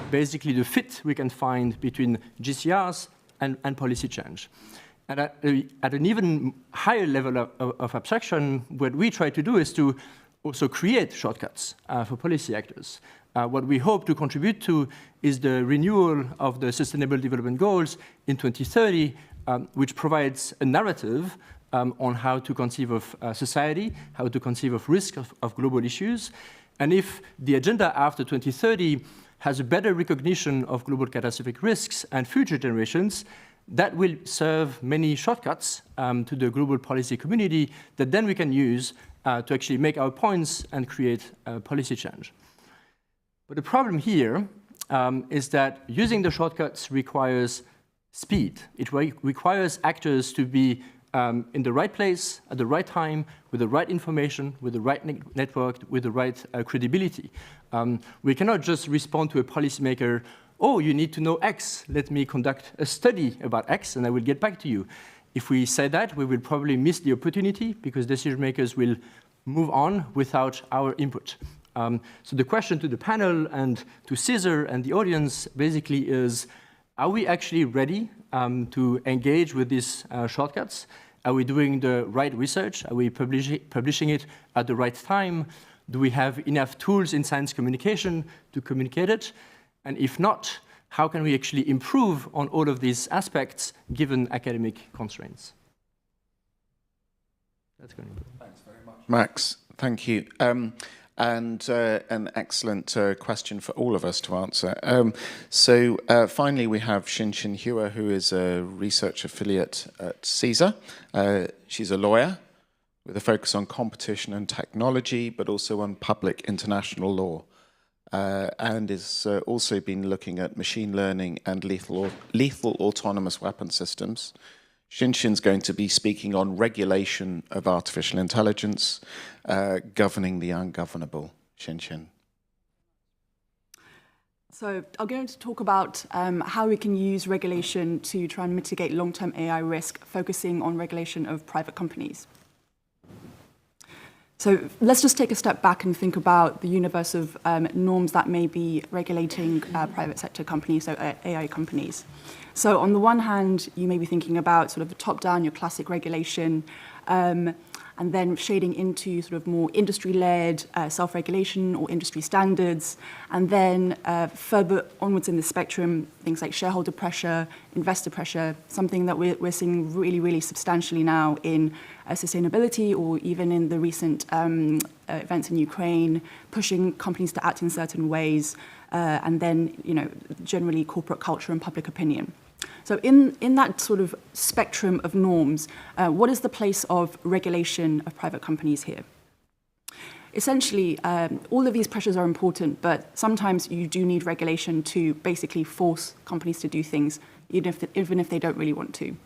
basically the fit we can find between GCRs and policy change. And at an even higher level of abstraction, what we try to do is to also create shortcuts for policy actors. What we hope to contribute to is the renewal of the Sustainable Development Goals in 2030, which provides a narrative on how to conceive of society, how to conceive of risk of global issues. And if the agenda after 2030 has a better recognition of global catastrophic risks and future generations, that will serve many shortcuts to the global policy community that then we can use to actually make our points and create policy change. But the problem here is that using the shortcuts requires speed. It requires actors to be in the right place, at the right time, with the right information, with the right network, with the right credibility. We cannot just respond to a policymaker, oh, you need to know X, let me conduct a study about X, and I will get back to you. If we say that, we will probably miss the opportunity because decision makers will move on without our input. So the question to the panel and to CSER and the audience basically is, are we actually ready to engage with these shortcuts? Are we doing the right research? Are we publishing it at the right time? Do we have enough tools in science communication to communicate it? And if not, how can we actually improve on all of these aspects given academic constraints? That's going to be. Thanks very much, Max. Thank you. And an excellent question for all of us to answer. Finally, we have Shin-Shin Hua, who is a research affiliate at CSER. She's a lawyer with a focus on competition and technology, but also on public international law, and has also been looking at machine learning and lethal autonomous weapon systems. Shin-Shin's going to be speaking on regulation of artificial intelligence, governing the ungovernable. Shin-Shin. So I'm going to talk about how we can use regulation to try and mitigate long-term AI risk, focusing on regulation of private companies. So let's just take a step back and think about the universe of norms that may be regulating private sector companies, so AI companies. So on the one hand, you may be thinking about sort of the top-down, your classic regulation, and then shading into sort of more industry-led self-regulation or industry standards, and then further onwards in the spectrum, things like shareholder pressure, investor pressure, something that we're seeing really, really substantially now in sustainability, or even in the recent events in Ukraine, pushing companies to act in certain ways, and then, generally corporate culture and public opinion. So in that sort of spectrum of norms, what is the place of regulation of private companies here? Essentially, all of these pressures are important, but sometimes you do need regulation to basically force companies to do things, even if they don't really want to.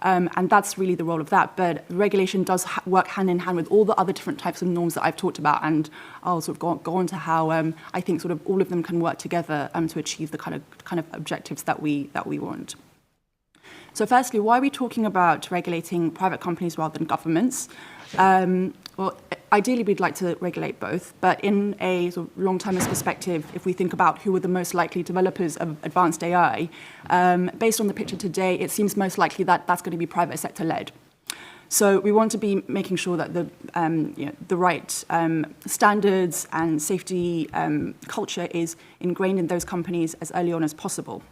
And that's really the role of that. But regulation does work hand in hand with all the other different types of norms that I've talked about, and I'll sort of go on to how I think sort of all of them can work together to achieve the kind of objectives that we want. So firstly, why are we talking about regulating private companies rather than governments? Well, ideally, we'd like to regulate both, but in a sort of long-termist perspective, if we think about who are the most likely developers of advanced AI, based on the picture today, it seems most likely that that's going to be private sector-led. So we want to be making sure that the right standards and safety culture is ingrained in those companies as early on as possible.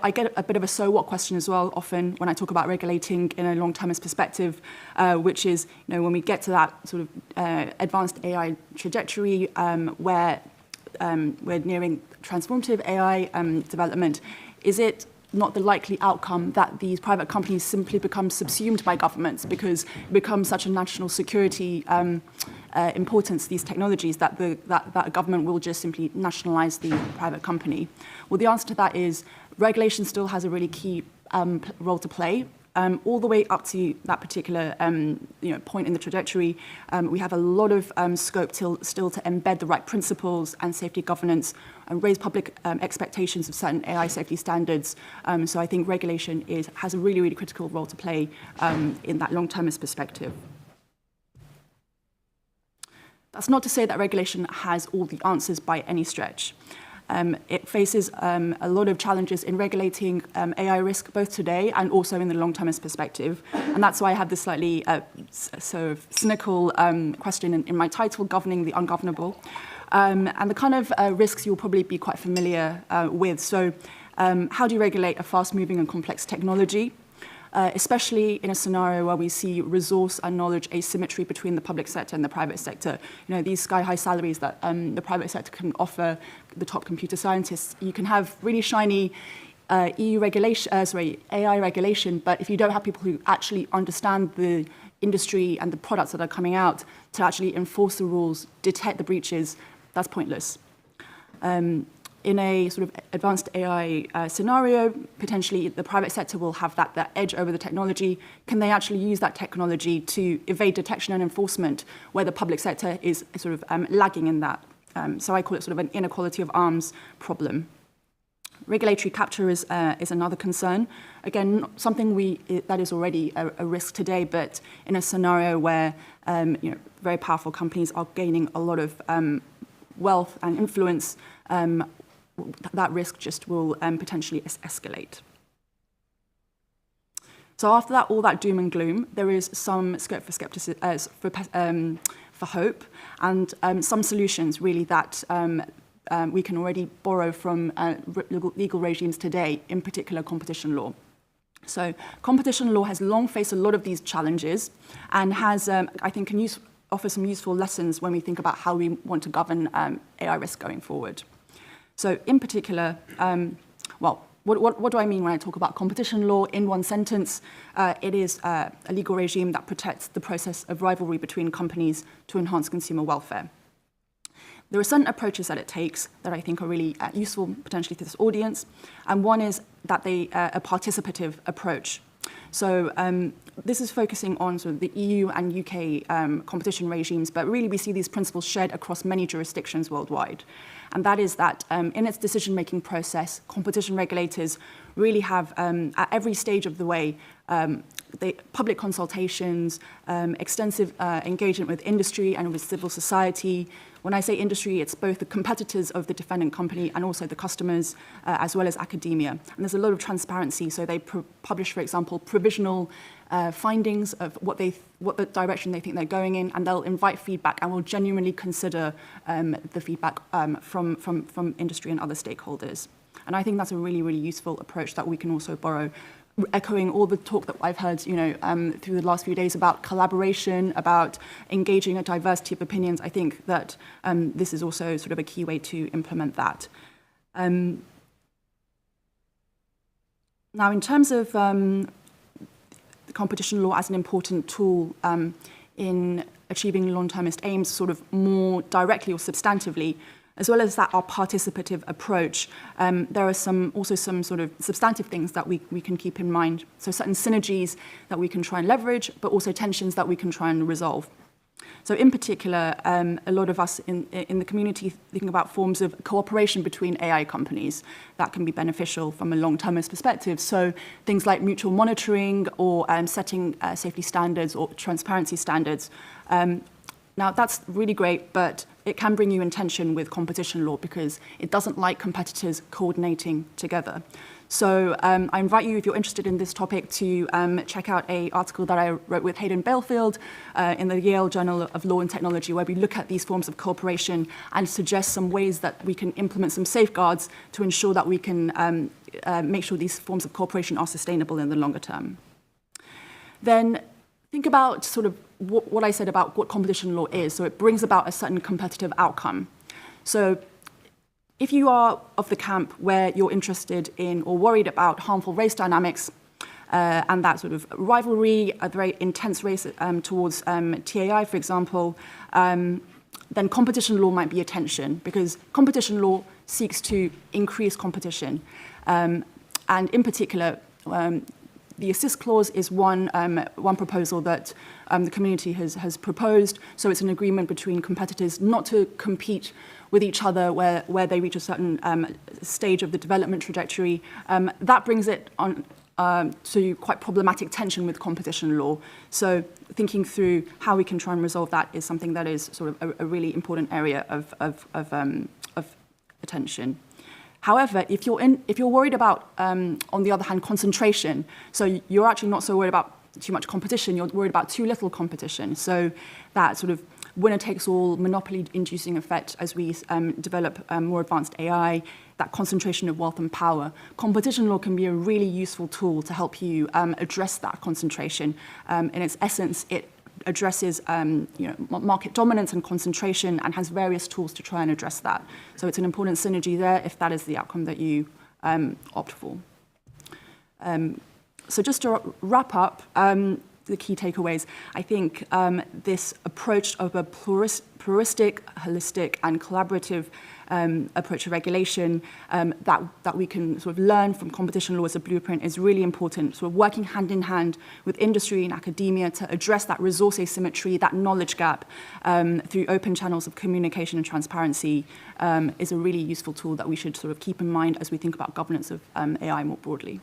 I get a bit of a so what question as well often when I talk about regulating in a long-termist perspective, which is, when we get to that sort of advanced AI trajectory where we're nearing transformative AI development, is it not the likely outcome that these private companies simply become subsumed by governments because it becomes such a national security importance, these technologies, that a government will just simply nationalize the private company? Well, the answer to that is regulation still has a really key role to play. All the way up to that particular point in the trajectory, we have a lot of scope still to embed the right principles and safety governance and raise public expectations of certain AI safety standards. So I think regulation has a really, really critical role to play in that long-termist perspective. That's not to say that regulation has all the answers by any stretch. It faces a lot of challenges in regulating AI risk, both today and also in the long-termist perspective. And that's why I have this slightly sort of cynical question in my title, Governing the Ungovernable. And the kind of risks you'll probably be quite familiar with. So how do you regulate a fast-moving and complex technology? Especially in a scenario where we see resource and knowledge asymmetry between the public sector and the private sector. These sky-high salaries that the private sector can offer the top computer scientists. You can have really shiny AI regulation, but if you don't have people who actually understand the industry and the products that are coming out to actually enforce the rules, detect the breaches, that's pointless. In a sort of advanced AI scenario, potentially the private sector will have that edge over the technology. Can they actually use that technology to evade detection and enforcement, where the public sector is sort of lagging in that? So I call it sort of an inequality of arms problem. Regulatory capture is another concern. Again, something that is already a risk today, but in a scenario where very powerful companies are gaining a lot of wealth and influence, that risk just will potentially escalate. So after that, all that doom and gloom, there is some scope for skepticism, for hope, and some solutions really that we can already borrow from legal regimes today, in particular competition law. So competition law has long faced a lot of these challenges and has, I think, can offer some useful lessons when we think about how we want to govern AI risk going forward. So in particular, well, what do I mean when I talk about competition law? In one sentence, it is a legal regime that protects the process of rivalry between companies to enhance consumer welfare. There are certain approaches that it takes that I think are really useful potentially to this audience. And one is that a participative approach. So this is focusing on sort of the EU and UK competition regimes, but really we see these principles shared across many jurisdictions worldwide. And that is that in its decision-making process, competition regulators really have, at every stage of the way, public consultations, extensive engagement with industry and with civil society. When I say industry, it's both the competitors of the defendant company and also the customers, as well as academia. And there's a lot of transparency. So they publish, for example, provisional findings of what the direction they think they're going in, and they'll invite feedback and will genuinely consider the feedback from industry and other stakeholders. And I think that's a really, really useful approach that we can also borrow, echoing all the talk that I've heard, through the last few days about collaboration, about engaging a diversity of opinions. I think that this is also sort of a key way to implement that. Now, in terms of competition law as an important tool in achieving long-termist aims, sort of more directly or substantively, as well as that our participative approach, there are also some sort of substantive things that we can keep in mind. So certain synergies that we can try and leverage, but also tensions that we can try and resolve. So in particular, a lot of us in the community thinking about forms of cooperation between AI companies that can be beneficial from a long-termist perspective. So things like mutual monitoring or setting safety standards or transparency standards. Now, that's really great, but it can bring you in tension with competition law because it doesn't like competitors coordinating together. So I invite you, if you're interested in this topic, to check out an article that I wrote with Hayden Balefield in the Yale Journal of Law and Technology, where we look at these forms of cooperation and suggest some ways that we can implement some safeguards to ensure that we can make sure these forms of cooperation are sustainable in the longer term. Then think about sort of what I said about what competition law is. So it brings about a certain competitive outcome. So if you are of the camp where you're interested in or worried about harmful race dynamics and that sort of rivalry, a very intense race towards TAI, for example, then competition law might be a tension because competition law seeks to increase competition. And in particular, the assist clause is one proposal that the community has proposed. So it's an agreement between competitors not to compete with each other where they reach a certain stage of the development trajectory. That brings it on to quite problematic tension with competition law. So thinking through how we can try and resolve that is something that is sort of a really important area of attention. However, if you're worried about, on the other hand, concentration, so you're actually not so worried about too much competition, you're worried about too little competition. So that sort of winner-takes-all, monopoly-inducing effect as we develop more advanced AI, that concentration of wealth and power. Competition law can be a really useful tool to help you address that concentration. In its essence, it addresses market dominance and concentration and has various tools to try and address that. So it's an important synergy there if that is the outcome that you opt for. So just to wrap up, the key takeaways, I think this approach of a pluralistic, holistic, and collaborative approach to regulation that we can sort of learn from competition law as a blueprint is really important. So working hand in hand with industry and academia to address that resource asymmetry, that knowledge gap through open channels of communication and transparency is a really useful tool that we should sort of keep in mind as we think about governance of AI more broadly.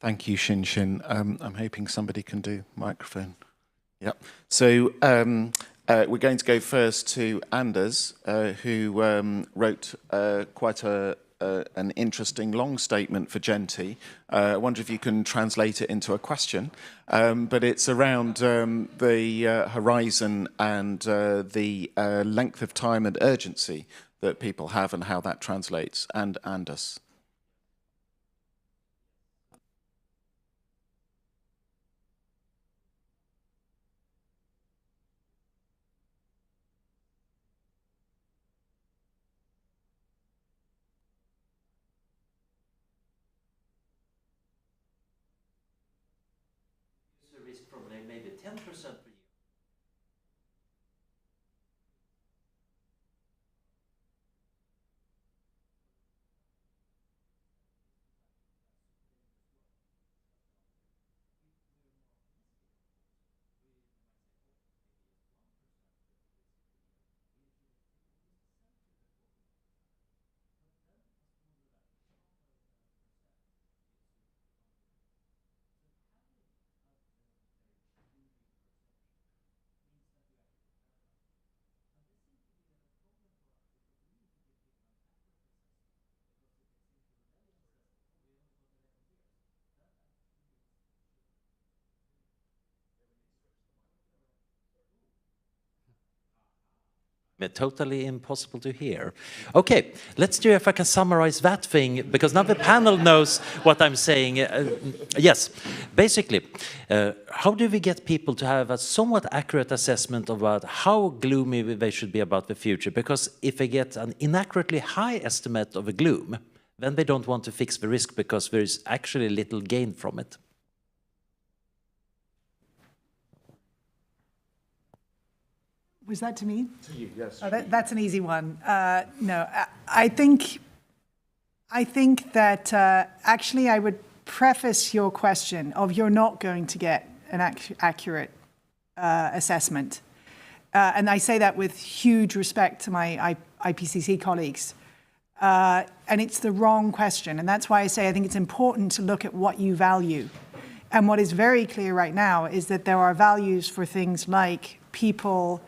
Thank you, Shin-Shin. I'm hoping somebody can do microphone. Yep. So we're going to go first to Anders, who wrote quite a an interesting long statement for Jenty. I wonder if you can translate it into a question. But it's around the horizon and the length of time and urgency that people have and how that translates, and us. Risk from maybe 10% per year. Totally impossible to hear. Okay, let's do if I can summarize that thing, because now the panel knows what I'm saying. Yes, basically, how do we get people to have a somewhat accurate assessment about how gloomy they should be about the future? Because if they get an inaccurately high estimate of a gloom, then they don't want to fix the risk because there is actually little gain from it. Was that to me? To you, yes. Oh, that's an easy one. No, I think that actually I would preface your question of you're not going to get an accurate assessment. And I say that with huge respect to my IPCC colleagues. And it's the wrong question. And that's why I say I think it's important to look at what you value. And what is very clear right now is that there are values for things like people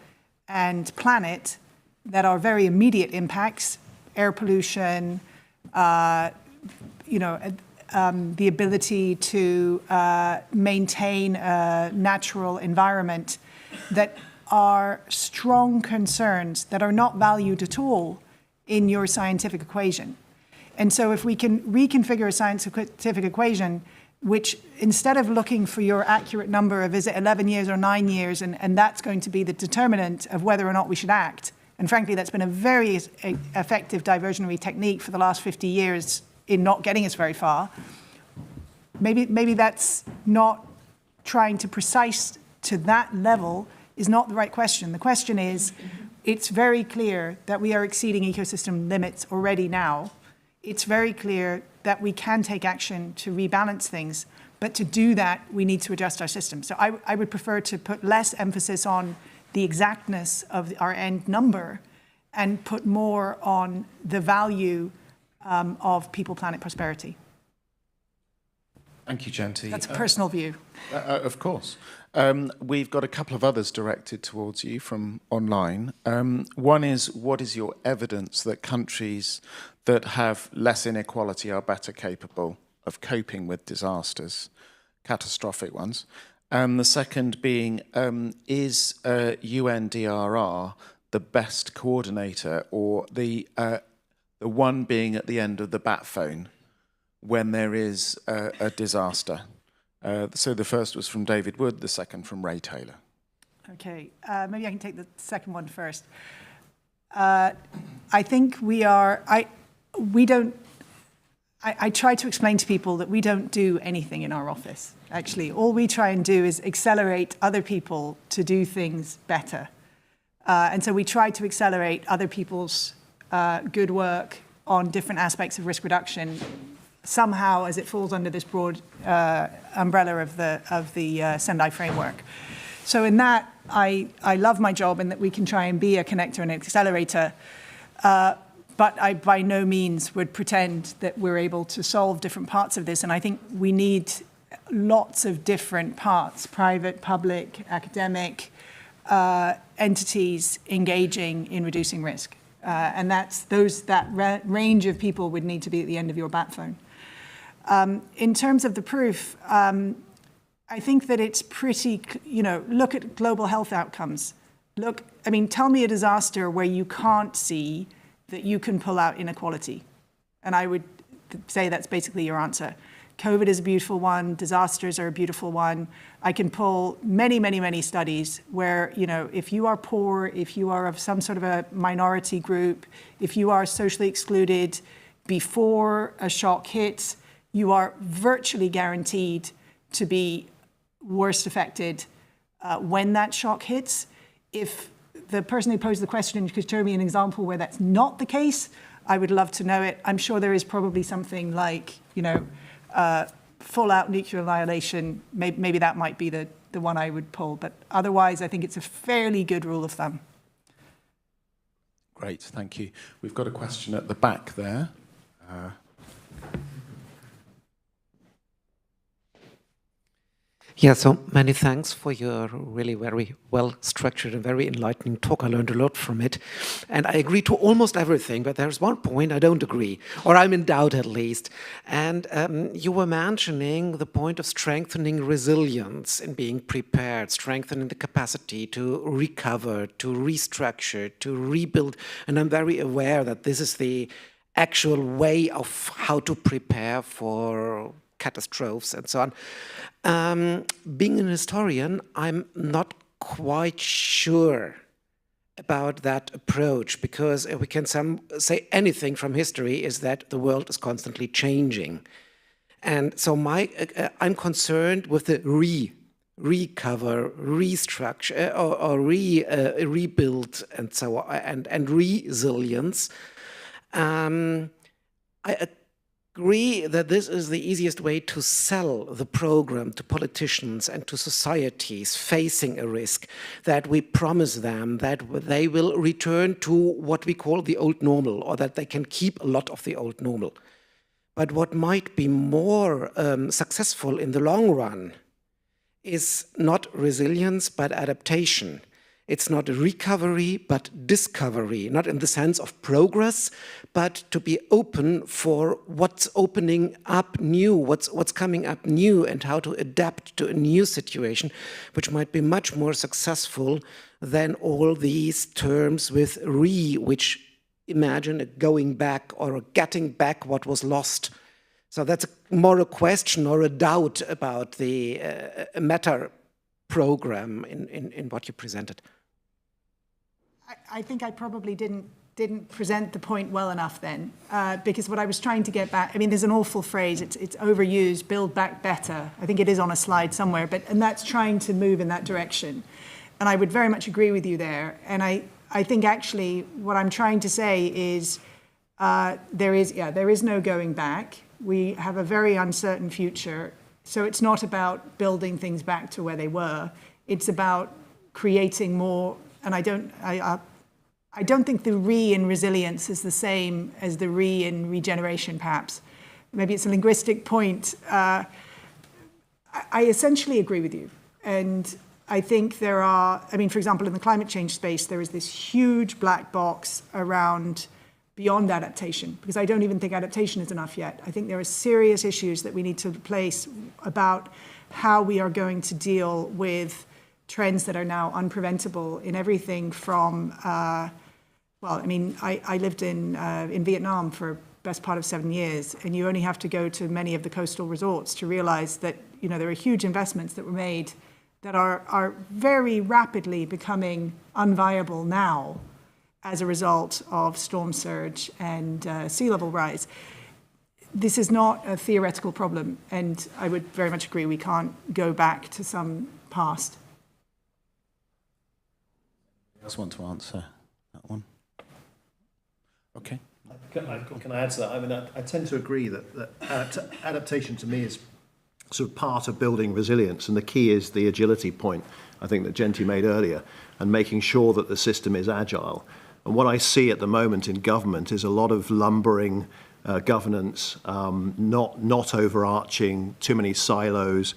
and planet that are very immediate impacts, air pollution, the ability to maintain a natural environment, that are strong concerns that are not valued at all in your scientific equation. And so if we can reconfigure a scientific equation which instead of looking for your accurate number of is it 11 years or 9 years, and that's going to be the determinant of whether or not we should act, and frankly that's been a very effective diversionary technique for the last 50 years in not getting us very far, maybe that's not trying to precise to that level is not the right question. The question is, it's very clear that we are exceeding ecosystem limits already now. It's very clear that we can take action to rebalance things, but to do that, we need to adjust our system. So I would prefer to put less emphasis on the exactness of our end number and put more on the value of people, planet, prosperity. Thank you, Jenty. That's a personal view. Of course. We've got a couple of others directed towards you from online. One is, what is your evidence that countries that have less inequality are better capable of coping with disasters, catastrophic ones? And the second being, is UNDRR the best coordinator, or the one being at the end of the bat phone when there is a disaster? So the first was from David Wood, the second from Ray Taylor. Okay, maybe I can take the second one first. I think I try to explain to people that we don't do anything in our office. Actually, all we try and do is accelerate other people to do things better. And so we try to accelerate other people's good work on different aspects of risk reduction, somehow as it falls under this broad umbrella of the Sendai framework. So in that, I love my job in that we can try and be a connector and an accelerator, but I by no means would pretend that we're able to solve different parts of this. And I think we need lots of different parts, private, public, academic, entities engaging in reducing risk. And that range of people would need to be at the end of your bat phone. In terms of the proof, I think that it's pretty, look at global health outcomes. Tell me a disaster where you can't see that you can pull out inequality. And I would say that's basically your answer. COVID is a beautiful one. Disasters are a beautiful one. I can pull many, many, many studies where, if you are poor, if you are of some sort of a minority group, if you are socially excluded before a shock hits, you are virtually guaranteed to be worst affected when that shock hits. If the person who posed the question could show me an example where that's not the case, I would love to know it. I'm sure there is probably something like, full-out nuclear annihilation. Maybe that might be the one I would pull. But otherwise, I think it's a fairly good rule of thumb. Great, thank you. We've got a question at the back there. Yeah, so many thanks for your really very well-structured and very enlightening talk. I learned a lot from it. And I agree to almost everything, but there's one point I don't agree, or I'm in doubt at least. And you were mentioning the point of strengthening resilience and being prepared, strengthening the capacity to recover, to restructure, to rebuild. And I'm very aware that this is the actual way of how to prepare for catastrophes and so on. Being an historian, I'm not quite sure about that approach, because we can say anything from history is that the world is constantly changing. And so I'm concerned with the recover, restructure, or rebuild and so on, and resilience. I agree that this is the easiest way to sell the program to politicians and to societies facing a risk, that we promise them that they will return to what we call the old normal, or that they can keep a lot of the old normal. But what might be more successful in the long run is not resilience, but adaptation. It's not recovery, but discovery, not in the sense of progress, but to be open for what's opening up new, what's coming up new, and how to adapt to a new situation, which might be much more successful than all these terms with which imagine a going back or a getting back what was lost. So that's more a question or a doubt about the meta program in what you presented. I think I probably didn't present the point well enough then, because what I was trying to get back, there's an awful phrase, it's overused, build back better. I think it is on a slide somewhere, and that's trying to move in that direction. And I would very much agree with you there. And I think actually what I'm trying to say is there is no going back. We have a very uncertain future. So it's not about building things back to where they were. It's about creating more. And I don't think the in resilience is the same as the in regeneration, perhaps. Maybe it's a linguistic point. I essentially agree with you. And I think there are, for example, in the climate change space, there is this huge black box around beyond adaptation, because I don't even think adaptation is enough yet. I think there are serious issues that we need to place about how we are going to deal with trends that are now unpreventable in everything from, I lived in Vietnam for the best part of 7 years, and you only have to go to many of the coastal resorts to realize that, there are huge investments that were made that are very rapidly becoming unviable now as a result of storm surge and sea level rise. This is not a theoretical problem, and I would very much agree we can't go back to some past. Else want to answer that one? Okay. Can I add to that? I tend to agree that adaptation to me is sort of part of building resilience, and the key is the agility point, I think, that Jenty made earlier, and making sure that the system is agile. And what I see at the moment in government is a lot of lumbering governance, not overarching, too many silos,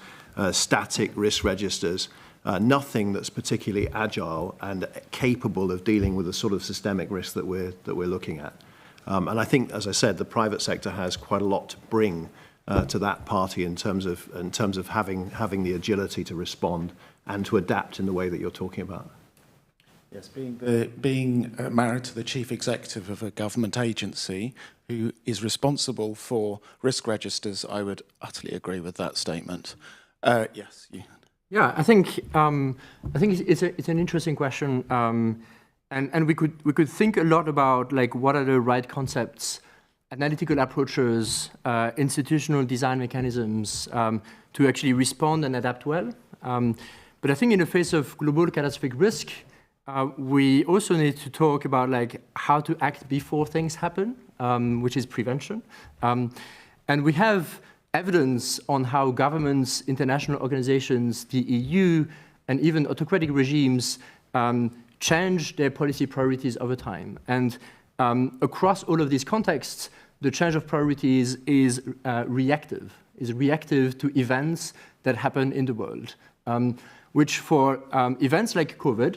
static risk registers. nothing that's particularly agile and capable of dealing with the sort of systemic risk that we're looking at. And I think, as I said, the private sector has quite a lot to bring to that party in terms of having the agility to respond and to adapt in the way that you're talking about. Yes, being married to the chief executive of a government agency who is responsible for risk registers, I would utterly agree with that statement. Yes, you. Yeah, I think it's an interesting question, and we could think a lot about like what are the right concepts, analytical approaches, institutional design mechanisms to actually respond and adapt well. But I think in the face of global catastrophic risk, we also need to talk about like how to act before things happen, which is prevention. And we have evidence on how governments, international organizations, the EU, and even autocratic regimes change their policy priorities over time. And across all of these contexts, the change of priorities is reactive to events that happen in the world, which for events like COVID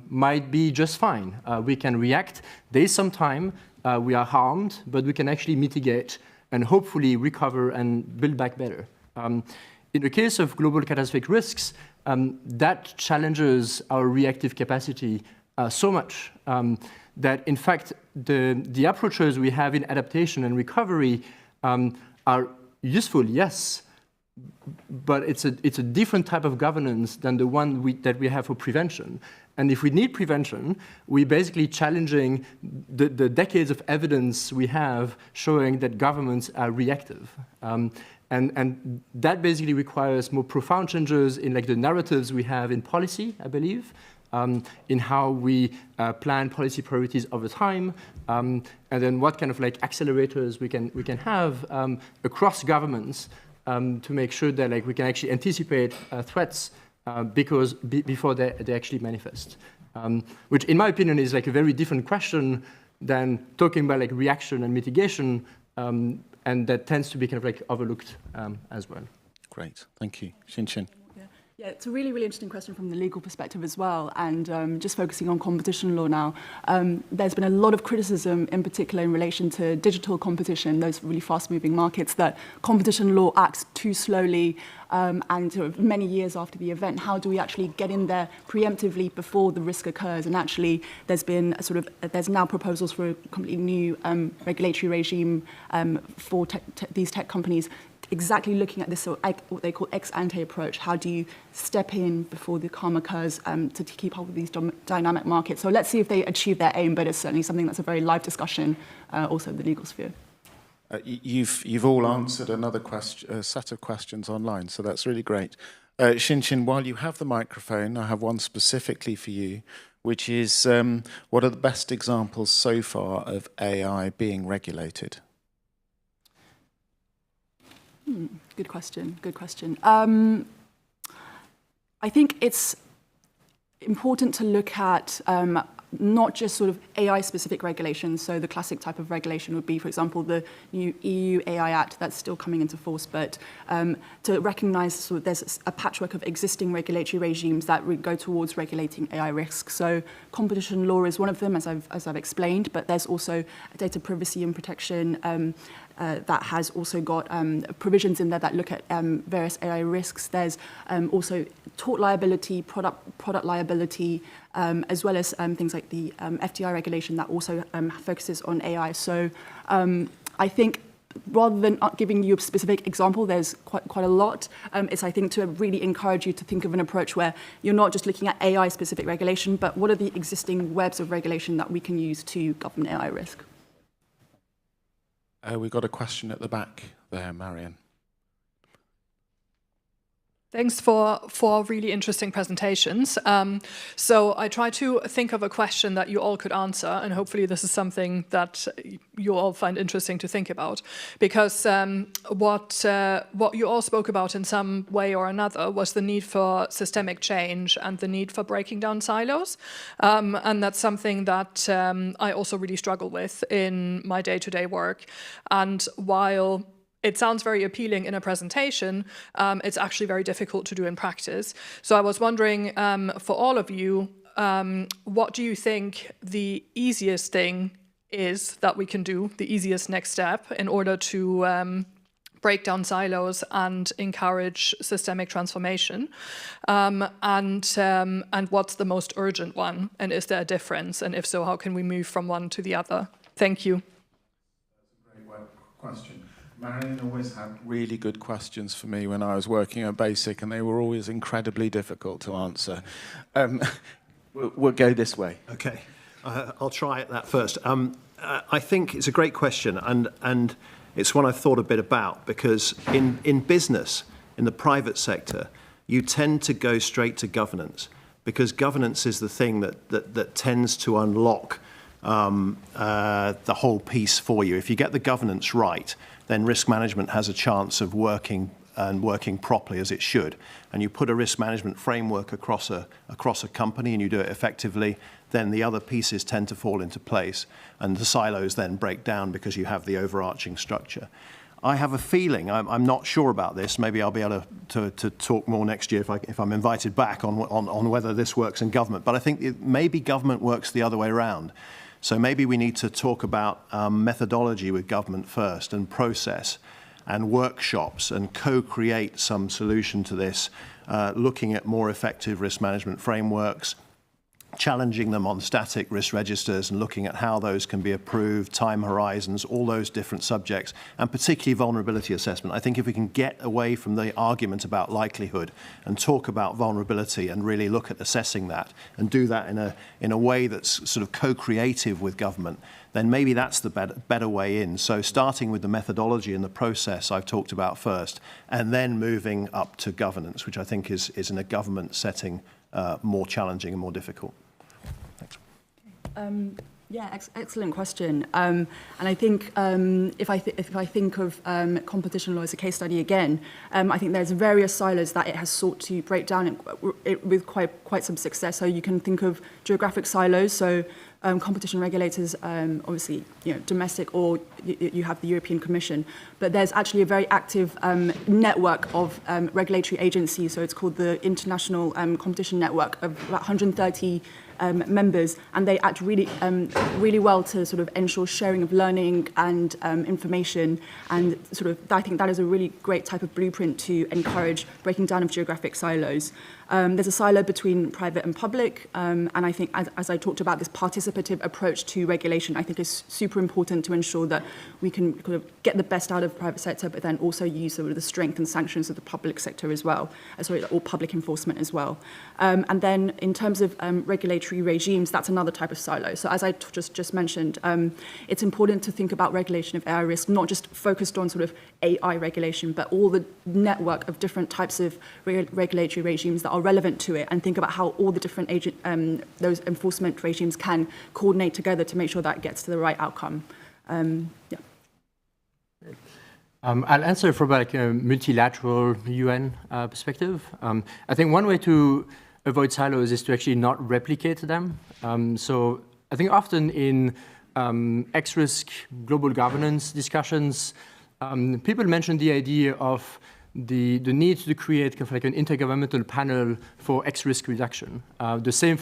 might be just fine. We can react. There is some time, we are harmed, but we can actually mitigate and hopefully recover and build back better. In the case of global catastrophic risks, that challenges our reactive capacity so much that, in fact, the approaches we have in adaptation and recovery are useful, yes, but it's a different type of governance than the one that we have for prevention. And if we need prevention, we're basically challenging the decades of evidence we have showing that governments are reactive. And that basically requires more profound changes in like the narratives we have in policy, I believe, in how we plan policy priorities over time, and then what kind of like accelerators we can have across governments to make sure that like we can actually anticipate threats before they actually manifest, which in my opinion is like a very different question than talking about like reaction and mitigation, and that tends to be kind of like overlooked as well. Great, thank you. Shin-Shin. Yeah, it's a really, really interesting question from the legal perspective as well. And just focusing on competition law now, there's been a lot of criticism, in particular in relation to digital competition, those really fast-moving markets, that competition law acts too slowly and sort of many years after the event. How do we actually get in there preemptively before the risk occurs? And actually, there's now proposals for a completely new regulatory regime for these tech companies, exactly looking at this sort of what they call ex-ante approach. How do you step in before the harm occurs to keep up with these dynamic markets? So let's see if they achieve their aim, but it's certainly something that's a very live discussion also in the legal sphere. You've all answered another set of questions online, so that's really great. Shin-Shin, while you have the microphone, I have one specifically for you, which is what are the best examples so far of AI being regulated? Good question. Good question. I think it's important to look at not just sort of AI-specific regulations. So the classic type of regulation would be, for example, the new EU AI Act that's still coming into force, but to recognize sort of there's a patchwork of existing regulatory regimes that would go towards regulating AI risks. So competition law is one of them, as I've explained, but there's also data privacy and protection that has also got provisions in there that look at various AI risks. There's also tort liability, product liability, as well as things like the FDI regulation that also focuses on AI. So I think rather than giving you a specific example, there's quite a lot. It's, I think, to really encourage you to think of an approach where you're not just looking at AI-specific regulation, but what are the existing webs of regulation that we can use to govern AI risk? We've got a question at the back there, Marion. Thanks for really interesting presentations. So I try to think of a question that you all could answer, and hopefully this is something that you all find interesting to think about. Because what you all spoke about in some way or another was the need for systemic change and the need for breaking down silos. And that's something that I also really struggle with in my day-to-day work. And while it sounds very appealing in a presentation. It's actually very difficult to do in practice. So I was wondering, for all of you, what do you think the easiest thing is that we can do, the easiest next step in order to break down silos and encourage systemic transformation? And what's the most urgent one? And is there a difference? And if so, how can we move from one to the other? Thank you. That's a great question. Marion always had really good questions for me when I was working at BASIC, and they were always incredibly difficult to answer. We'll go this way. Okay, I'll try that first. I think it's a great question, and it's one I've thought a bit about, because in business, in the private sector, you tend to go straight to governance, because governance is the thing that tends to unlock the whole piece for you. If you get the governance right, then risk management has a chance of working properly as it should. And you put a risk management framework across a company and you do it effectively, then the other pieces tend to fall into place, and the silos then break down because you have the overarching structure. I have a feeling, I'm not sure about this, maybe I'll be able to talk more next year if I'm invited back on whether this works in government, but I think maybe government works the other way around. So maybe we need to talk about methodology with government first, and process, and workshops, and co-create some solution to this, looking at more effective risk management frameworks, challenging them on static risk registers and looking at how those can be approved, time horizons, all those different subjects, and particularly vulnerability assessment. I think if we can get away from the argument about likelihood and talk about vulnerability and really look at assessing that and do that in a way that's sort of co-creative with government, then maybe that's the better way in. So starting with the methodology and the process I've talked about first, and then moving up to governance, which I think is in a government setting more challenging and more difficult. Thanks. Yeah, excellent question. And I think if I think of competition law as a case study again, I think there's various silos that it has sought to break down with quite some success. So you can think of geographic silos. So competition regulators, obviously, domestic, or you have the European Commission. But there's actually a very active network of regulatory agencies. So it's called the International Competition Network of about 130 members, and they act really well to sort of ensure sharing of learning and information, and sort of I think that is a really great type of blueprint to encourage breaking down of geographic silos. There's a silo between private and public, and I think as I talked about, this participative approach to regulation I think is super important to ensure that we can kind of get the best out of the private sector, but then also use sort of the strength and sanctions of the public sector as well, or public enforcement as well. And then in terms of regulatory regimes, that's another type of silo. So as I just mentioned, it's important to think about regulation of AI risk, not just focused on sort of AI regulation, but all the network of different types of regulatory regimes that are relevant to it, and think about how all the different those enforcement regimes can coordinate together to make sure that it gets to the right outcome. Yeah. I'll answer from like a multilateral UN perspective. I think one way to avoid silos is to actually not replicate them. So I think often in X-risk global governance discussions, people mention the idea of the need to create kind of like an intergovernmental panel for X-risk reduction. The same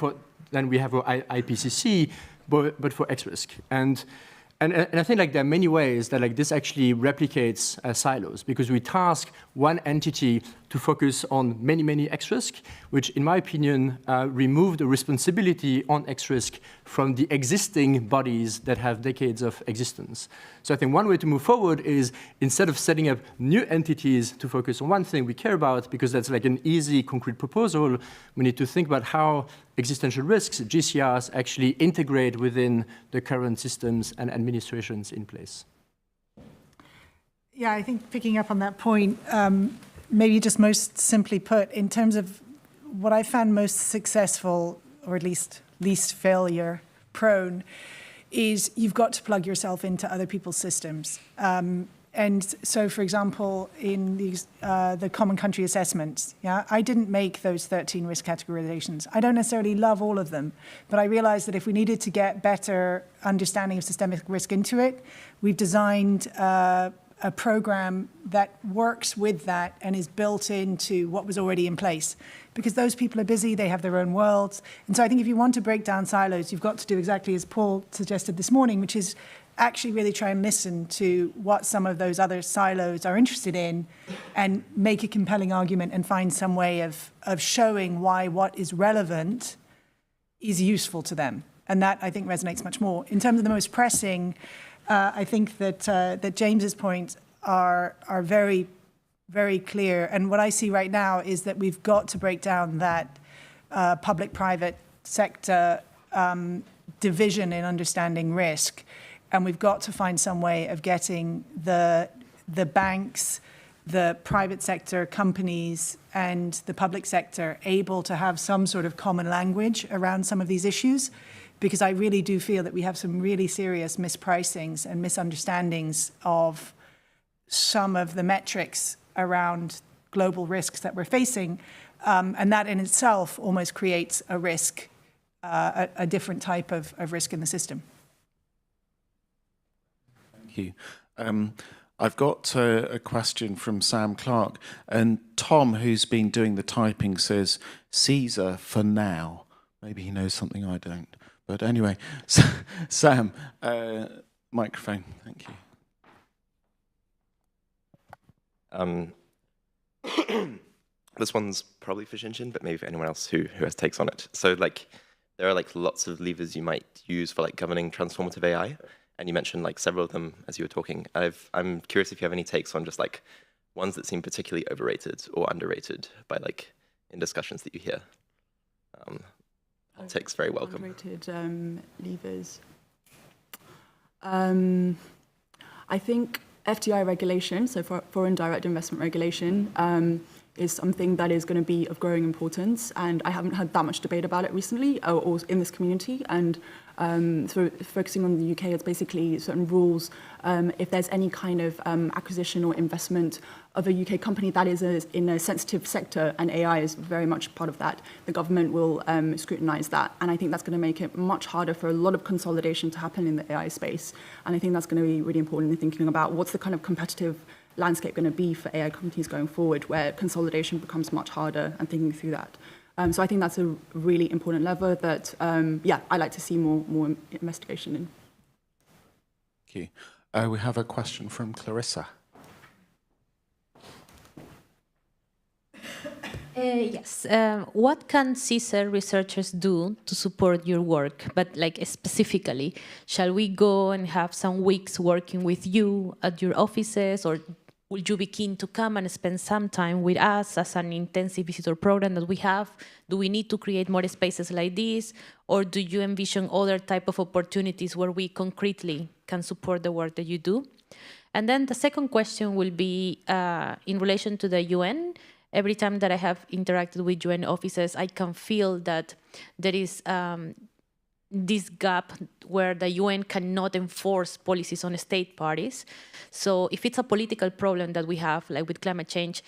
than we have for IPCC, but for X-risk. And I think like there are many ways that like this actually replicates silos, because we task one entity to focus on many X-risk, which in my opinion remove the responsibility on X-risk from the existing bodies that have decades of existence. So I think one way to move forward is, instead of setting up new entities to focus on one thing we care about, because that's like an easy concrete proposal, we need to think about how existential risks, GCRs, actually integrate within the current systems and administrations in place. Yeah, I think picking up on that point, maybe just most simply put, in terms of what I found most successful, or at least least failure prone, is you've got to plug yourself into other people's systems. And so, for example, in these, the common country assessments, I didn't make those 13 risk categorizations. I don't necessarily love all of them, but I realized that if we needed to get better understanding of systemic risk into it, we've designed a program that works with that and is built into what was already in place. Because those people are busy, they have their own worlds. And so I think if you want to break down silos, you've got to do exactly as Paul suggested this morning, which is actually really try and listen to what some of those other silos are interested in and make a compelling argument and find some way of showing why what is relevant is useful to them. And that, I think, resonates much more. In terms of the most pressing, I think that James's points are very, very clear. And what I see right now is that we've got to break down that public-private sector division in understanding risk. And we've got to find some way of getting the banks, the private sector companies, and the public sector able to have some sort of common language around some of these issues. Because I really do feel that we have some really serious mispricings and misunderstandings of some of the metrics around global risks that we're facing. And that in itself almost creates a risk, a different type of risk in the system. Thank you. I've got a question from Sam Clark. And Tom, who's been doing the typing, says, CSER for now. Maybe he knows something I don't. But anyway, Sam, microphone, thank you. This one's probably for Shin-Shin, but maybe for anyone else who has takes on it. So like, there are like lots of levers you might use for like governing transformative AI, and you mentioned like several of them as you were talking. I'm curious if you have any takes on just like ones that seem particularly overrated or underrated by like in discussions that you hear. Takes very welcome. Underrated levers. I think FDI regulation, so foreign direct investment regulation, is something that is going to be of growing importance, and I haven't had that much debate about it recently or in this community. And so focusing on the UK, it's basically certain rules. If there's any kind of acquisition or investment of a UK company that is in a sensitive sector, and AI is very much part of that, the government will scrutinise that. And I think that's going to make it much harder for a lot of consolidation to happen in the AI space. And I think that's going to be really important in thinking about what's the kind of competitive landscape going to be for AI companies going forward, where consolidation becomes much harder, and thinking through that. So I think that's a really important lever that, yeah, I'd like to see more investigation in. Thank you. We have a question from Clarissa. Yes. What can CSER researchers do to support your work? But like specifically, shall we go and have some weeks working with you at your offices, or would you be keen to come and spend some time with us as an intensive visitor program that we have? Do we need to create more spaces like this? Or do you envision other type of opportunities where we concretely can support the work that you do? And then the second question will be in relation to the UN. Every time that I have interacted with UN offices, I can feel that there is this gap where the UN cannot enforce policies on state parties. So if it's a political problem that we have, like with climate change,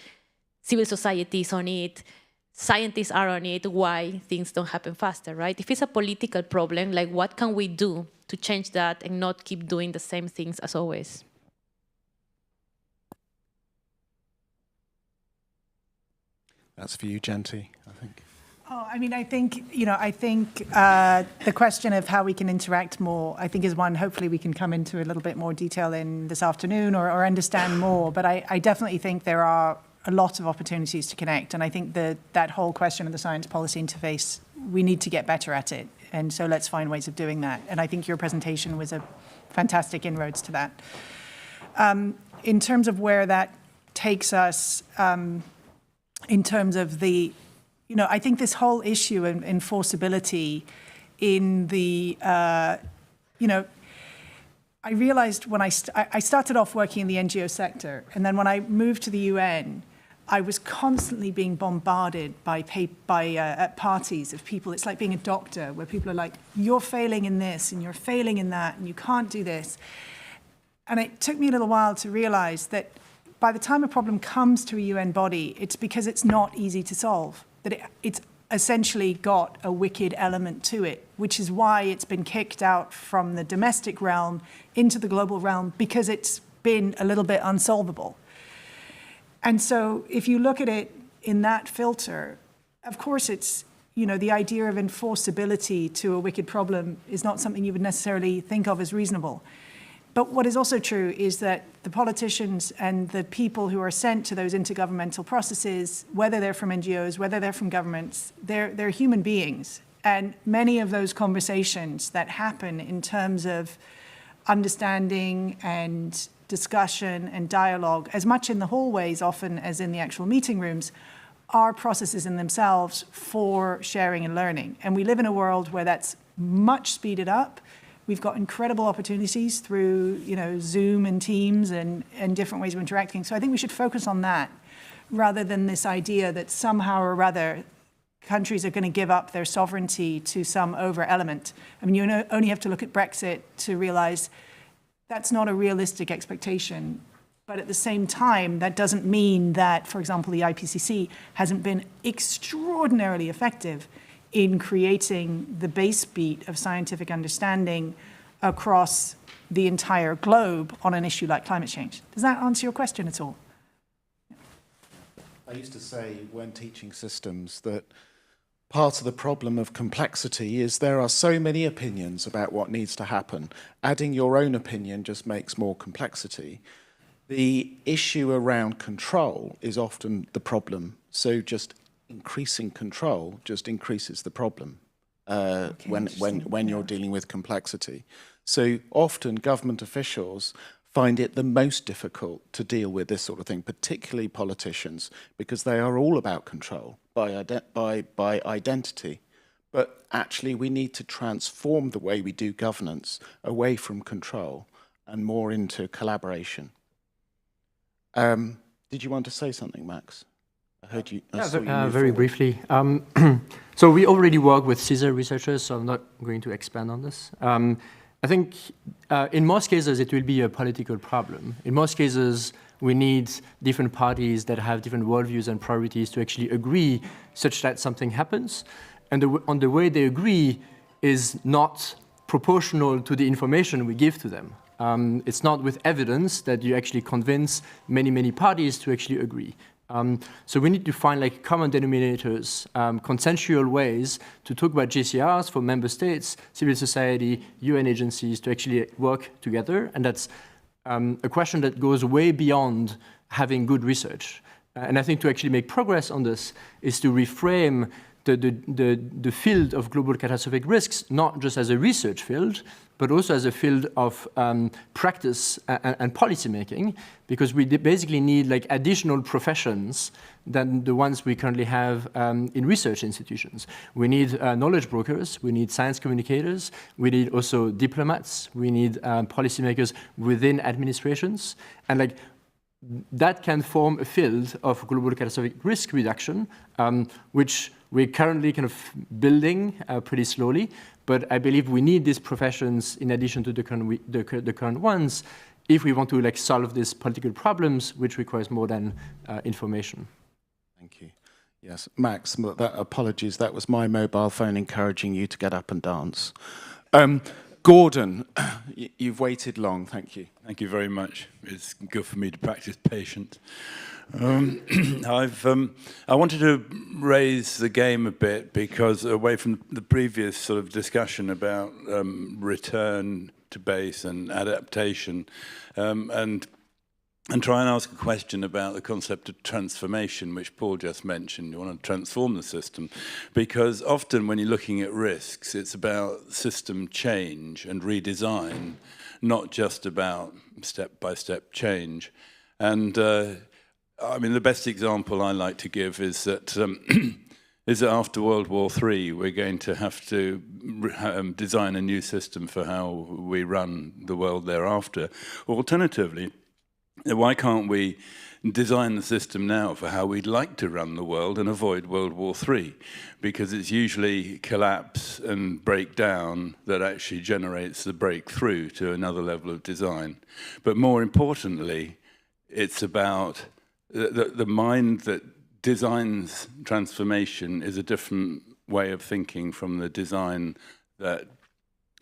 civil society is on it, scientists are on it, why things don't happen faster, right? If it's a political problem, like what can we do to change that and not keep doing the same things as always? That's for you, Jenty, I think. Oh, I mean, I think the question of how we can interact more, I think, is one hopefully we can come into a little bit more detail in this afternoon or understand more. But I definitely think there are a lot of opportunities to connect. And I think that whole question of the science-policy interface, we need to get better at it. And so let's find ways of doing that. And I think your presentation was a fantastic inroads to that. In terms of where that takes us, in terms of the, I think this whole issue of enforceability in the, I realized when I started off working in the NGO sector, and then when I moved to the UN, I was constantly being bombarded by at parties of people. It's like being a doctor, where people are like, you're failing in this, and you're failing in that, and you can't do this. And it took me a little while to realize that by the time a problem comes to a UN body, it's because it's not easy to solve, that it's essentially got a wicked element to it, which is why it's been kicked out from the domestic realm into the global realm, because it's been a little bit unsolvable. And so if you look at it in that filter, of course it's, you know, the idea of enforceability to a wicked problem is not something you would necessarily think of as reasonable. But what is also true is that the politicians and the people who are sent to those intergovernmental processes, whether they're from NGOs, whether they're from governments, they're human beings. And many of those conversations that happen in terms of understanding and discussion and dialogue, as much in the hallways often as in the actual meeting rooms, are processes in themselves for sharing and learning. And we live in a world where that's much speeded up. We've got incredible opportunities through, you know, Zoom and Teams and different ways of interacting. So I think we should focus on that rather than this idea that somehow or other countries are going to give up their sovereignty to some over element. I mean, you only have to look at Brexit to realize that's not a realistic expectation. But at the same time, that doesn't mean that, for example, the IPCC hasn't been extraordinarily effective in creating the base beat of scientific understanding across the entire globe on an issue like climate change. Does that answer your question at all? I used to say when teaching systems that part of the problem of complexity is there are so many opinions about what needs to happen. Adding your own opinion just makes more complexity. The issue around control is often the problem. So just increasing control just increases the problem when you're dealing with complexity. So often government officials find it the most difficult to deal with this sort of thing, particularly politicians, because they are all about control by identity. But actually we need to transform the way we do governance away from control and more into collaboration. Did you want to say something, Max? I heard you. Very briefly. So we already work with CSER researchers, so I'm not going to expand on this. I think in most cases it will be a political problem. In most cases we need different parties that have different worldviews and priorities to actually agree such that something happens. And on the way they agree is not proportional to the information we give to them. It's not with evidence that you actually convince many parties to actually agree. So we need to find like common denominators, consensual ways to talk about GCRs for member states, civil society, UN agencies to actually work together. And that's a question that goes way beyond having good research. And I think to actually make progress on this is to reframe the field of global catastrophic risks, not just as a research field, but also as a field of practice and policy making, because we basically need like additional professions than the ones we currently have in research institutions. We need knowledge brokers, we need science communicators, we need also diplomats, we need policymakers within administrations, and like that can form a field of global catastrophic risk reduction, which we're currently kind of building pretty slowly. But I believe we need these professions in addition to the current ones if we want to like solve these political problems, which requires more than information. Thank you. Yes, Max, apologies, that was my mobile phone encouraging you to get up and dance. Gordon, you've waited long, thank you. Thank you very much. It's good for me to practice patience. I wanted to raise the game a bit because away from the previous sort of discussion about return to base and adaptation, and try and ask a question about the concept of transformation, which Paul just mentioned. You want to transform the system, because often when you're looking at risks, it's about system change and redesign, not just about step-by-step change. And I mean, the best example I like to give is that after World War III, we're going to have to design a new system for how we run the world thereafter. Alternatively, why can't we design the system now for how we'd like to run the world and avoid World War III? Because it's usually collapse and breakdown that actually generates the breakthrough to another level of design. But more importantly, it's about the mind that designs transformation is a different way of thinking from the design that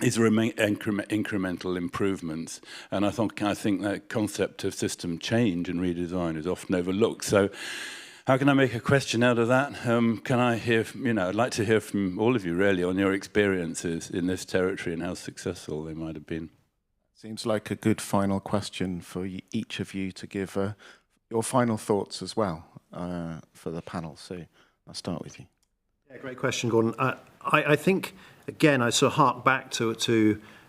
is incremental improvements. And I think that concept of system change and redesign is often overlooked. So how can I make a question out of that? Can I hear, I'd like to hear from all of you really on your experiences in this territory and how successful they might have been. Seems like a good final question for each of you to give your final thoughts as well for the panel. So I'll start with you. Yeah, great question, Gordon. I think, again, I sort of hark back to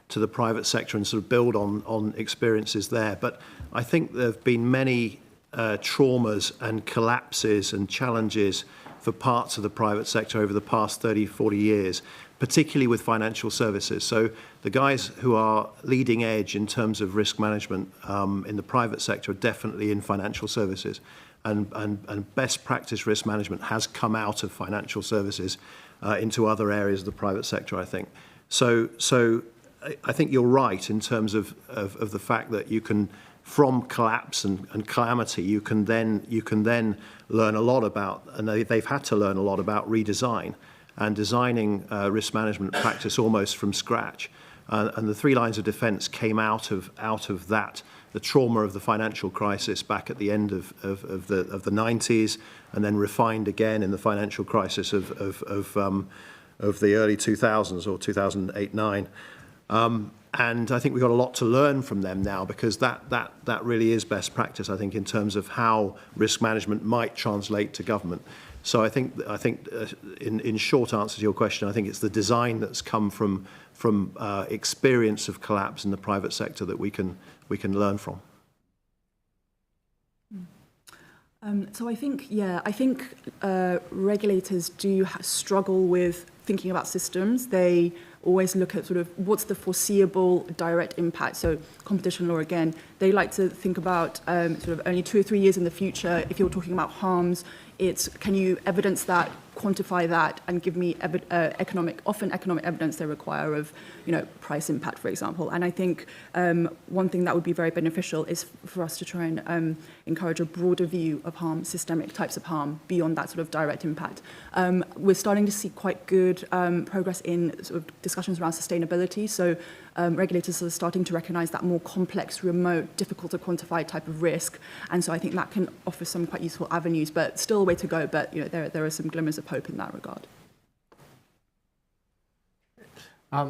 the private sector and sort of build on experiences there. But I think there have been many traumas and collapses and challenges for parts of the private sector over the past 30, 40 years, particularly with financial services. So the guys who are leading edge in terms of risk management in the private sector are definitely in financial services. And best practice risk management has come out of financial services into other areas of the private sector, I think. So I think you're right in terms of the fact that you can, from collapse and calamity, you can then learn a lot about, and they've had to learn a lot about redesign and designing risk management practice almost from scratch. And the 3 lines of defense came out of that, the trauma of the financial crisis back at the end of the 90s, and then refined again in the financial crisis of the early 2000s or 2008-9. And I think we've got a lot to learn from them now, because that really is best practice, I think, in terms of how risk management might translate to government. So I think in short answer to your question, I think it's the design that's come from experience of collapse in the private sector that we can learn from. So I think regulators do struggle with thinking about systems. They always look at sort of what's the foreseeable direct impact. So competition law, again, they like to think about sort of only 2 or 3 years in the future. If you're talking about harms, it's can you evidence that, quantify that, and give me economic evidence they require of, price impact, for example. And I think one thing that would be very beneficial is for us to try and encourage a broader view of harm, systemic types of harm, beyond that sort of direct impact. We're starting to see quite good progress in sort of discussions around sustainability. So regulators are starting to recognize that more complex, remote, difficult to quantify type of risk. And so I think that can offer some quite useful avenues, but still a way to go. But there are some glimmers of hope in that regard.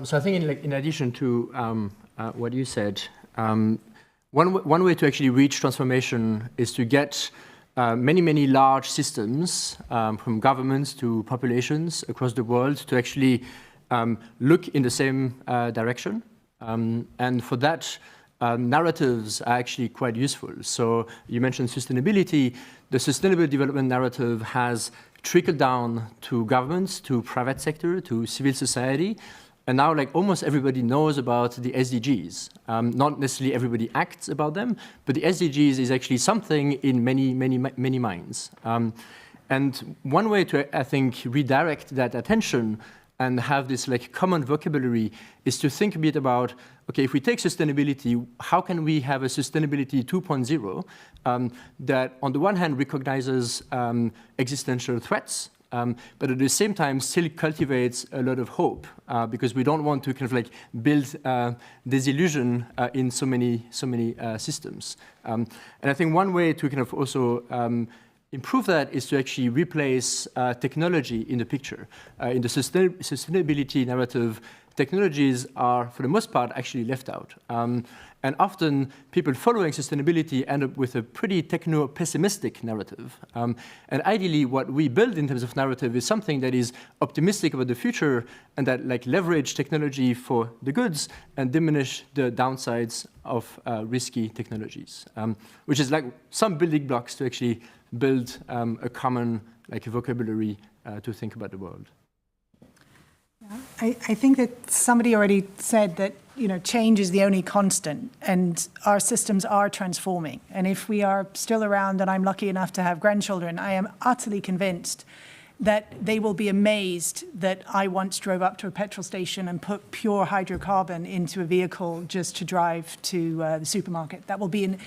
So I think in addition to what you said, one way to actually reach transformation is to get many large systems from governments to populations across the world to actually look in the same direction. And for that, narratives are actually quite useful. So you mentioned sustainability. The sustainable development narrative has trickled down to governments, to private sector, to civil society. And now, almost everybody knows about the SDGs. Not necessarily everybody acts about them, but the SDGs is actually something in many minds. And one way to, I think, redirect that attention and have this common vocabulary is to think a bit about, okay, if we take sustainability, how can we have a sustainability 2.0 that on the one hand recognizes existential threats, but at the same time still cultivates a lot of hope, because we don't want to kind of build disillusion in so many systems. And I think one way to kind of also improve that is to actually replace technology in the picture. In the sustainability narrative, technologies are, for the most part, actually left out. And often, people following sustainability end up with a pretty techno-pessimistic narrative. And ideally, what we build in terms of narrative is something that is optimistic about the future and that leverage technology for the goods and diminish the downsides of risky technologies, which is some building blocks to actually build a common vocabulary to think about the world. I think that somebody already said that change is the only constant, and our systems are transforming. And if we are still around, and I'm lucky enough to have grandchildren, I am utterly convinced that they will be amazed that I once drove up to a petrol station and put pure hydrocarbon into a vehicle just to drive to the supermarket. That will be an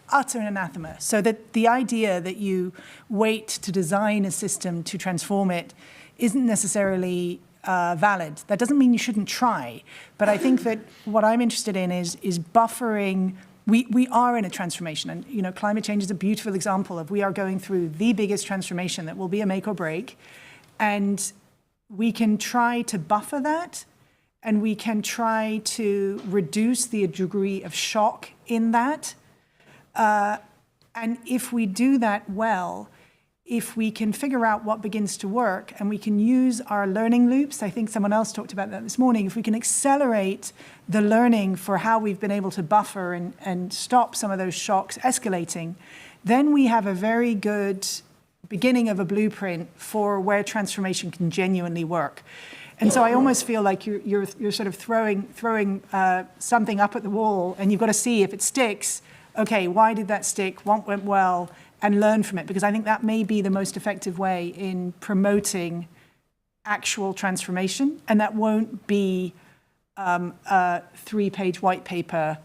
utter anathema. So that the idea that you wait to design a system to transform it isn't necessarily valid. That doesn't mean you shouldn't try, but I think that what I'm interested in is buffering. We are in a transformation, and climate change is a beautiful example of we are going through the biggest transformation that will be a make or break, and we can try to buffer that, and we can try to reduce the degree of shock in that. And if we do that well, if we can figure out what begins to work and we can use our learning loops, I think someone else talked about that this morning, if we can accelerate the learning for how we've been able to buffer and stop some of those shocks escalating, then we have a very good beginning of a blueprint for where transformation can genuinely work. And so I almost feel like you're sort of throwing something up at the wall, and you've got to see if it sticks. Okay, why did that stick? What went well? And learn from it, because I think that may be the most effective way in promoting actual transformation, and that won't be a 3-page white paper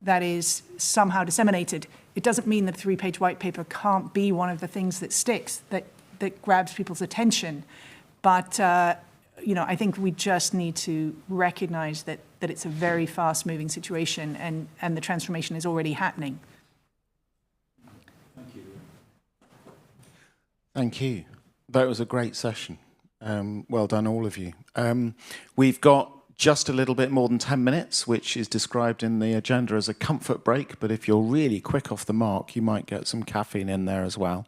that is somehow disseminated. It doesn't mean that a 3-page white paper can't be one of the things that sticks, that grabs people's attention, but I think we just need to recognize that it's a very fast-moving situation, and the transformation is already happening. Thank you. That was a great session. Well done, all of you. We've got just a little bit more than 10 minutes, which is described in the agenda as a comfort break, but if you're really quick off the mark, you might get some caffeine in there as well.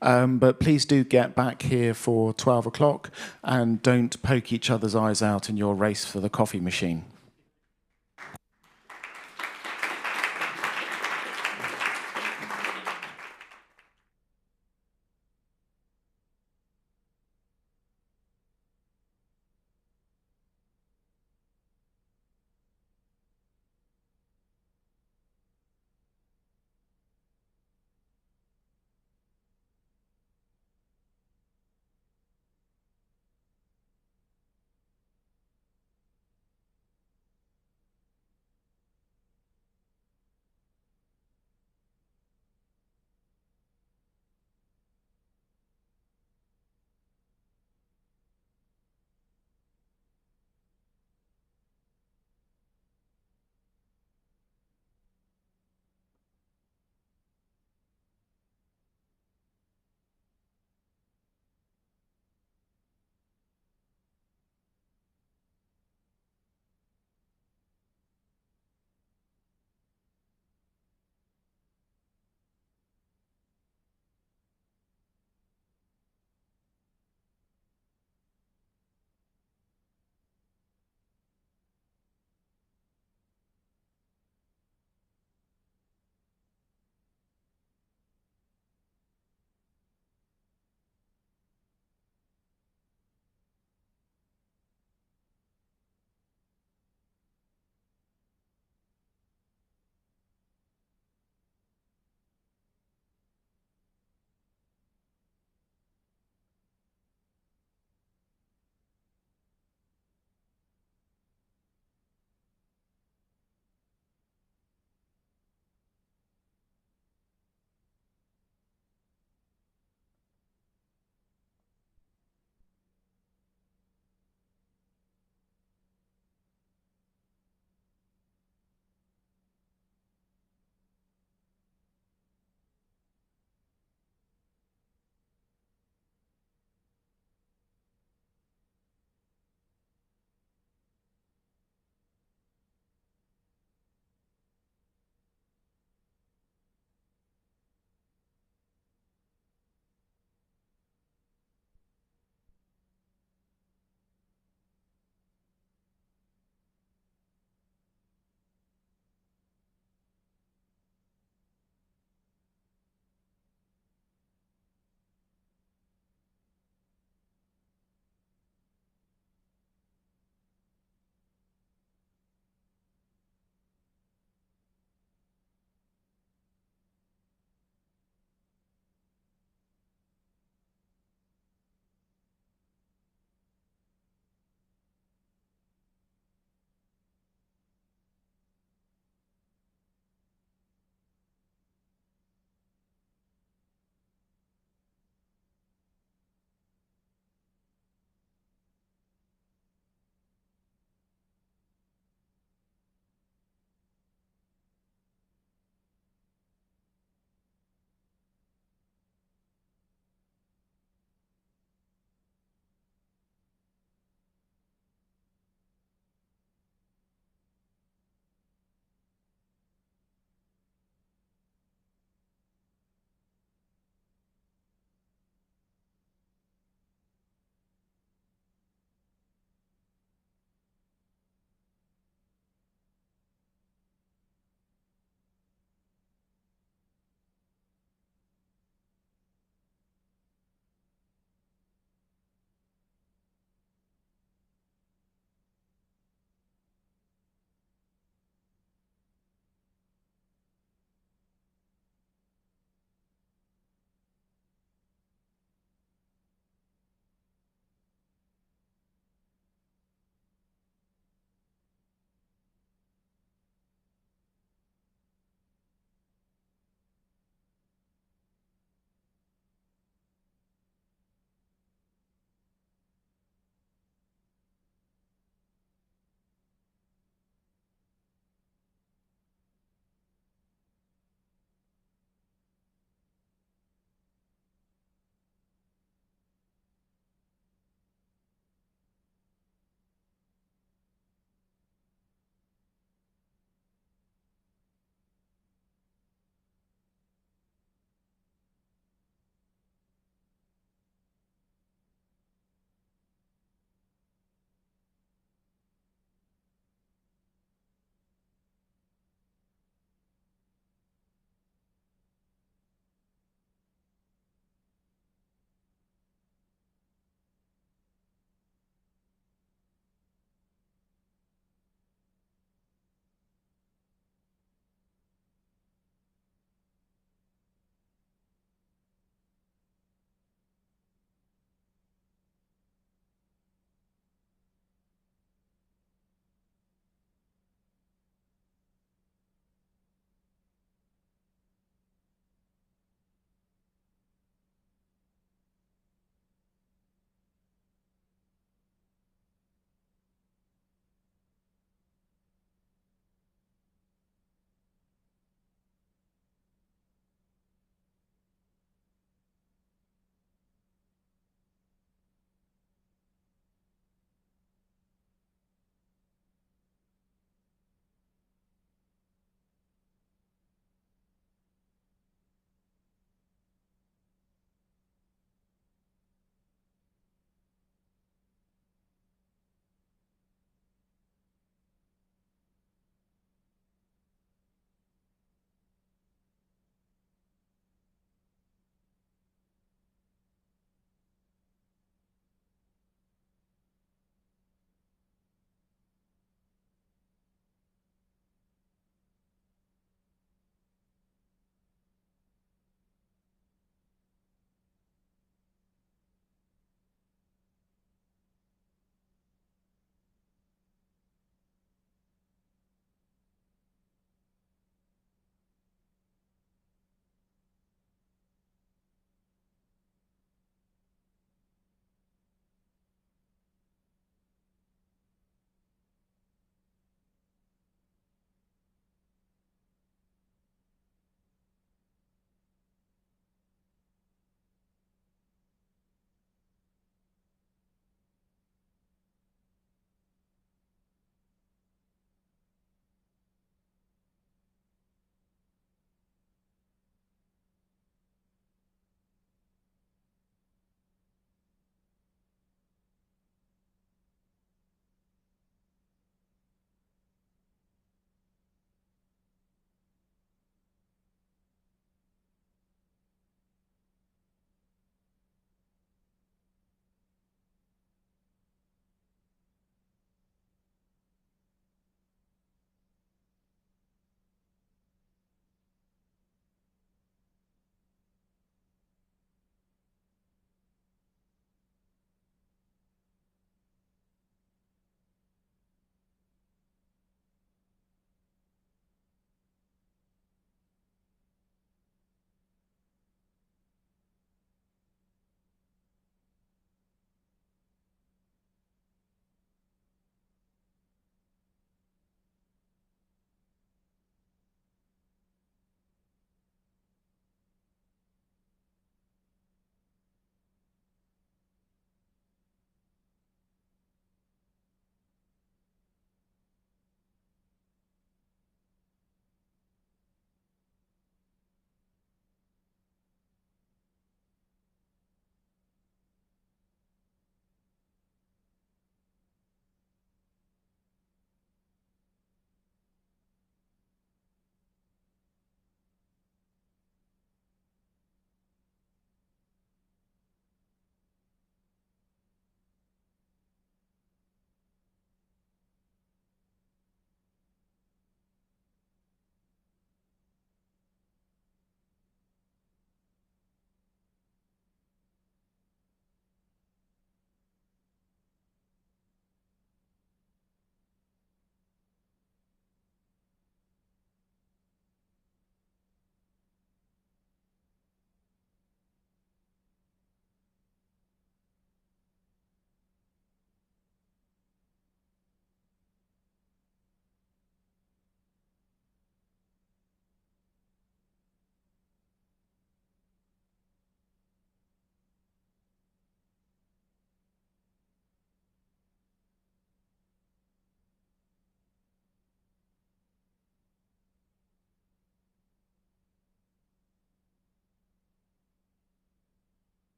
But please do get back here for 12 o'clock, and don't poke each other's eyes out in your race for the coffee machine.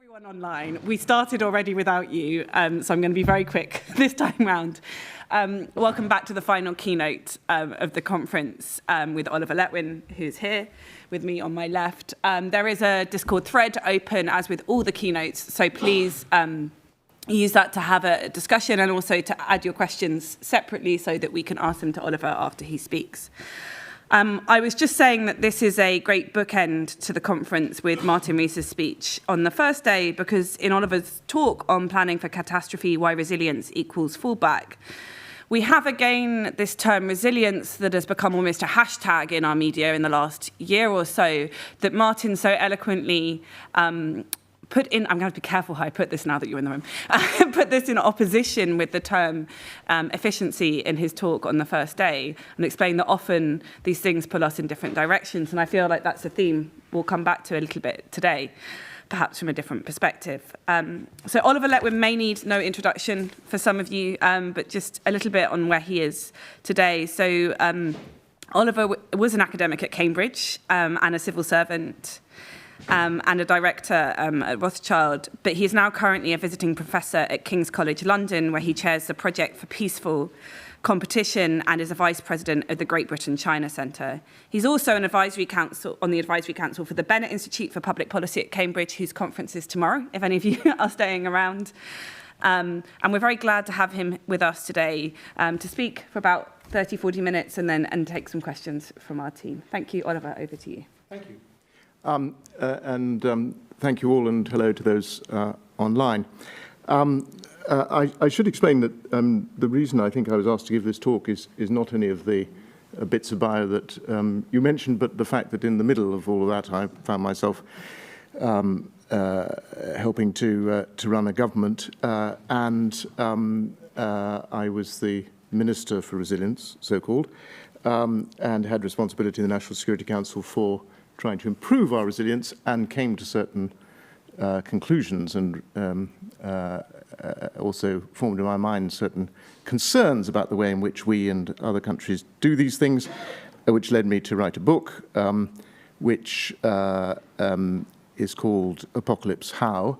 Everyone online. We started already without you, so I'm going to be very quick this time round. Welcome back to the final keynote of the conference with Oliver Letwin, who's here with me on my left. There is a Discord thread open, as with all the keynotes, so please use that to have a discussion and also to add your questions separately so that we can ask them to Oliver after he speaks. I was just saying that this is a great bookend to the conference with Martin Ries's speech on the first day, because in Oliver's talk on planning for catastrophe, why resilience equals fallback, we have again this term resilience that has become almost a hashtag in our media in the last year or so, that Martin so eloquently put in, I'm going to have to be careful how I put this now that you're in the room, put this in opposition with the term efficiency in his talk on the first day, and explained that often these things pull us in different directions. And I feel like that's a theme we'll come back to a little bit today, perhaps from a different perspective. So Oliver Letwin may need no introduction for some of you, but just a little bit on where he is today. So Oliver was an academic at Cambridge and a civil servant, and a director at Rothschild, but he is now currently a visiting professor at King's College London, where he chairs the Project for Peaceful Competition and is a vice president of the Great Britain China Centre. He's also on the advisory council for the Bennett Institute for Public Policy at Cambridge, whose conference is tomorrow, if any of you are staying around. And we're very glad to have him with us today to speak for about 30, 40 minutes and take some questions from our team. Thank you, Oliver, over to you. Thank you. Thank you all, and hello to those online. I should explain that the reason I think I was asked to give this talk is not any of the bits of bio that you mentioned, but the fact that in the middle of all of that I found myself helping to run a government, and I was the Minister for Resilience, so-called, and had responsibility in the National Security Council for trying to improve our resilience, and came to certain conclusions, and also formed in my mind certain concerns about the way in which we and other countries do these things, which led me to write a book, which is called Apocalypse How,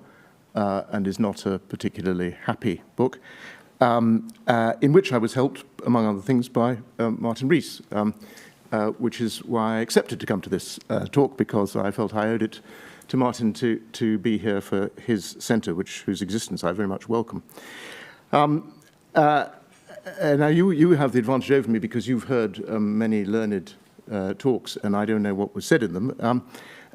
and is not a particularly happy book, in which I was helped, among other things, by Martin Ries, which is why I accepted to come to this talk, because I felt I owed it to Martin to be here for his centre, whose existence I very much welcome. Now, you have the advantage over me because you've heard many learned talks, and I don't know what was said in them,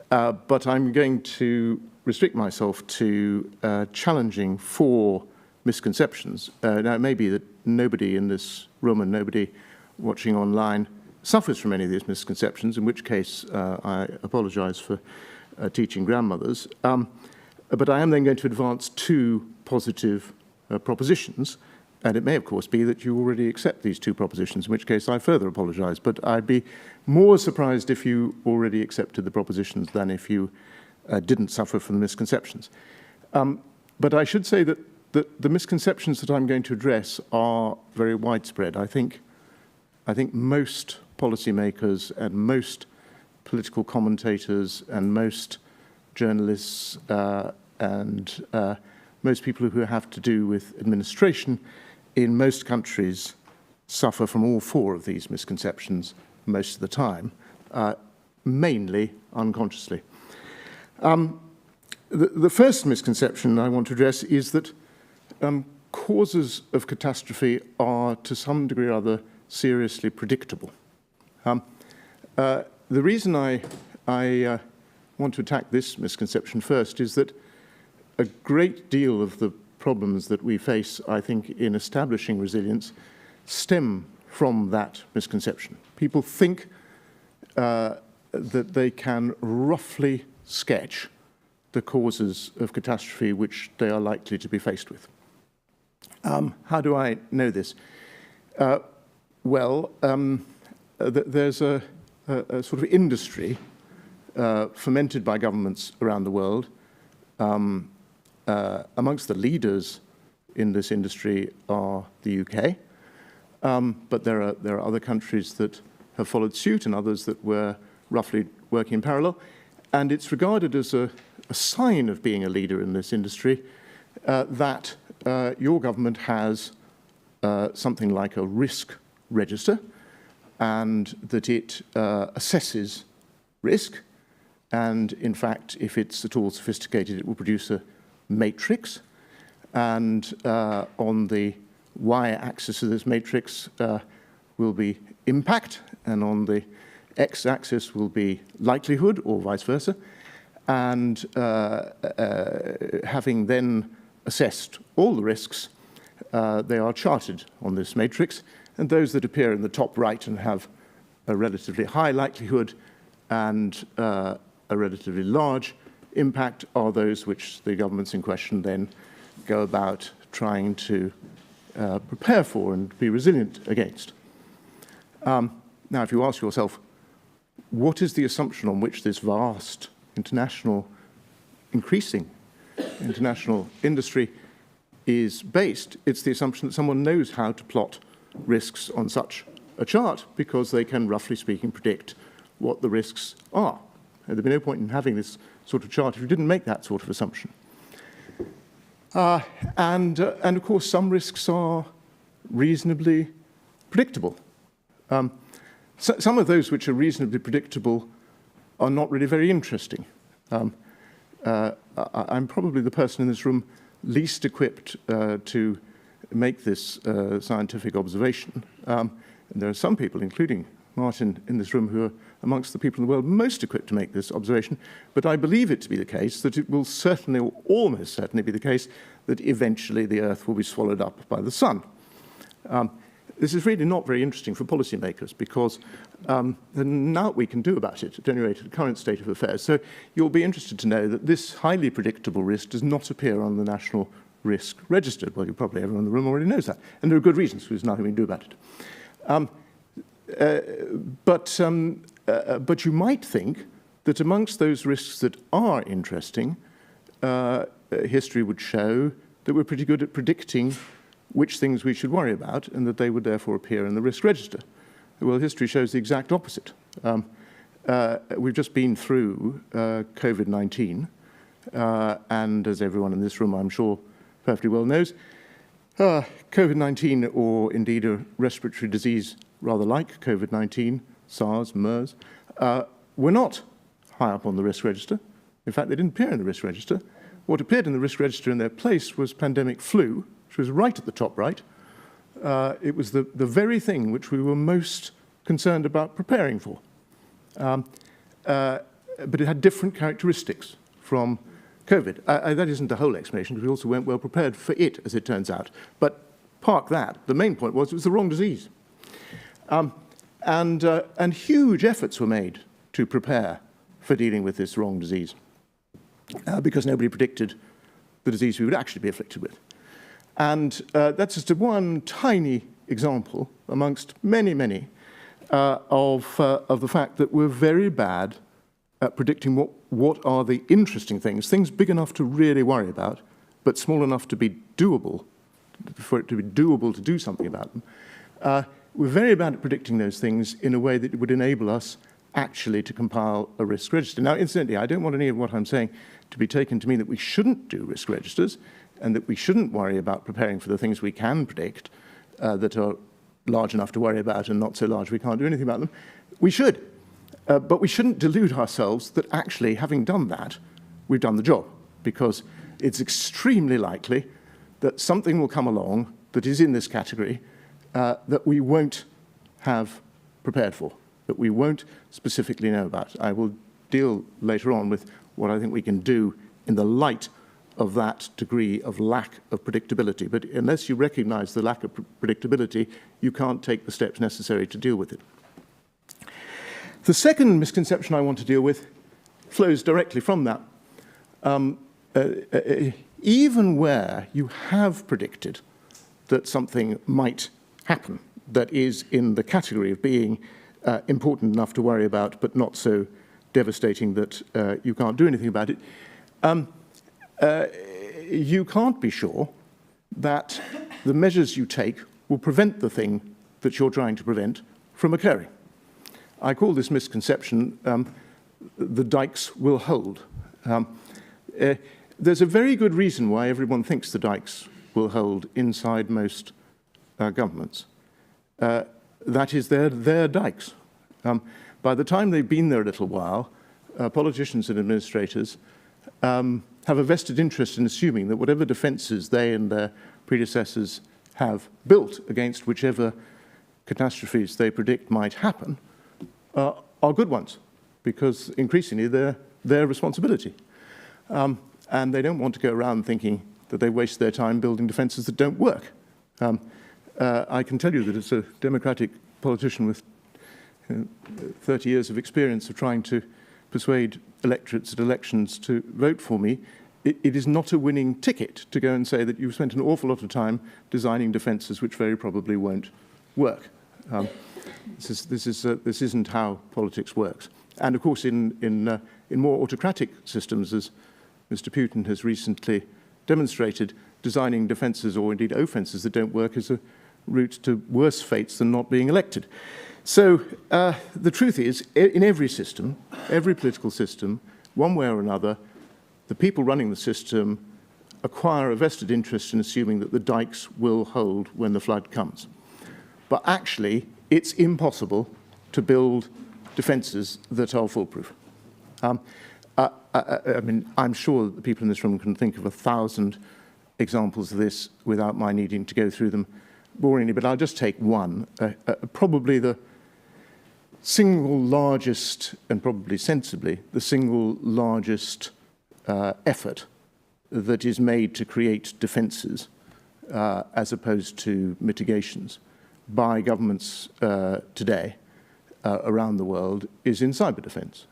but I'm going to restrict myself to challenging 4 misconceptions. Now, it may be that nobody in this room and nobody watching online suffers from any of these misconceptions, in which case I apologise for teaching grandmothers. But I am then going to advance 2 positive propositions, and it may, of course, be that you already accept these 2 propositions, in which case I further apologise. But I'd be more surprised if you already accepted the propositions than if you didn't suffer from the misconceptions. But I should say that the misconceptions that I'm going to address are very widespread. I think most policymakers and most political commentators and most journalists and most people who have to do with administration in most countries suffer from all 4 of these misconceptions most of the time, mainly unconsciously. The first misconception I want to address is that causes of catastrophe are, to some degree or other, seriously predictable. The reason I want to attack this misconception first is that a great deal of the problems that we face, I think, in establishing resilience stem from that misconception. People think that they can roughly sketch the causes of catastrophe which they are likely to be faced with. How do I know this? There's a sort of industry fomented by governments around the world. Amongst the leaders in this industry are the UK, but there are other countries that have followed suit and others that were roughly working in parallel. And it's regarded as a a sign of being a leader in this industry that your government has something like a risk register, and that it assesses risk, and in fact, if it's at all sophisticated, it will produce a matrix, and on the y-axis of this matrix will be impact, and on the x-axis will be likelihood, or vice versa, and having then assessed all the risks, they are charted on this matrix, and those that appear in the top right and have a relatively high likelihood and a relatively large impact are those which the governments in question then go about trying to prepare for and be resilient against. Now, if you ask yourself, what is the assumption on which this vast international, increasing international industry is based? It's the assumption that someone knows how to plot risks on such a chart because they can, roughly speaking, predict what the risks are. There'd be no point in having this sort of chart if you didn't make that sort of assumption. And of course, some risks are reasonably predictable. Some of those which are reasonably predictable are not really very interesting. I'm probably the person in this room least equipped to make this scientific observation. And there are some people, including Martin, in this room who are amongst the people in the world most equipped to make this observation, but I believe it to be the case that it will certainly, or almost certainly be the case, that eventually the Earth will be swallowed up by the sun. This is really not very interesting for policymakers because there's not we can do about it, at any rate, at the current state of affairs. So you'll be interested to know that this highly predictable risk does not appear on the National Risk Register. Well, probably everyone in the room already knows that, and there are good reasons, because there's nothing we can do about it. But you might think that amongst those risks that are interesting, history would show that we're pretty good at predicting which things we should worry about, and that they would therefore appear in the risk register. Well, history shows the exact opposite. We've just been through COVID-19, and as everyone in this room, I'm sure, perfectly well knows, COVID-19, or indeed a respiratory disease rather like COVID-19, SARS, MERS, were not high up on the risk register. In fact, they didn't appear in the risk register. What appeared in the risk register in their place was pandemic flu, which was right at the top right. It was the very thing which we were most concerned about preparing for. But it had different characteristics from COVID. That isn't the whole explanation, because we also weren't well prepared for it, as it turns out. But park that. The main point was it was the wrong disease. And huge efforts were made to prepare for dealing with this wrong disease, because nobody predicted the disease we would actually be afflicted with. And that's just one tiny example amongst many, many of the fact that we're very bad at predicting what are the interesting things big enough to really worry about, but small enough to be doable, for it to be doable to do something about them. We're very bad at predicting those things in a way that would enable us actually to compile a risk register. Now, incidentally, I don't want any of what I'm saying to be taken to mean that we shouldn't do risk registers and that we shouldn't worry about preparing for the things we can predict that are large enough to worry about and not so large we can't do anything about them. We should, but we shouldn't delude ourselves that actually, having done that, we've done the job, because it's extremely likely that something will come along that is in this category that we won't have prepared for, that we won't specifically know about. I will deal later on with what I think we can do in the light of that degree of lack of predictability. But unless you recognize the lack of predictability, you can't take the steps necessary to deal with it. The second misconception I want to deal with flows directly from that. Even where you have predicted that something might happen that is in the category of being important enough to worry about, but not so devastating that you can't do anything about it, you can't be sure that the measures you take will prevent the thing that you're trying to prevent from occurring. I call this misconception the dikes will hold. there's a very good reason why everyone thinks the dikes will hold inside most governments. That is, they're dikes. By the time they've been there a little while, politicians and administrators have a vested interest in assuming that whatever defences they and their predecessors have built against whichever catastrophes they predict might happen are good ones, because increasingly they're their responsibility. And they don't want to go around thinking that they waste their time building defences that don't work. I can tell you that as a Democratic politician with 30 years of experience of trying to persuade electorates at elections to vote for me, it is not a winning ticket to go and say that you've spent an awful lot of time designing defences which very probably won't work. This isn't how politics works. And of course, in more autocratic systems, as Mr. Putin has recently demonstrated, designing defences or indeed offences that don't work is a route to worse fates than not being elected. So the truth is, in every system, every political system, one way or another, the people running the system acquire a vested interest in assuming that the dikes will hold when the flood comes. But actually, it's impossible to build defences that are foolproof. I mean, I'm sure that the people in this room can think of 1,000 examples of this without my needing to go through them boringly, but I'll just take one. Probably the single largest, and probably sensibly, the single largest effort that is made to create defences as opposed to mitigations by governments today around the world is in cyber defence.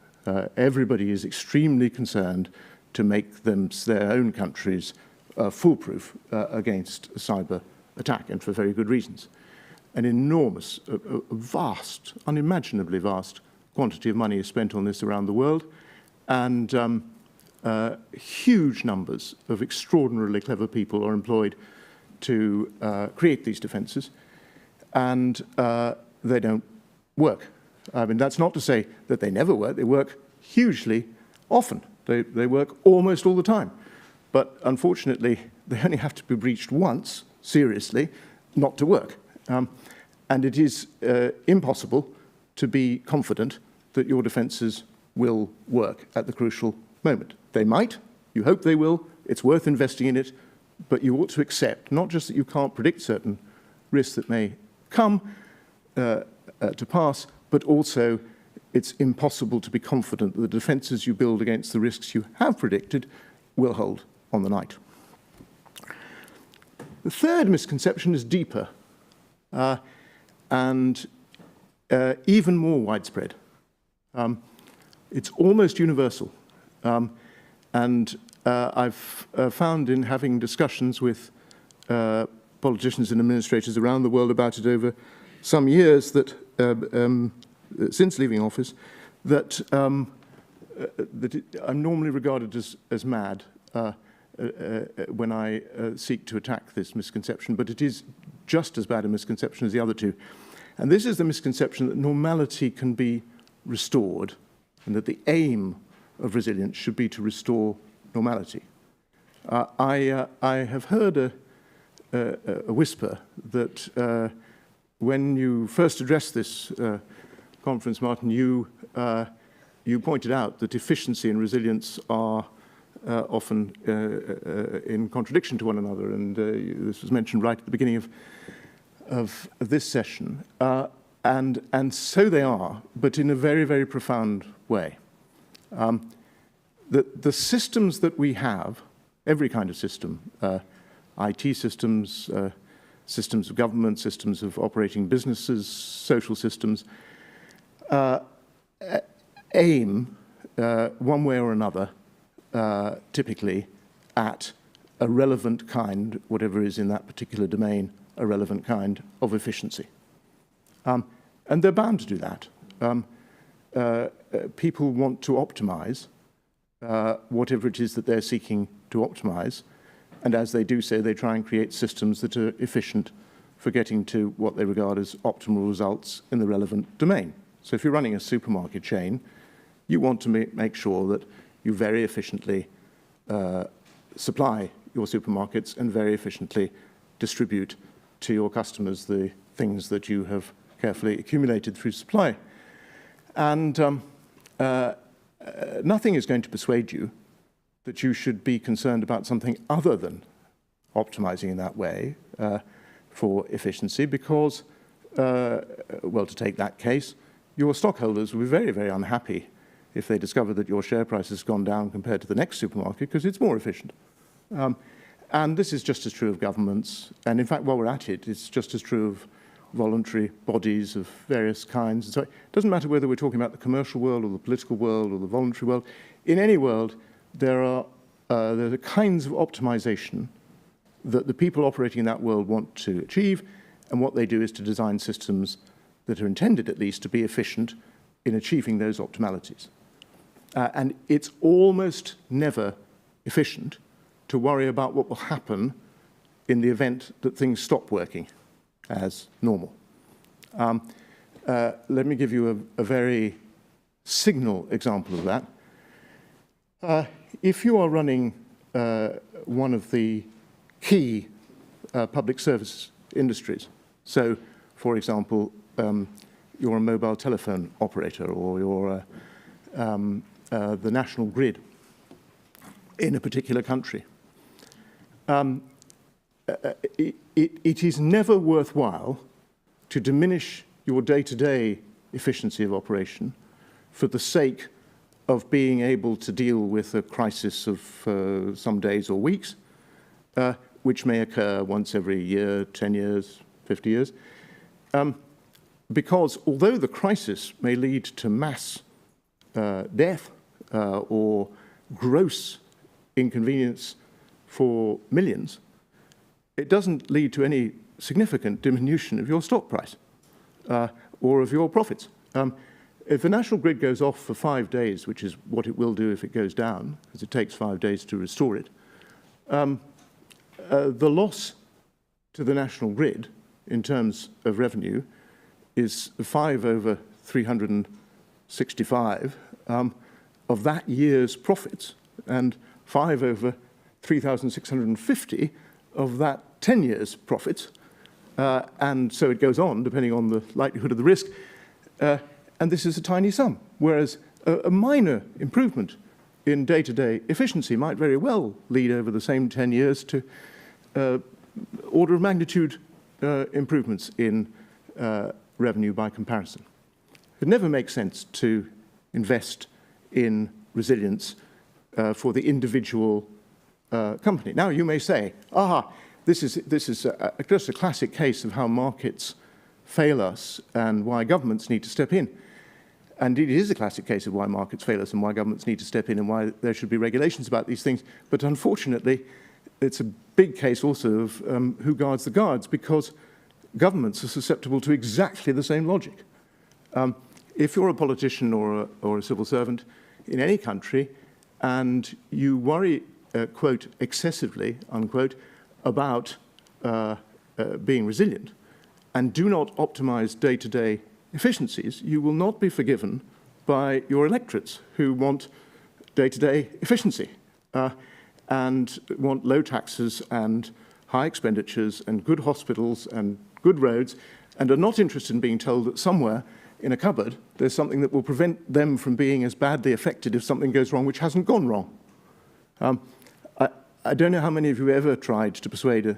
Everybody is extremely concerned to make their own countries foolproof against a cyber attack, and for very good reasons. An enormous, vast, unimaginably vast quantity of money is spent on this around the world, and huge numbers of extraordinarily clever people are employed to create these defences, and they don't work. I mean, that's not to say that they never work. They work hugely often. They work almost all the time. But unfortunately, they only have to be breached once, seriously, not to work. And it is impossible to be confident that your defences will work at the crucial moment. They might. You hope they will. It's worth investing in it. But you ought to accept not just that you can't predict certain risks that may come to pass, but also it's impossible to be confident that the defences you build against the risks you have predicted will hold on the night. The third misconception is deeper and even more widespread. It's almost universal. And I've found in having discussions with politicians and administrators around the world about it over some years that since leaving office, that I'm normally regarded as mad when I seek to attack this misconception, but it is just as bad a misconception as the other two. And this is the misconception that normality can be restored, and that the aim of resilience should be to restore normality. I have heard a whisper that when you first addressed this conference, Martin, you pointed out that efficiency and resilience are often in contradiction to one another, and this was mentioned right at the beginning of this session. And so they are, but in a very, very profound way. The systems that we have, every kind of system, IT systems, systems of government, systems of operating businesses, social systems, aim, one way or another, typically at a relevant kind, whatever is in that particular domain, a relevant kind of efficiency. And they're bound to do that. People want to optimize whatever it is that they're seeking to optimize. And as they do so, they try and create systems that are efficient for getting to what they regard as optimal results in the relevant domain. So if you're running a supermarket chain, you want to make sure that you very efficiently supply your supermarkets and very efficiently distribute to your customers the things that you have carefully accumulated through supply. And nothing is going to persuade you that you should be concerned about something other than optimizing in that way for efficiency, because, well, to take that case, your stockholders will be very, very unhappy if they discover that your share price has gone down compared to the next supermarket because it's more efficient. And this is just as true of governments. And in fact, while we're at it, it's just as true of voluntary bodies of various kinds. So it doesn't matter whether we're talking about the commercial world or the political world or the voluntary world. In any world, there are the kinds of optimization that the people operating in that world want to achieve, and what they do is to design systems that are intended, at least, to be efficient in achieving those optimalities. And it's almost never efficient to worry about what will happen in the event that things stop working as normal. Let me give you a very signal example of that. If you are running one of the key public service industries, so, for example, you're a mobile telephone operator, or you're the national grid in a particular country, it is never worthwhile to diminish your day-to-day efficiency of operation for the sake of being able to deal with a crisis of some days or weeks, which may occur once every year, 10 years, 50 years. Because although the crisis may lead to mass death or gross inconvenience for millions, it doesn't lead to any significant diminution of your stock price or of your profits. If the national grid goes off for 5 days, which is what it will do if it goes down, because it takes 5 days to restore it, the loss to the national grid in terms of revenue is 5 over 365 of that year's profits, and 5 over 3,650 of that 10 years' profits. And so it goes on, depending on the likelihood of the risk. And this is a tiny sum, whereas a minor improvement in day-to-day efficiency might very well lead over the same 10 years to order of magnitude improvements in revenue by comparison. It never makes sense to invest in resilience for the individual company. Now, you may say, this is just a classic case of how markets fail us and why governments need to step in. And it is a classic case of why markets fail us and why governments need to step in and why there should be regulations about these things. But unfortunately, it's a big case also of who guards the guards, because governments are susceptible to exactly the same logic. If you're a politician or a civil servant in any country and you worry, quote, excessively, unquote, about being resilient and do not optimize day-to-day efficiencies, you will not be forgiven by your electorates who want day-to-day efficiency and want low taxes and high expenditures and good hospitals and good roads, and are not interested in being told that somewhere in a cupboard there's something that will prevent them from being as badly affected if something goes wrong which hasn't gone wrong. I don't know how many of you ever tried to persuade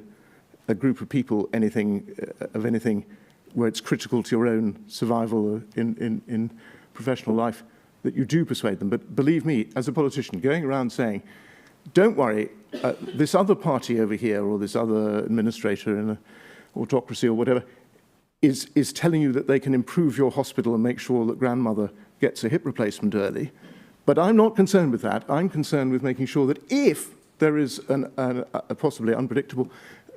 a group of people of anything where it's critical to your own survival in professional life, that you do persuade them. But believe me, as a politician, going around saying, don't worry, this other party over here or this other administrator in an autocracy or whatever is telling you that they can improve your hospital and make sure that grandmother gets a hip replacement early. But I'm not concerned with that. I'm concerned with making sure that if there is a possibly unpredictable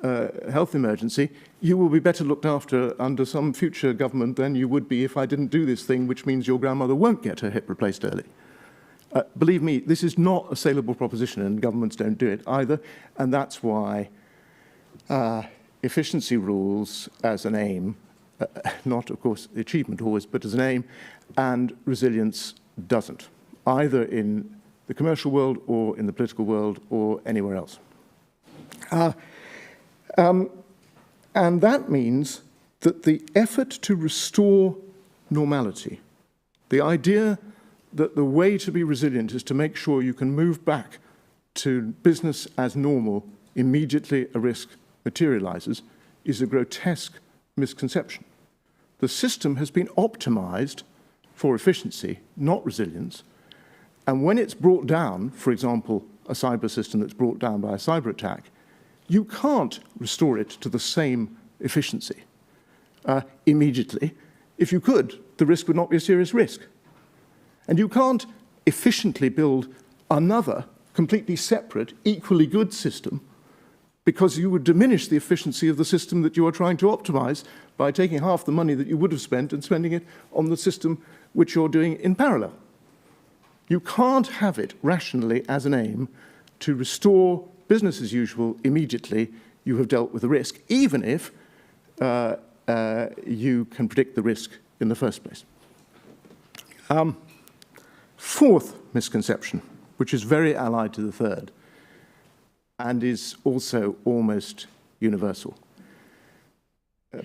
health emergency, you will be better looked after under some future government than you would be if I didn't do this thing, which means your grandmother won't get her hip replaced early. Believe me, this is not a saleable proposition, and governments don't do it either, and that's why efficiency rules as an aim, not, of course, achievement always, but as an aim, and resilience doesn't, either in the commercial world or in the political world or anywhere else. And that means that the effort to restore normality, the idea that the way to be resilient is to make sure you can move back to business as normal immediately a risk materializes, is a grotesque misconception. The system has been optimized for efficiency, not resilience, and when it's brought down, for example, a cyber system that's brought down by a cyber attack, you can't restore it to the same efficiency immediately. If you could, the risk would not be a serious risk. And you can't efficiently build another completely separate, equally good system because you would diminish the efficiency of the system that you are trying to optimize by taking half the money that you would have spent and spending it on the system which you're doing in parallel. You can't have it rationally as an aim to restore business as usual immediately you have dealt with the risk, even if you can predict the risk in the first place. Fourth misconception, which is very allied to the third, and is also almost universal.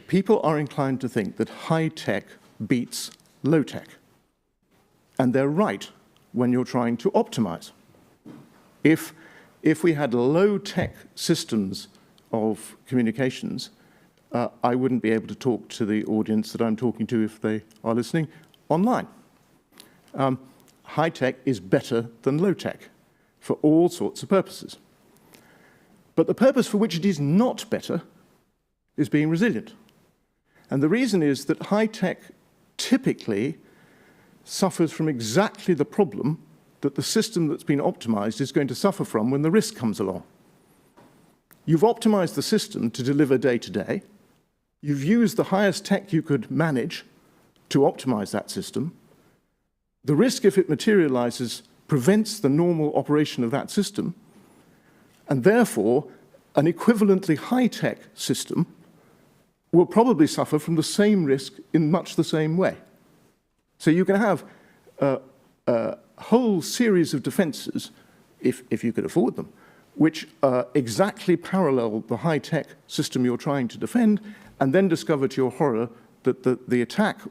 People are inclined to think that high-tech beats low-tech. And they're right when you're trying to optimize. If we had low-tech systems of communications, I wouldn't be able to talk to the audience that I'm talking to if they are listening online. High-tech is better than low-tech for all sorts of purposes. But the purpose for which it is not better is being resilient. And the reason is that high-tech typically suffers from exactly the problem that the system that's been optimized is going to suffer from when the risk comes along. You've optimized the system to deliver day-to-day. You've used the highest tech you could manage to optimize that system. The risk, if it materializes, prevents the normal operation of that system, and therefore an equivalently high-tech system will probably suffer from the same risk in much the same way. So you can have a whole series of defenses, if you could afford them, which exactly parallel the high-tech system you're trying to defend, and then discover to your horror that the attack,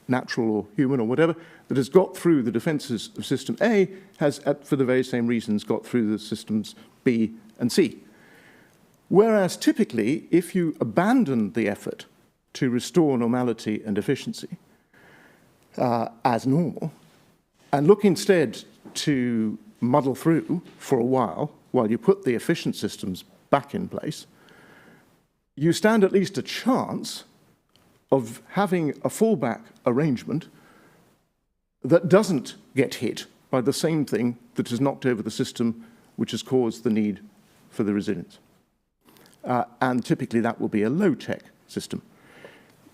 natural or human or whatever, that has got through the defenses of system A has, for the very same reasons, got through the systems B and C. Whereas typically, if you abandon the effort to restore normality and efficiency as normal, and look instead to muddle through for a while you put the efficient systems back in place, you stand at least a chance of having a fallback arrangement that doesn't get hit by the same thing that has knocked over the system which has caused the need for the resilience. And typically that will be a low-tech system.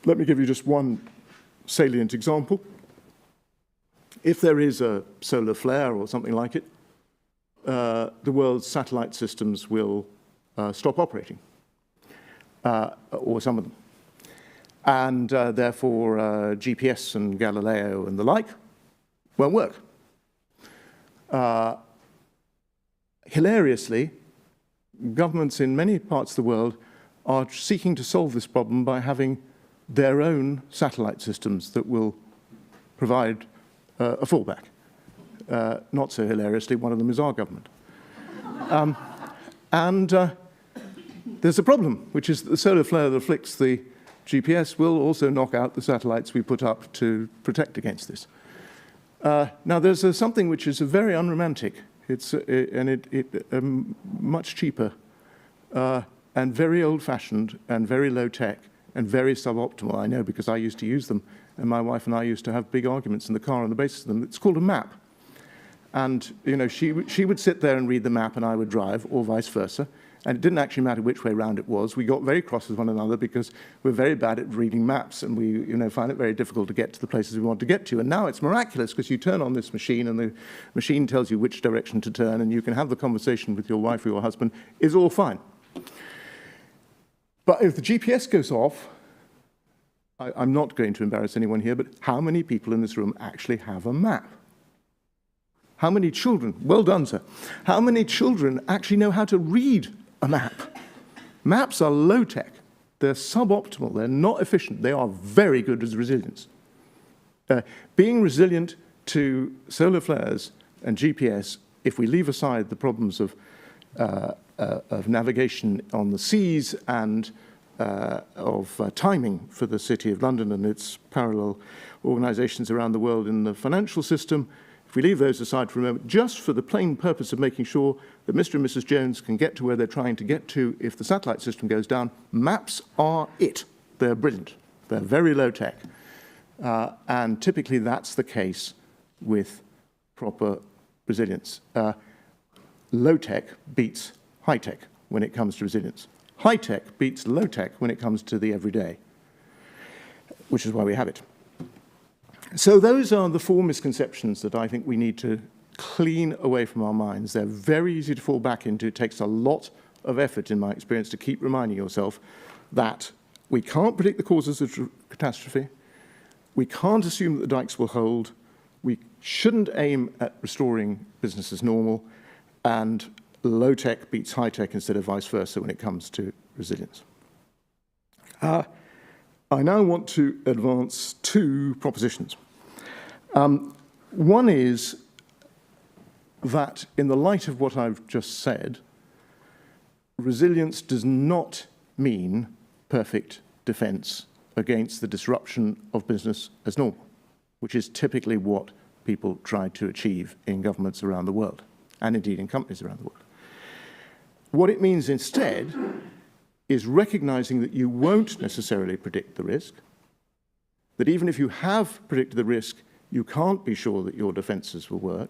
Let me give you just one salient example. If there is a solar flare or something like it, the world's satellite systems will stop operating, or some of them. And therefore, GPS and Galileo and the like won't work. Hilariously, governments in many parts of the world are seeking to solve this problem by having their own satellite systems that will provide a fallback. Not so hilariously, one of them is our government. There's a problem, which is that the solar flare that afflicts the GPS will also knock out the satellites we put up to protect against this. Now, there's something which is very unromantic. It's much cheaper and very old-fashioned and very low-tech and very suboptimal. I know because I used to use them, and my wife and I used to have big arguments in the car on the basis of them. It's called a map. And you know, she would sit there and read the map, and I would drive, or vice versa. And it didn't actually matter which way round it was. We got very cross with one another because we're very bad at reading maps, and we find it very difficult to get to the places we want to get to. And now it's miraculous because you turn on this machine, and the machine tells you which direction to turn, and you can have the conversation with your wife or your husband. It's all fine. But if the GPS goes off, I'm not going to embarrass anyone here, but how many people in this room actually have a map? How many children, well done, sir, how many children actually know how to read a map? Maps are low-tech. They're suboptimal. They're not efficient. They are very good as resilience. Being resilient to solar flares and GPS, if we leave aside the problems of navigation on the seas and of timing for the City of London and its parallel organizations around the world in the financial system, if we leave those aside for a moment, just for the plain purpose of making sure that Mr. and Mrs. Jones can get to where they're trying to get to if the satellite system goes down, maps are it. They're brilliant. They're very low tech. And typically that's the case with proper resilience. Low tech beats high tech when it comes to resilience. High tech beats low tech when it comes to the everyday, which is why we have it. So those are the 4 misconceptions that I think we need to clean away from our minds. They're very easy to fall back into. It takes a lot of effort, in my experience, to keep reminding yourself that we can't predict the causes of catastrophe. We can't assume that the dikes will hold. We shouldn't aim at restoring business as normal. And low tech beats high tech instead of vice versa when it comes to resilience. I now want to advance 2 propositions. One is that in the light of what I've just said, resilience does not mean perfect defense against the disruption of business as normal, which is typically what people try to achieve in governments around the world, and indeed in companies around the world. What it means instead is recognizing that you won't necessarily predict the risk, that even if you have predicted the risk, you can't be sure that your defenses will work,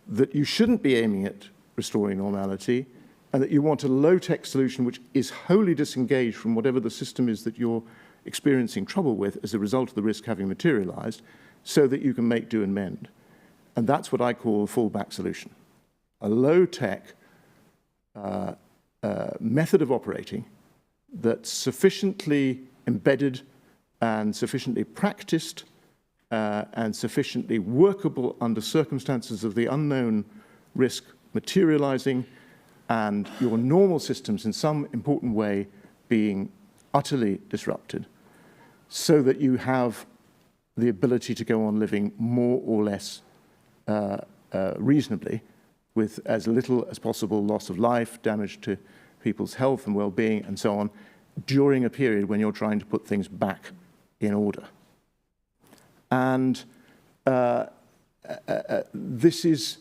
that you shouldn't be aiming at restoring normality, and that you want a low-tech solution which is wholly disengaged from whatever the system is that you're experiencing trouble with as a result of the risk having materialized, so that you can make do and mend. And that's what I call a fallback solution. A low-tech method of operating that's sufficiently embedded and sufficiently practiced and sufficiently workable under circumstances of the unknown risk materializing and your normal systems in some important way being utterly disrupted, so that you have the ability to go on living more or less reasonably with as little as possible loss of life, damage to people's health and well-being and so on, during a period when you're trying to put things back in order. And this is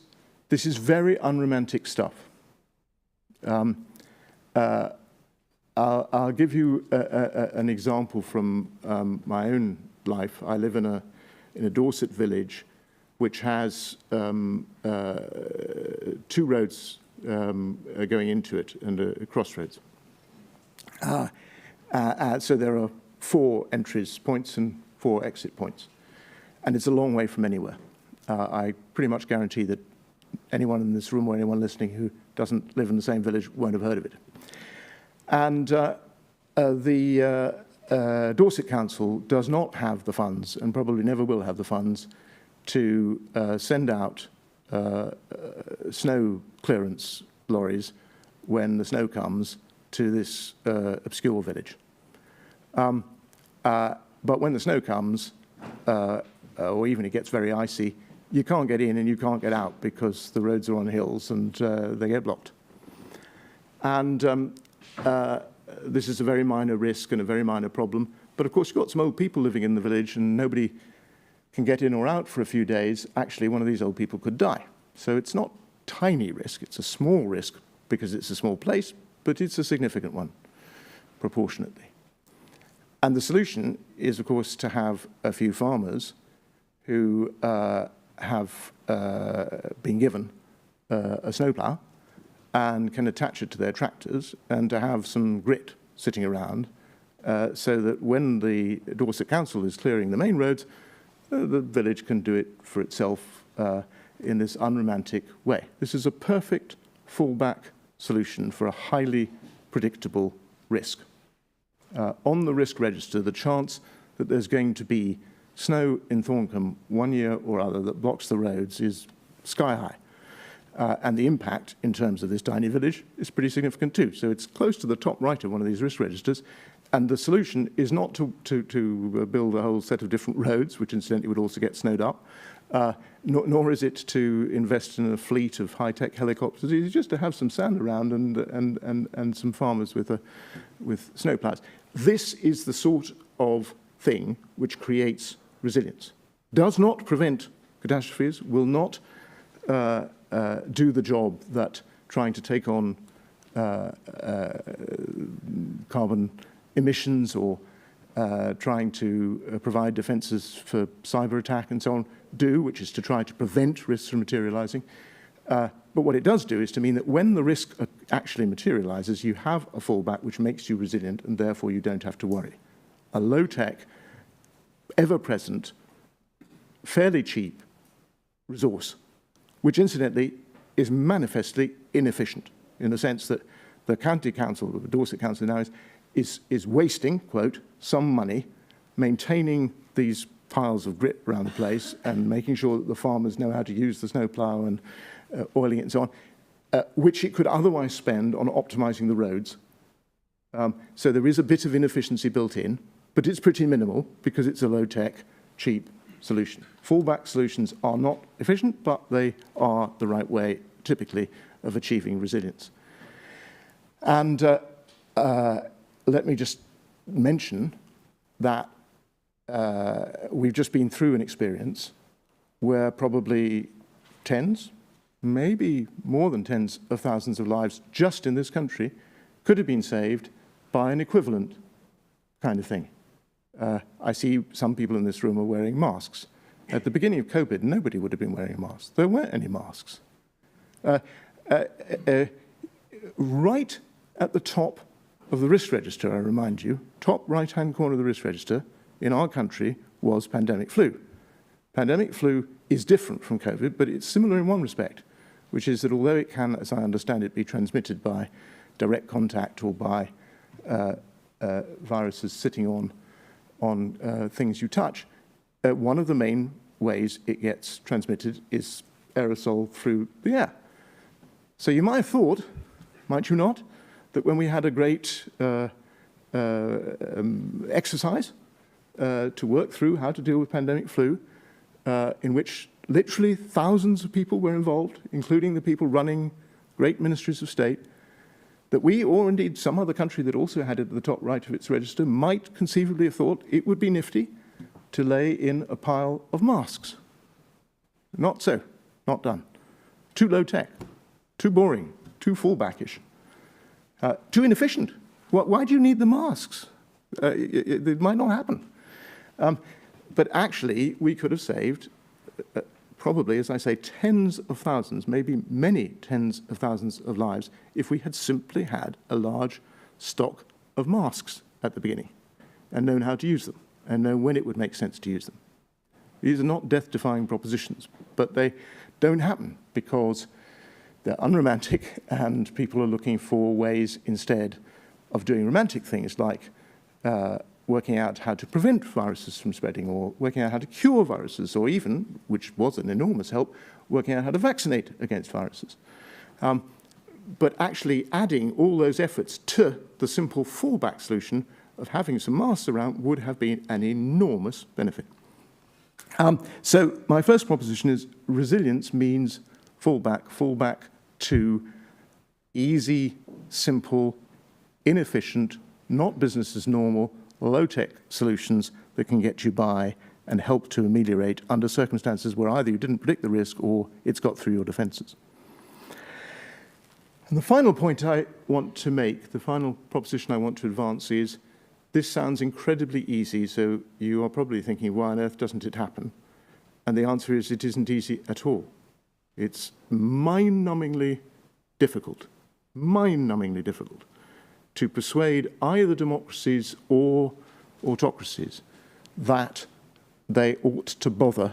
very unromantic stuff. I'll give you an example from my own life. I live in a Dorset village which has 2 roads going into it and a crossroads. So there are 4 entries points and 4 exit points. And it's a long way from anywhere. I pretty much guarantee that anyone in this room or anyone listening who doesn't live in the same village won't have heard of it. And the Dorset Council does not have the funds, and probably never will have the funds, to send out snow clearance lorries when the snow comes to this obscure village. But when the snow comes, or even it gets very icy, you can't get in and you can't get out because the roads are on hills and they get blocked. And this is a very minor risk and a very minor problem. But of course, you've got some old people living in the village and nobody can get in or out for a few days. Actually, one of these old people could die. So it's not tiny risk. It's a small risk because it's a small place, but it's a significant one proportionately. And the solution is, of course, to have a few farmers who have been given a snowplow and can attach it to their tractors, and to have some grit sitting around so that when the Dorset Council is clearing the main roads, the village can do it for itself in this unromantic way. This is a perfect fallback solution for a highly predictable risk. On the risk register, the chance that there's going to be snow in Thorncombe one year or other that blocks the roads is sky high. And the impact in terms of this tiny village is pretty significant too. So it's close to the top right of one of these risk registers. And the solution is not to build a whole set of different roads, which incidentally would also get snowed up, nor is it to invest in a fleet of high-tech helicopters. It's just to have some sand around and some farmers with snowplows. This is the sort of thing which creates resilience. Does not prevent catastrophes, will not do the job that trying to take on carbon emissions or trying to provide defenses for cyber attack and so on do, which is to try to prevent risks from materializing. But what it does do is to mean that when the risk actually materializes, you have a fallback which makes you resilient and therefore you don't have to worry. A low-tech, ever-present, fairly cheap resource, which incidentally is manifestly inefficient in the sense that the county council, the Dorset council now is wasting, quote, some money maintaining these piles of grit around the place and making sure that the farmers know how to use the snowplow and oiling it and so on, which it could otherwise spend on optimizing the roads. So there is a bit of inefficiency built in, but it's pretty minimal because it's a low-tech, cheap solution. Fallback solutions are not efficient, but they are the right way, typically, of achieving resilience. And let me just mention that we've just been through an experience where probably tens, maybe more than tens of thousands of lives just in this country could have been saved by an equivalent kind of thing. I see some people in this room are wearing masks. At the beginning of COVID, nobody would have been wearing a mask. There weren't any masks. Right at the top of the risk register, I remind you, top right-hand corner of the risk register in our country was pandemic flu. Pandemic flu is different from COVID, but it's similar in one respect, which is that although it can, as I understand it, be transmitted by direct contact or by viruses sitting on things you touch, one of the main ways it gets transmitted is aerosol through the air. So you might have thought, might you not, that when we had a great exercise to work through how to deal with pandemic flu, in which literally thousands of people were involved, including the people running great ministries of state, that we, or indeed some other country that also had it at the top right of its register, might conceivably have thought it would be nifty to lay in a pile of masks. Not so, not done. Too low tech, too boring, too fallbackish, too inefficient. Why do you need the masks? It might not happen. But actually, we could have saved probably, as I say, tens of thousands, maybe many tens of thousands of lives if we had simply had a large stock of masks at the beginning and known how to use them and known when it would make sense to use them. These are not death-defying propositions, but they don't happen because they're unromantic and people are looking for ways instead of doing romantic things like working out how to prevent viruses from spreading or working out how to cure viruses or even, which was an enormous help, working out how to vaccinate against viruses. But actually adding all those efforts to the simple fallback solution of having some masks around would have been an enormous benefit. So my first proposition is resilience means fallback to easy, simple, inefficient, not business as normal, low-tech solutions that can get you by and help to ameliorate under circumstances where either you didn't predict the risk or it's got through your defenses. And the final point I want to make, the final proposition I want to advance is, this sounds incredibly easy, so you are probably thinking, why on earth doesn't it happen? And the answer is, it isn't easy at all. It's mind-numbingly difficult to persuade either democracies or autocracies that they ought to bother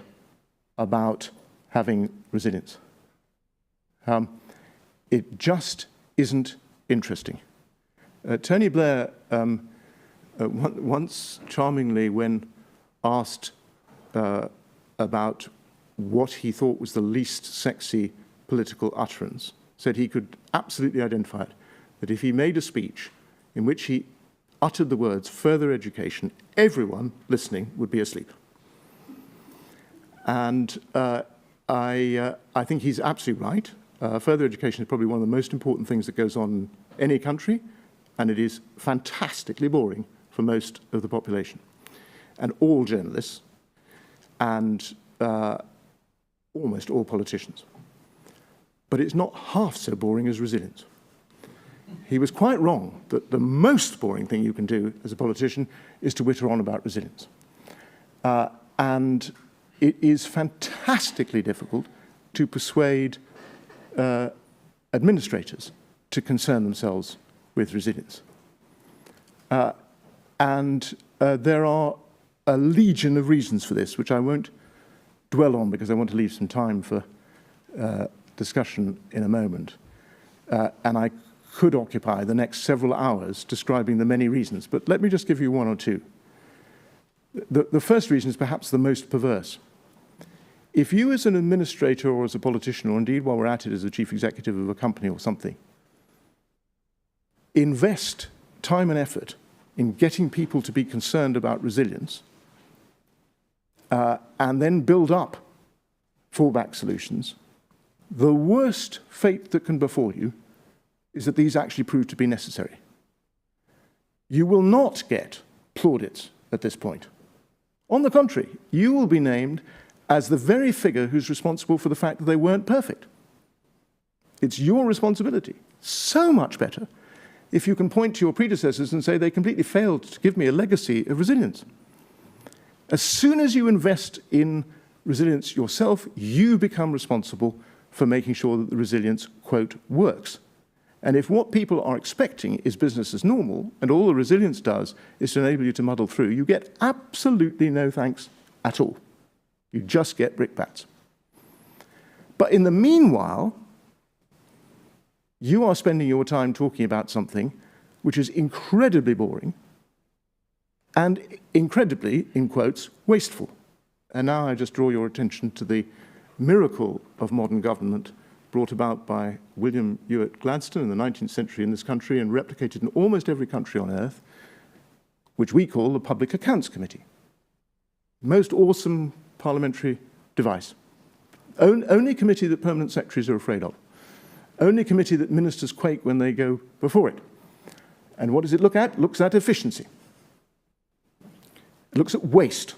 about having resilience. It just isn't interesting. Tony Blair once charmingly, when asked about what he thought was the least sexy political utterance, said he could absolutely identify it, that if he made a speech in which he uttered the words further education, everyone listening would be asleep. And I think he's absolutely right. Further education is probably one of the most important things that goes on in any country, and it is fantastically boring for most of the population. And all journalists, and almost all politicians. But it's not half so boring as resilience. He was quite wrong that the most boring thing you can do as a politician is to witter on about resilience. And it is fantastically difficult to persuade administrators to concern themselves with resilience. There are a legion of reasons for this, which I won't dwell on because I want to leave some time for discussion in a moment. And I could occupy the next several hours describing the many reasons, but let me just give you one or two. The first reason is perhaps the most perverse. If you as an administrator or as a politician, or indeed while we're at it as a chief executive of a company or something, invest time and effort in getting people to be concerned about resilience, and then build up fallback solutions, the worst fate that can befall you is that these actually prove to be necessary. You will not get plaudits at this point. On the contrary, you will be named as the very figure who's responsible for the fact that they weren't perfect. It's your responsibility. So much better if you can point to your predecessors and say they completely failed to give me a legacy of resilience. As soon as you invest in resilience yourself, you become responsible for making sure that the resilience, quote, works. And if what people are expecting is business as normal, and all the resilience does is to enable you to muddle through, you get absolutely no thanks at all. You just get brickbats. But in the meanwhile, you are spending your time talking about something which is incredibly boring and incredibly, in quotes, wasteful. And now I just draw your attention to the miracle of modern government brought about by William Ewart Gladstone in the 19th century in this country and replicated in almost every country on earth, which we call the Public Accounts Committee. Most awesome parliamentary device. Only committee that permanent secretaries are afraid of. Only committee that ministers quake when they go before it. And what does it look at? It looks at efficiency. It looks at waste.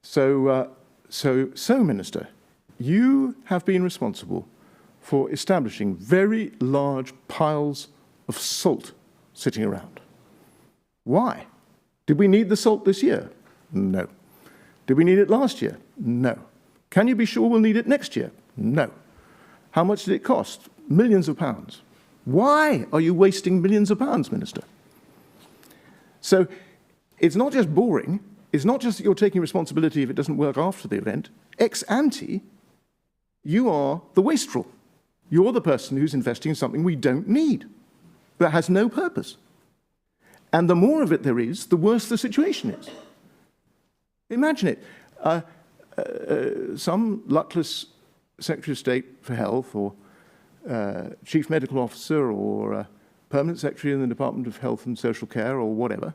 So, Minister, you have been responsible for establishing very large piles of salt sitting around. Why? Did we need the salt this year? No. Did we need it last year? No. Can you be sure we'll need it next year? No. How much did it cost? Millions of pounds. Why are you wasting millions of pounds, Minister? So it's not just boring. It's not just that you're taking responsibility if it doesn't work after the event. Ex ante, you are the wastrel. You're the person who's investing in something we don't need, that has no purpose. And the more of it there is, the worse the situation is. Imagine it. Some luckless Secretary of State for Health or Chief Medical Officer or Permanent Secretary in the Department of Health and Social Care or whatever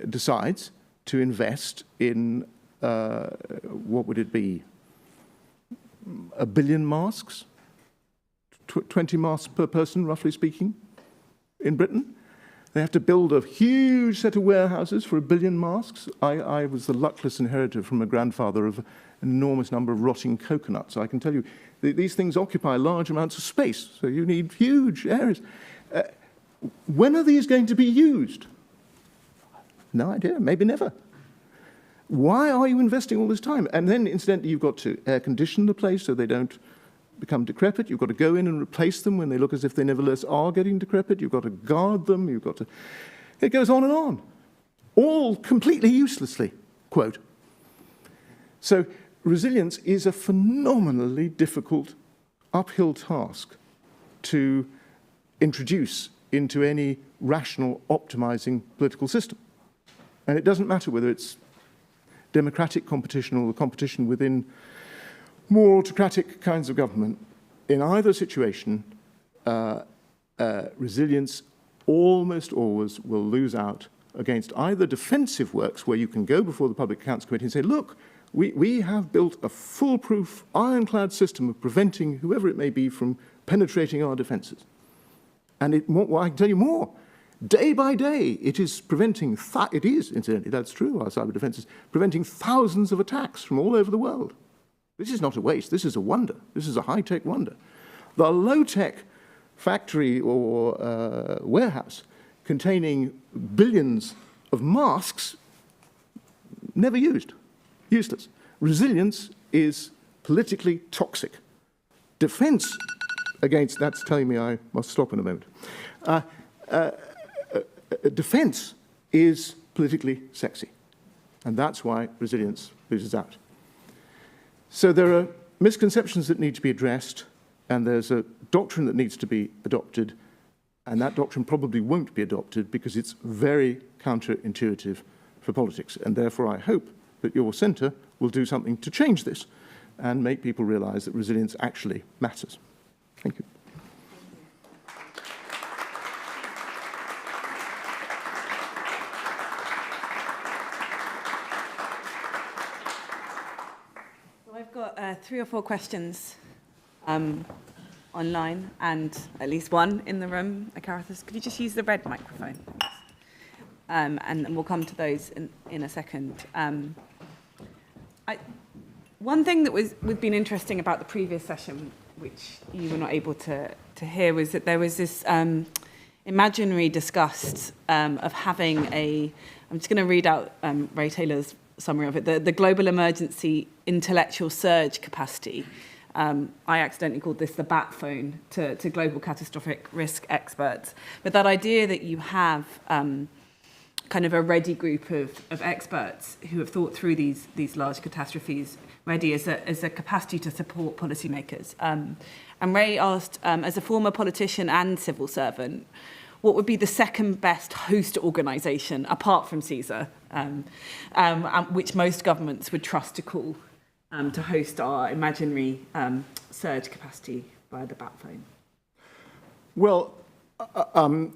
decides to invest in, what would it be, 1 billion masks? 20 masks per person, roughly speaking, in Britain. They have to build a huge set of warehouses for 1 billion masks. I was the luckless inheritor from a grandfather of an enormous number of rotting coconuts. I can tell you, these things occupy large amounts of space, so you need huge areas. When are these going to be used? No idea, maybe never. Why are you investing all this time? And then, incidentally, you've got to air condition the place so they don't become decrepit. You've got to go in and replace them when they look as if they nevertheless are getting decrepit. You've got to guard them. You've got to... It goes on and on. All completely uselessly, quote. So resilience is a phenomenally difficult uphill task to introduce into any rational, optimizing political system. And it doesn't matter whether it's democratic competition or the competition within more autocratic kinds of government, in either situation, resilience almost always will lose out against either defensive works where you can go before the Public Accounts Committee and say, look, we have built a foolproof, ironclad system of preventing whoever it may be from penetrating our defences. And I can tell you more. Day by day, it is preventing, it is, incidentally, that's true, our cyber defences, preventing thousands of attacks from all over the world. This is not a waste, this is a wonder. This is a high-tech wonder. The low-tech factory or warehouse containing billions of masks, never used, useless. Resilience is politically toxic. Defense against, that's telling me I must stop in a moment. Defense is politically sexy, and that's why resilience loses out. So there are misconceptions that need to be addressed, and there's a doctrine that needs to be adopted, and that doctrine probably won't be adopted because it's very counterintuitive for politics, and therefore I hope that your centre will do something to change this and make people realise that resilience actually matters. Thank you. I've got 3 or 4 questions online and at least one in the room. Clarissa, could you just use the red microphone? And we'll come to those in a second. One thing that we've been interesting about the previous session, which you were not able to hear, was that there was this imaginary disgust of having I'm just going to read out Ray Taylor's summary of it, the global emergency intellectual surge capacity. I accidentally called this the bat phone to global catastrophic risk experts. But that idea that you have kind of a ready group of experts who have thought through these large catastrophes, ready as a capacity to support policymakers. And Ray asked, as a former politician and civil servant, what would be the second best host organisation, apart from CSER, which most governments would trust to call to host our imaginary surge capacity via the bat phone? Well, I mean,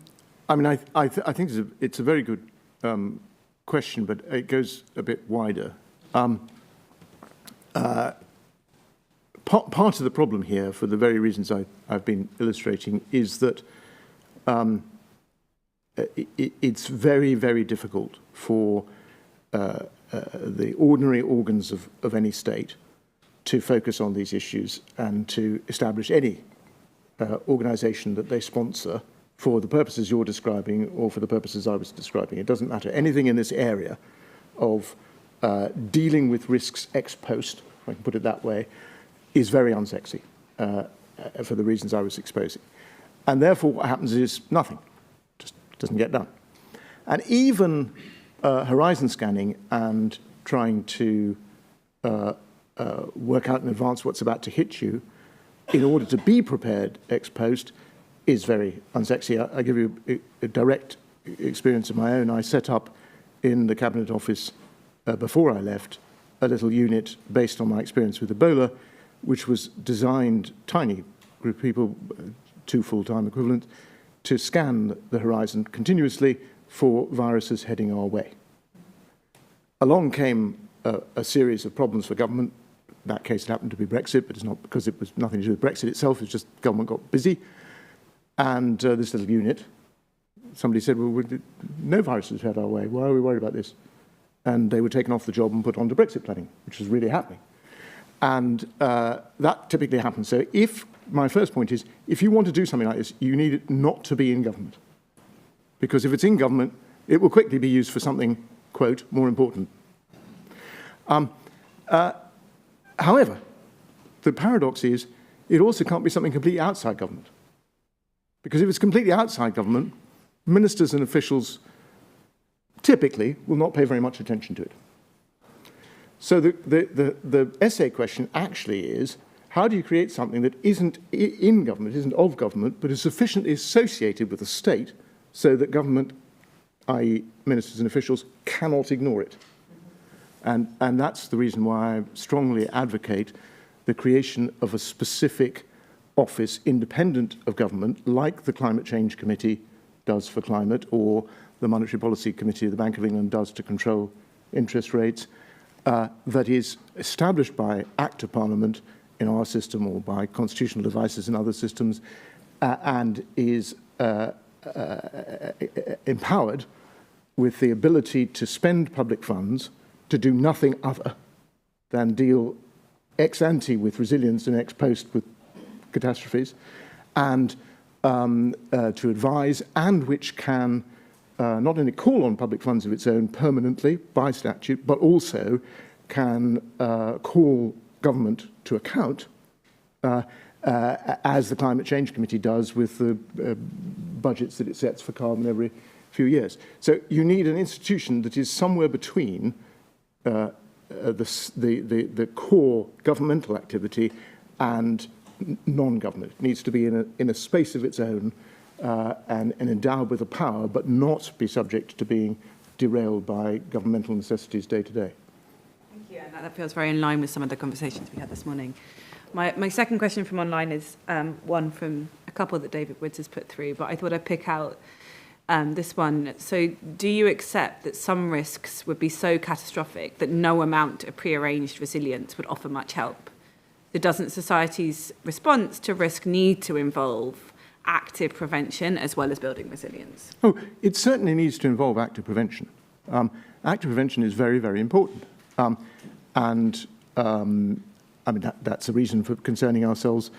I think it's a very good question, but it goes a bit wider. Part of the problem here, for the very reasons I've been illustrating, is that it's very, very difficult for the ordinary organs of any state to focus on these issues and to establish any organisation that they sponsor for the purposes you're describing or for the purposes I was describing. It doesn't matter. Anything in this area of dealing with risks ex post, if I can put it that way, is very unsexy for the reasons I was exposing. And therefore what happens is nothing. Just doesn't get done. And even horizon scanning and trying to work out in advance what's about to hit you in order to be prepared ex post is very unsexy. I give you a direct experience of my own. I set up in the Cabinet Office before I left a little unit based on my experience with Ebola, which was designed, tiny group of people, 2 full-time equivalent, to scan the horizon continuously for viruses heading our way. Along came a series of problems for government. In that case, it happened to be Brexit, but it's not because it was nothing to do with Brexit itself. It's just government got busy. And this little unit, somebody said, well, no viruses head our way. Why are we worried about this? And they were taken off the job and put onto Brexit planning, which was really happening. And that typically happens. So my first point is, if you want to do something like this, you need it not to be in government. Because if it's in government, it will quickly be used for something, quote, more important. However, the paradox is, it also can't be something completely outside government. Because if it's completely outside government, ministers and officials typically will not pay very much attention to it. So the essay question actually is, how do you create something that isn't in government, isn't of government, but is sufficiently associated with the state so that government, i.e. ministers and officials, cannot ignore it? And that's the reason why I strongly advocate the creation of a specific office independent of government, like the Climate Change Committee does for climate, or the Monetary Policy Committee of the Bank of England does to control interest rates, that is established by Act of Parliament in our system or by constitutional devices in other systems, and is empowered with the ability to spend public funds to do nothing other than deal ex ante with resilience and ex post with catastrophes, and to advise, and which can not only call on public funds of its own permanently by statute, but also can call government to account, as the Climate Change Committee does with the budgets that it sets for carbon every few years. So you need an institution that is somewhere between the core governmental activity and non-government. It needs to be in a space of its own and endowed with a power, but not be subject to being derailed by governmental necessities day to day. Thank you, and that feels very in line with some of the conversations we had this morning. My second question from online is one from a couple that David Woods has put through, but I thought I'd pick out this one. So do you accept that some risks would be so catastrophic that no amount of prearranged resilience would offer much help? So doesn't society's response to risk need to involve active prevention as well as building resilience? Oh, it certainly needs to involve active prevention. Active prevention is very, very important. I mean, that's a reason for concerning ourselves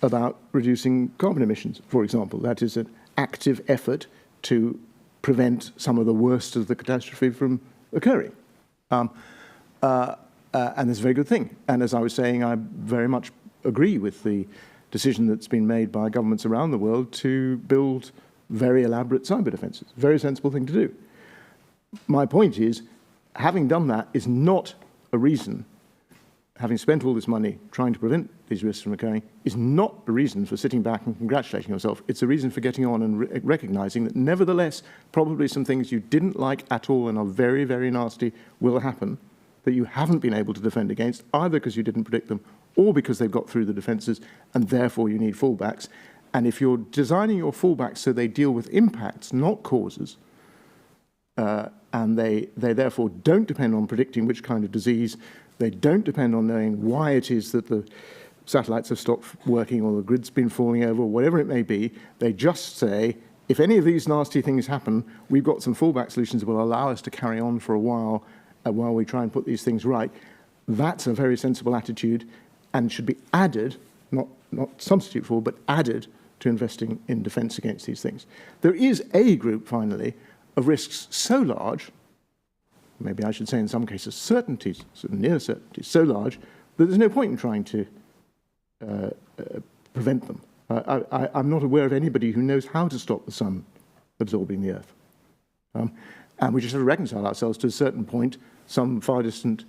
about reducing carbon emissions, for example. That is an active effort to prevent some of the worst of the catastrophe from occurring. And it's a very good thing. And as I was saying, I very much agree with the decision that's been made by governments around the world to build very elaborate cyber defenses. Very sensible thing to do. My point is, having done that is not a reason, having spent all this money trying to prevent these risks from occurring, is not a reason for sitting back and congratulating yourself. It's a reason for getting on and recognizing that nevertheless, probably some things you didn't like at all and are very, very nasty will happen, that you haven't been able to defend against, either because you didn't predict them or because they've got through the defenses, and therefore you need fallbacks. And if you're designing your fallbacks so they deal with impacts, not causes, and they therefore don't depend on predicting which kind of disease, they don't depend on knowing why it is that the satellites have stopped working or the grid's been falling over or whatever it may be, they just say, if any of these nasty things happen, we've got some fallback solutions that will allow us to carry on for a while we try and put these things right. That's a very sensible attitude and should be added, not substitute for, but added to investing in defense against these things. There is a group, finally, of risks so large, maybe I should say in some cases certainties, near certainties, so large that there's no point in trying to prevent them. I'm not aware of anybody who knows how to stop the sun absorbing the earth. And we just have to reconcile ourselves to a certain point. Some far distant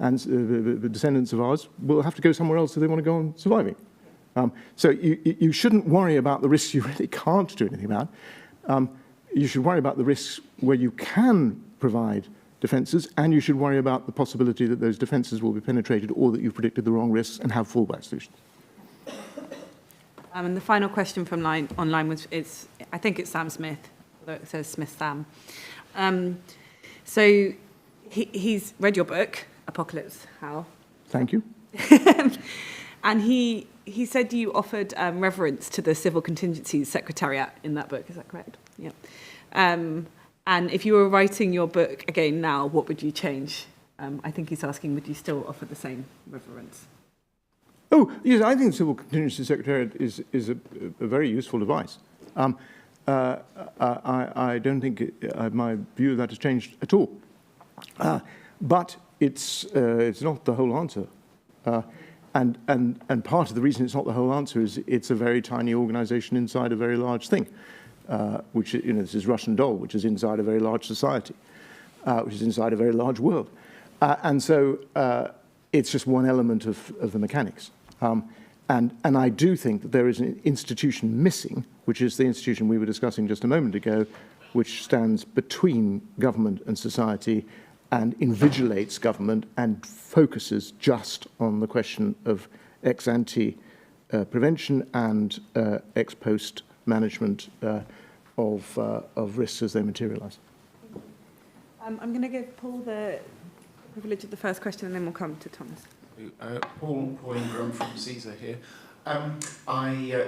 descendants of ours will have to go somewhere else if they want to go on surviving. So you shouldn't worry about the risks you really can't do anything about. You should worry about the risks where you can provide defences, and you should worry about the possibility that those defences will be penetrated or that you've predicted the wrong risks and have fallback solutions. And the final question from online was, I think it's Sam Smith, although it says Smith Sam. So he's read your book, Apocalypse How. Thank you. And he said you offered reverence to the Civil Contingencies Secretariat in that book. Is that correct? Yeah. And if you were writing your book again now, what would you change? I think he's asking, would you still offer the same reverence? Oh, yes, I think the Civil Contingency Secretariat is a very useful device. I don't think my view of that has changed at all. But it's not the whole answer. And part of the reason it's not the whole answer is it's a very tiny organization inside a very large thing, which, this is Russian doll, which is inside a very large society, which is inside a very large world. And so it's just one element of the mechanics. And I do think that there is an institution missing, which is the institution we were discussing just a moment ago, which stands between government and society and invigilates government and focuses just on the question of ex-ante prevention and ex-post management of risks as they materialize. I'm going to give Paul the privilege of the first question, and then we'll come to Thomas. Paul Ingram from CSER here.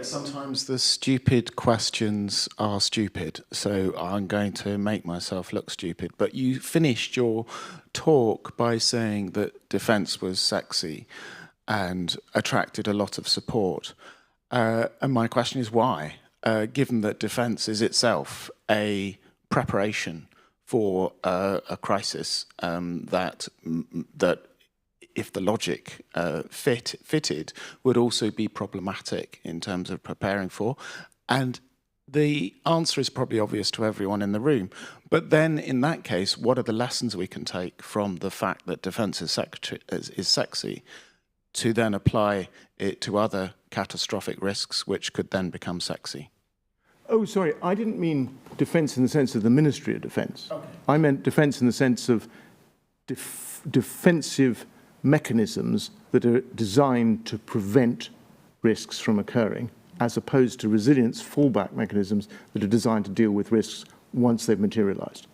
Sometimes the stupid questions are stupid, so I'm going to make myself look stupid. But you finished your talk by saying that defence was sexy and attracted a lot of support. And my question is why? Given that defence is itself a preparation for a crisis that if the logic fitted, would also be problematic in terms of preparing for. And the answer is probably obvious to everyone in the room. But then, in that case, what are the lessons we can take from the fact that defence is sexy to then apply it to other catastrophic risks, which could then become sexy? Oh, sorry, I didn't mean defence in the sense of the Ministry of Defence. Okay. I meant defence in the sense of defensive mechanisms that are designed to prevent risks from occurring, as opposed to resilience fallback mechanisms that are designed to deal with risks once they've materialized.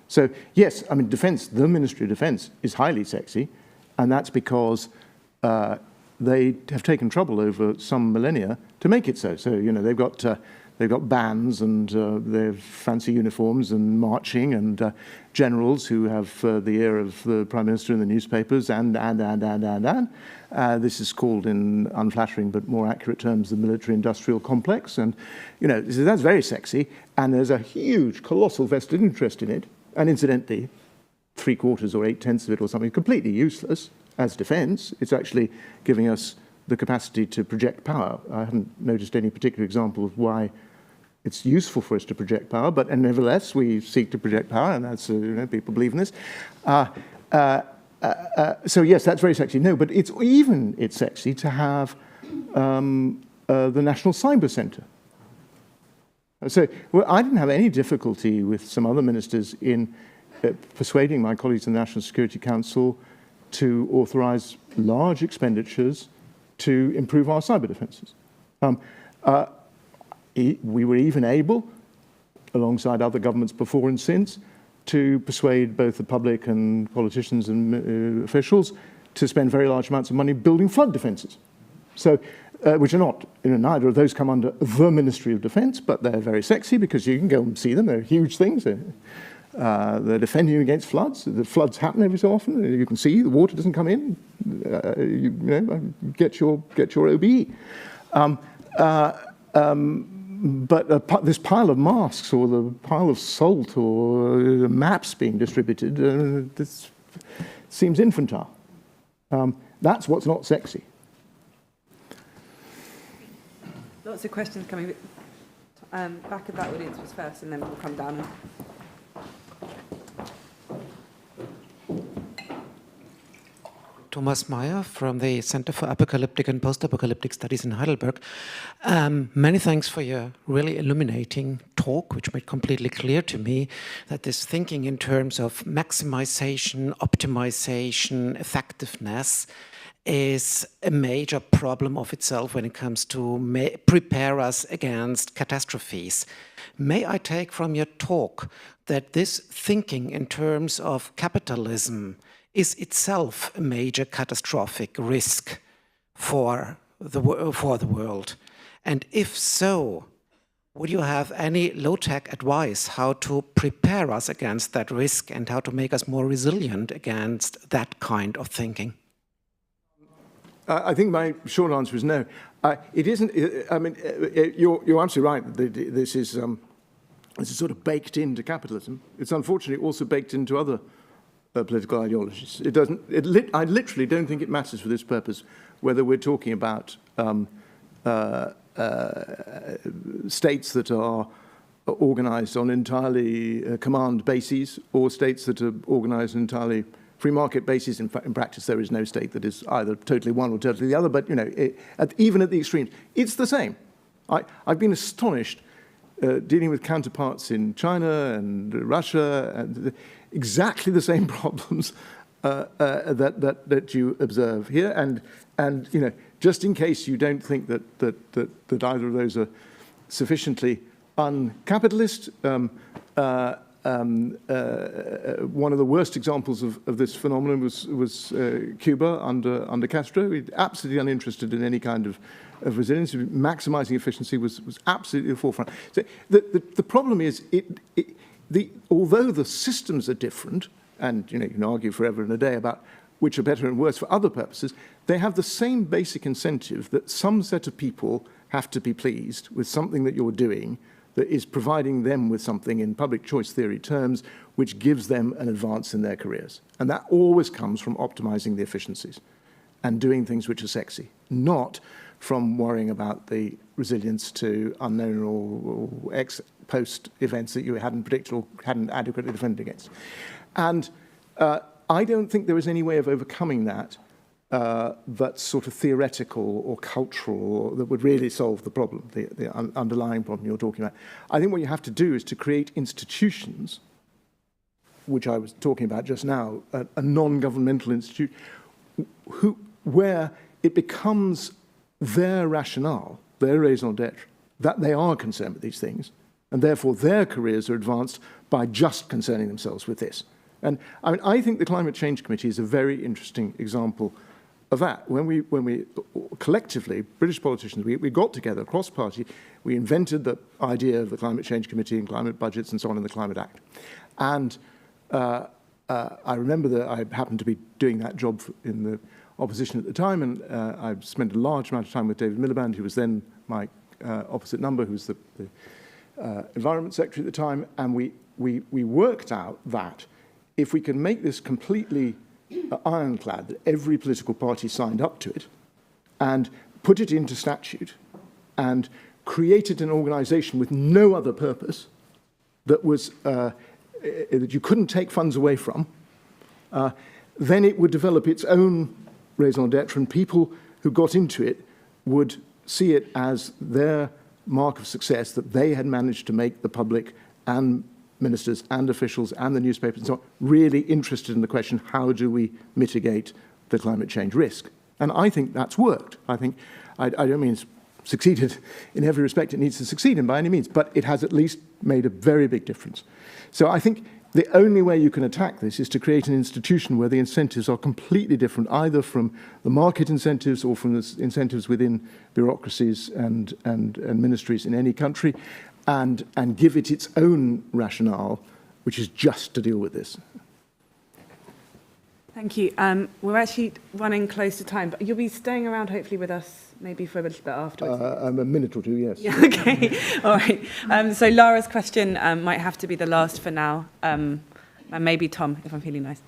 So, yes, I mean, defense, the Ministry of Defense is highly sexy, and that's because they have taken trouble over some millennia to make it so. So, you know, they've got bands and they have fancy uniforms and marching and generals who have the ear of the Prime Minister in the newspapers and. This is called, in unflattering but more accurate terms, the military-industrial complex. And, you know, that's very sexy. And there's a huge, colossal vested interest in it. And incidentally, 3/4 or 8/10 of it or something, completely useless as defence. It's actually giving us the capacity to project power. I haven't noticed any particular example of why it's useful for us to project power, but and nevertheless we seek to project power, and that's, you know, people believe in this. So yes, that's very sexy. No, but it's sexy to have the National Cyber Centre. So I didn't have any difficulty with some other ministers in persuading my colleagues in the National Security Council to authorise large expenditures to improve our cyber defences. We were even able, alongside other governments before and since, to persuade both the public and politicians and officials to spend very large amounts of money building flood defences. So, which are not, you know, neither of those come under the Ministry of Defence, but they're very sexy because you can go and see them. They're huge things. They're defending you against floods. The floods happen every so often. You can see the water doesn't come in. You know, get your OBE. But this pile of masks or the pile of salt or maps being distributed, this seems infantile. That's what's not sexy. Lots of questions coming. Back of that audience was first, and then we'll come down. Thomas Meyer from the Center for Apocalyptic and Post-Apocalyptic Studies in Heidelberg. Many thanks for your really illuminating talk, which made completely clear to me that this thinking in terms of maximization, optimization, effectiveness is a major problem of itself when it comes to prepare us against catastrophes. May I take from your talk that this thinking in terms of capitalism is itself a major catastrophic risk for the world? And if so, would you have any low-tech advice how to prepare us against that risk and how to make us more resilient against that kind of thinking? I think my short answer is no. It isn't. I mean, you're absolutely right. This is sort of baked into capitalism. It's unfortunately also baked into other political ideologies. It doesn't. I literally don't think it matters for this purpose whether we're talking about states that are organized on entirely command bases or states that are organized on entirely free market bases. In practice, there is no state that is either totally one or totally the other, but you know, even at the extremes, it's the same. I've been astonished dealing with counterparts in China and Russia, and exactly the same problems that you observe here. And you know, just in case you don't think that either of those are sufficiently uncapitalist, one of the worst examples of this phenomenon was Cuba under Castro. Absolutely uninterested in any kind of resilience. Maximizing efficiency was absolutely the forefront. So the problem is, although the systems are different, and you know, you can argue forever and a day about which are better and worse for other purposes, they have the same basic incentive that some set of people have to be pleased with something that you're doing that is providing them with something in public choice theory terms which gives them an advance in their careers. And that always comes from optimizing the efficiencies and doing things which are sexy, not from worrying about the resilience to unknown or ex-post events that you hadn't predicted or hadn't adequately defended against. And I don't think there is any way of overcoming that that's sort of theoretical or cultural, or that would really solve the problem, the underlying problem you're talking about. I think what you have to do is to create institutions, which I was talking about just now, a non-governmental institute, where it becomes their rationale, their raison d'etre, that they are concerned with these things, and therefore their careers are advanced by just concerning themselves with this. And I mean, I think the Climate Change Committee is a very interesting example of that. When we collectively, British politicians, we got together cross-party, we invented the idea of the Climate Change Committee and climate budgets and so on in the Climate Act. And I remember that I happened to be doing that job in the opposition at the time, and I spent a large amount of time with David Miliband, who was then my opposite number, who was the Environment Secretary at the time, and we worked out that if we can make this completely ironclad, that every political party signed up to it, and put it into statute, and created an organization with no other purpose, that was that you couldn't take funds away from, then it would develop its own raison d'etre, and people who got into it would see it as their mark of success, that they had managed to make the public and ministers and officials and the newspapers and so on really interested in the question, how do we mitigate the climate change risk? And I think that's worked. I think, I don't mean it's succeeded in every respect it needs to succeed in by any means, but it has at least made a very big difference. So I think the only way you can attack this is to create an institution where the incentives are completely different, either from the market incentives or from the incentives within bureaucracies and ministries in any country, and give it its own rationale, which is just to deal with this. Thank you. We're actually running close to time, but you'll be staying around hopefully with us maybe for a little bit afterwards. A minute or two, yes. Yeah, okay. All right. So Lara's question might have to be the last for now. And maybe Tom, if I'm feeling nice.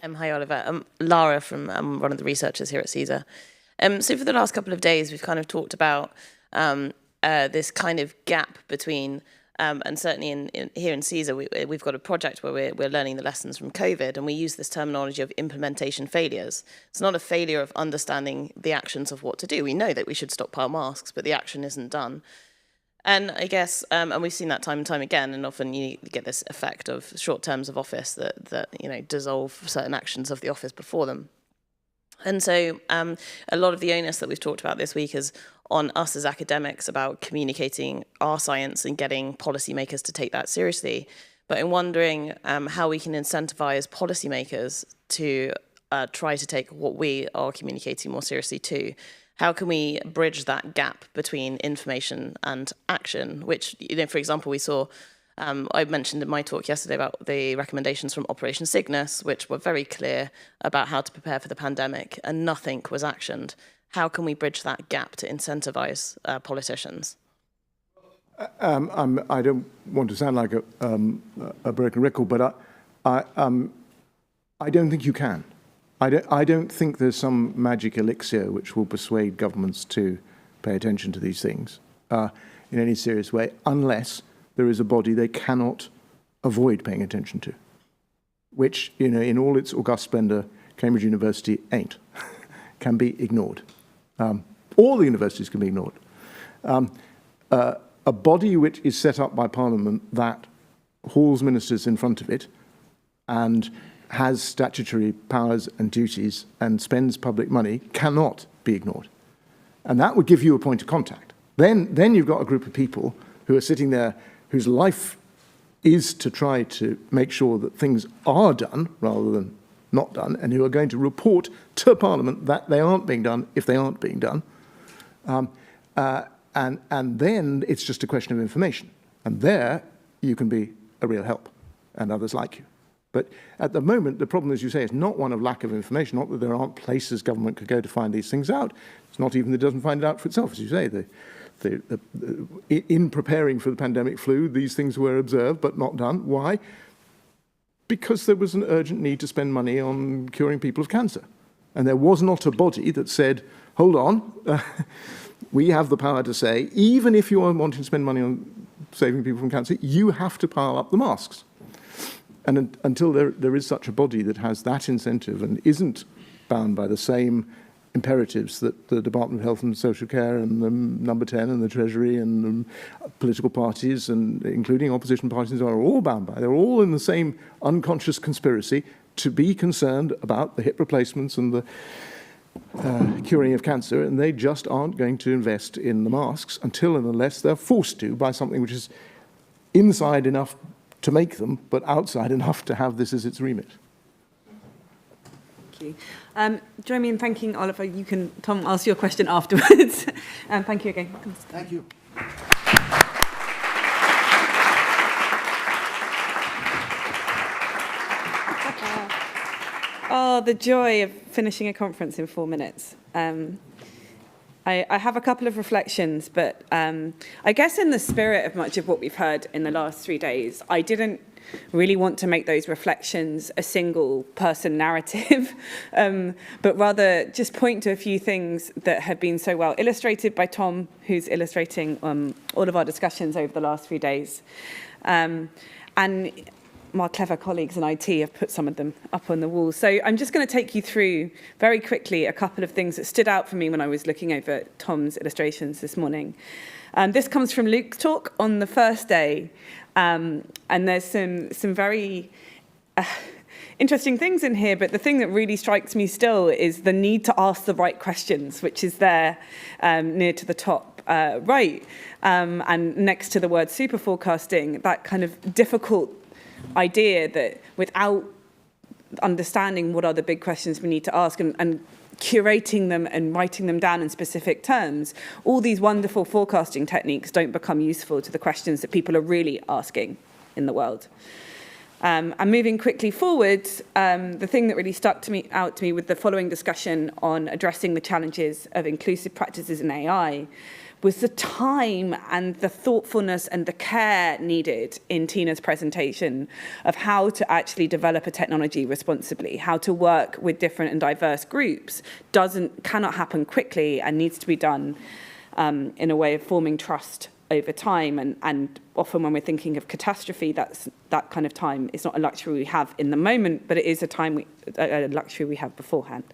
Hi, Oliver. I'm Lara from one of the researchers here at CSER. So for the last couple of days, we've kind of talked about this kind of gap between, and certainly here in CSER, we've got a project where we're learning the lessons from COVID, and we use this terminology of implementation failures. It's not a failure of understanding the actions of what to do. We know that we should stockpile masks, but the action isn't done. And I guess, and we've seen that time and time again, and often you get this effect of short terms of office that you know, dissolve certain actions of the office before them. And so a lot of the onus that we've talked about this week is on us as academics about communicating our science and getting policymakers to take that seriously. But in wondering how we can incentivize policymakers to try to take what we are communicating more seriously too. How can we bridge that gap between information and action, which, you know, for example, we saw, I mentioned in my talk yesterday about the recommendations from Operation Cygnus, which were very clear about how to prepare for the pandemic, and nothing was actioned. How can we bridge that gap to incentivize politicians? I don't want to sound like a broken record, but I don't think you can. I don't think there's some magic elixir which will persuade governments to pay attention to these things in any serious way, unless there is a body they cannot avoid paying attention to, which, you know, in all its august splendor, Cambridge University ain't, can be ignored. All the universities can be ignored. A body which is set up by Parliament that hauls ministers in front of it and has statutory powers and duties and spends public money cannot be ignored. And that would give you a point of contact. Then you've got a group of people who are sitting there whose life is to try to make sure that things are done rather than not done, and who are going to report to Parliament that they aren't being done if they aren't being done. And then it's just a question of information. And there you can be a real help, and others like you. But at the moment, the problem, as you say, is not one of lack of information, not that there aren't places government could go to find these things out. It's not even that it doesn't find it out for itself. As you say, in preparing for the pandemic flu, these things were observed but not done. Why? Because there was an urgent need to spend money on curing people of cancer. And there was not a body that said, hold on, we have the power to say, even if you are wanting to spend money on saving people from cancer, you have to pile up the masks. And until there is such a body that has that incentive and isn't bound by the same imperatives that the Department of Health and Social Care and the Number 10 and the Treasury and political parties, and including opposition parties, are all bound by. They're all in the same unconscious conspiracy to be concerned about the hip replacements and the curing of cancer, and they just aren't going to invest in the masks until and unless they're forced to by something which is inside enough to make them, but outside enough to have this as its remit. Thank you. Join me in thanking Oliver. You can, Tom, ask your question afterwards. Thank you again. Thank you. Oh, the joy of finishing a conference in 4 minutes. I have a couple of reflections, but I guess in the spirit of much of what we've heard in the last 3 days, I didn't really want to make those reflections a single person narrative, but rather just point to a few things that have been so well illustrated by Tom, who's illustrating all of our discussions over the last few days. And my clever colleagues in IT have put some of them up on the wall. So I'm just going to take you through very quickly a couple of things that stood out for me when I was looking over Tom's illustrations this morning. This comes from Luke's talk on the first day. And there's some very interesting things in here, but the thing that really strikes me still is the need to ask the right questions, which is there near to the top right, and next to the word super forecasting, that kind of difficult idea that without understanding what are the big questions we need to ask and curating them and writing them down in specific terms, all these wonderful forecasting techniques don't become useful to the questions that people are really asking in the world. And moving quickly forward, the thing that really stuck out to me with the following discussion on addressing the challenges of inclusive practices in AI was the time and the thoughtfulness and the care needed in Tina's presentation of how to actually develop a technology responsibly, how to work with different and diverse groups cannot happen quickly and needs to be done in a way of forming trust over time. And often when we're thinking of catastrophe, that kind of time is not a luxury we have in the moment, but it is a luxury we have beforehand.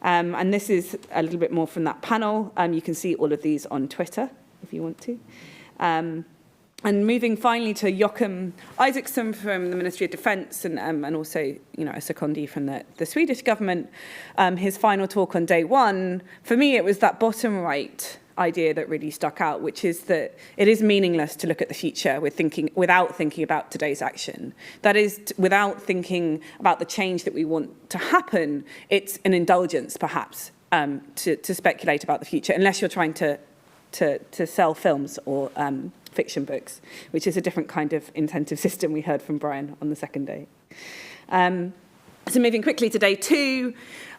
And this is a little bit more from that panel. You can see all of these on Twitter if you want to. And moving finally to Joachim Isaacson from the Ministry of Defence and also, a secondee from the Swedish government. His final talk on day one, for me, it was that bottom right idea that really stuck out, which is that it is meaningless to look at the future without thinking about today's action. That is, without thinking about the change that we want to happen, it's an indulgence, perhaps, to speculate about the future, unless you're trying to sell films or fiction books, which is a different kind of incentive system we heard from Brian on the second day. So moving quickly to day two,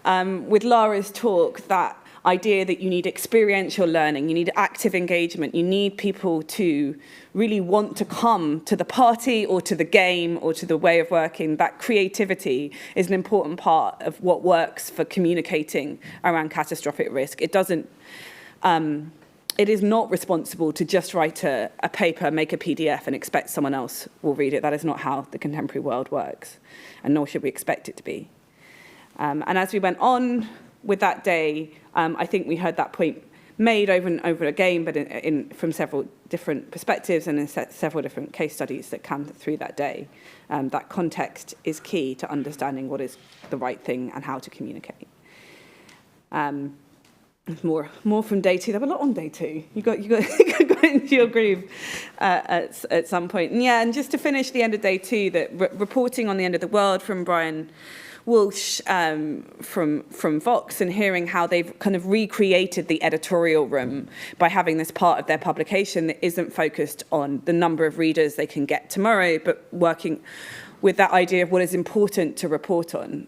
with Lara's talk, that idea that you need experiential learning, you need active engagement, you need people to really want to come to the party or to the game or to the way of working. That creativity is an important part of what works for communicating around catastrophic risk. It is not responsible to just write a paper, make a PDF and expect someone else will read it. That is not how the contemporary world works, and nor should we expect it to be. And as we went on with that day, I think we heard that point made over and over again, but from several different perspectives and in several different case studies that came through that day. That context is key to understanding what is the right thing and how to communicate. More from day 2. There were a lot on day 2. You got into your groove at some point. And yeah, and just to finish the end of day 2, that reporting on the end of the world from Brian Walsh from Vox, and hearing how they've kind of recreated the editorial room by having this part of their publication that isn't focused on the number of readers they can get tomorrow, but working with that idea of what is important to report on.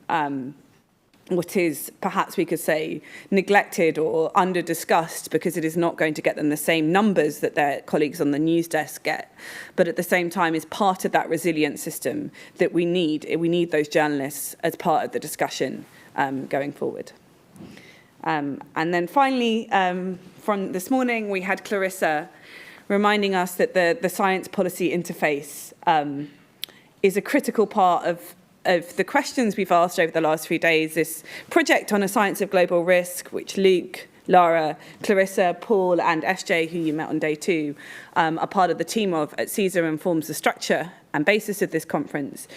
What is, perhaps we could say, neglected or under-discussed because it is not going to get them the same numbers that their colleagues on the news desk get, but at the same time is part of that resilient system that we need. We need those journalists as part of the discussion going forward. And then finally, from this morning, we had Clarissa reminding us that the Science-Policy Interface is a critical part of the questions we've asked over the last few days. This project on a science of global risk, which Luke, Lara, Clarissa, Paul, and SJ, who you met on day 2, are part of the team of at CSER, and forms the structure and basis of this conference.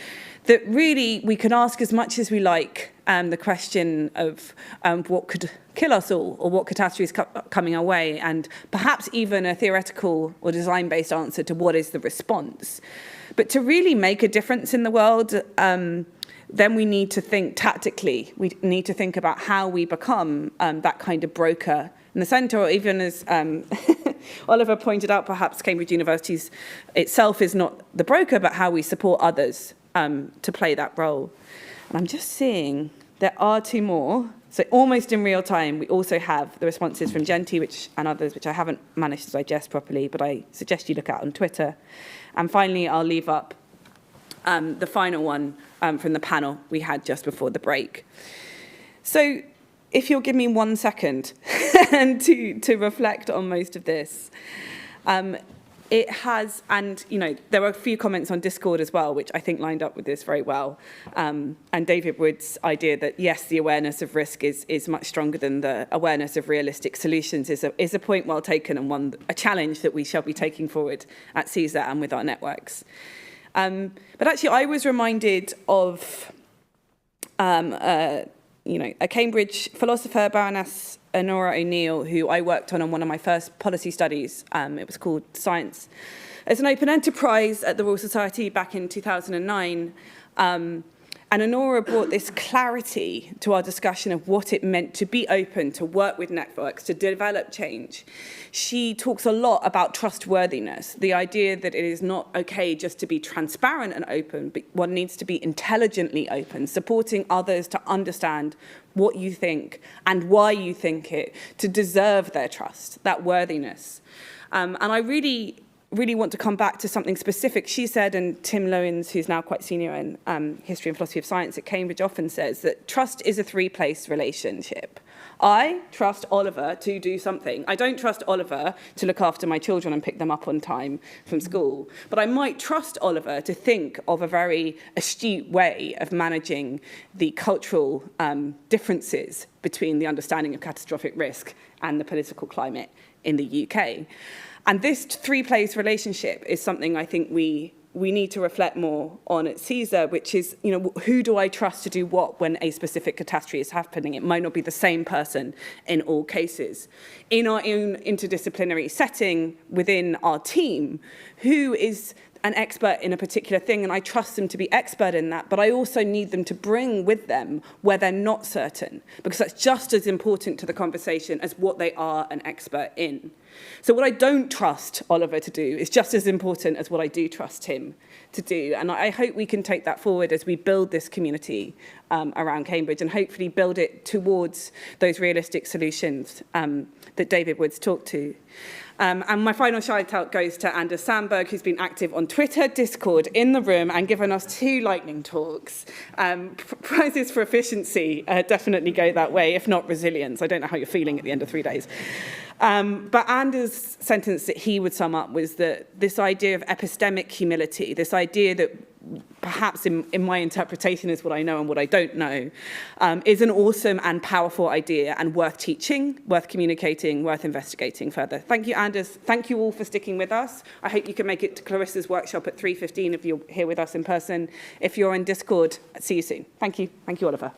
That really we can ask as much as we like the question of what could kill us all, or what catastrophe is coming our way, and perhaps even a theoretical or design-based answer to what is the response. But to really make a difference in the world, then we need to think tactically. We need to think about how we become that kind of broker in the centre, or even as Oliver pointed out, perhaps Cambridge University itself is not the broker, but how we support others to play that role. And I'm just seeing there are 2 more. So almost in real time, we also have the responses from Jenty and others, which I haven't managed to digest properly, but I suggest you look at on Twitter. And finally, I'll leave up the final one from the panel we had just before the break. So if you'll give me 1 second and to reflect on most of this. It has, and there were a few comments on Discord as well, which I think lined up with this very well. And David Wood's idea that, yes, the awareness of risk is much stronger than the awareness of realistic solutions is a point well taken, and a challenge that we shall be taking forward at CSER and with our networks. But actually, I was reminded of a Cambridge philosopher, Baroness Honora O'Neill, who I worked on one of my first policy studies. It was called Science as an Open Enterprise at the Royal Society back in 2009. And Honora brought this clarity to our discussion of what it meant to be open, to work with networks, to develop change. She talks a lot about trustworthiness, the idea that it is not okay just to be transparent and open, but one needs to be intelligently open, supporting others to understand what you think and why you think it, to deserve their trust, that worthiness. And I really want to come back to something specific. She said, and Tim Lowens, who's now quite senior in history and philosophy of science at Cambridge, often says that trust is a 3-place relationship. I trust Oliver to do something. I don't trust Oliver to look after my children and pick them up on time from school. But I might trust Oliver to think of a very astute way of managing the cultural differences between the understanding of catastrophic risk and the political climate in the UK. And this 3-place relationship is something I think we need to reflect more on at CSER, which is, who do I trust to do what when a specific catastrophe is happening? It might not be the same person in all cases. In our own interdisciplinary setting within our team, who is an expert in a particular thing, and I trust them to be expert in that, but I also need them to bring with them where they're not certain, because that's just as important to the conversation as what they are an expert in. So what I don't trust Oliver to do is just as important as what I do trust him to do. And I hope we can take that forward as we build this community around Cambridge, and hopefully build it towards those realistic solutions that David Wood's talked to. And my final shout-out goes to Anders Sandberg, who's been active on Twitter, Discord, in the room, and given us 2 lightning talks. Prizes for efficiency definitely go that way, if not resilience. I don't know how you're feeling at the end of 3 days. But Anders' sentence that he would sum up was that this idea of epistemic humility, this idea that perhaps in my interpretation is what I know and what I don't know, is an awesome and powerful idea and worth teaching, worth communicating, worth investigating further. Thank you, Anders. Thank you all for sticking with us. I hope you can make it to Clarissa's workshop at 3:15 if you're here with us in person. If you're in Discord, see you soon. Thank you. Thank you, Oliver.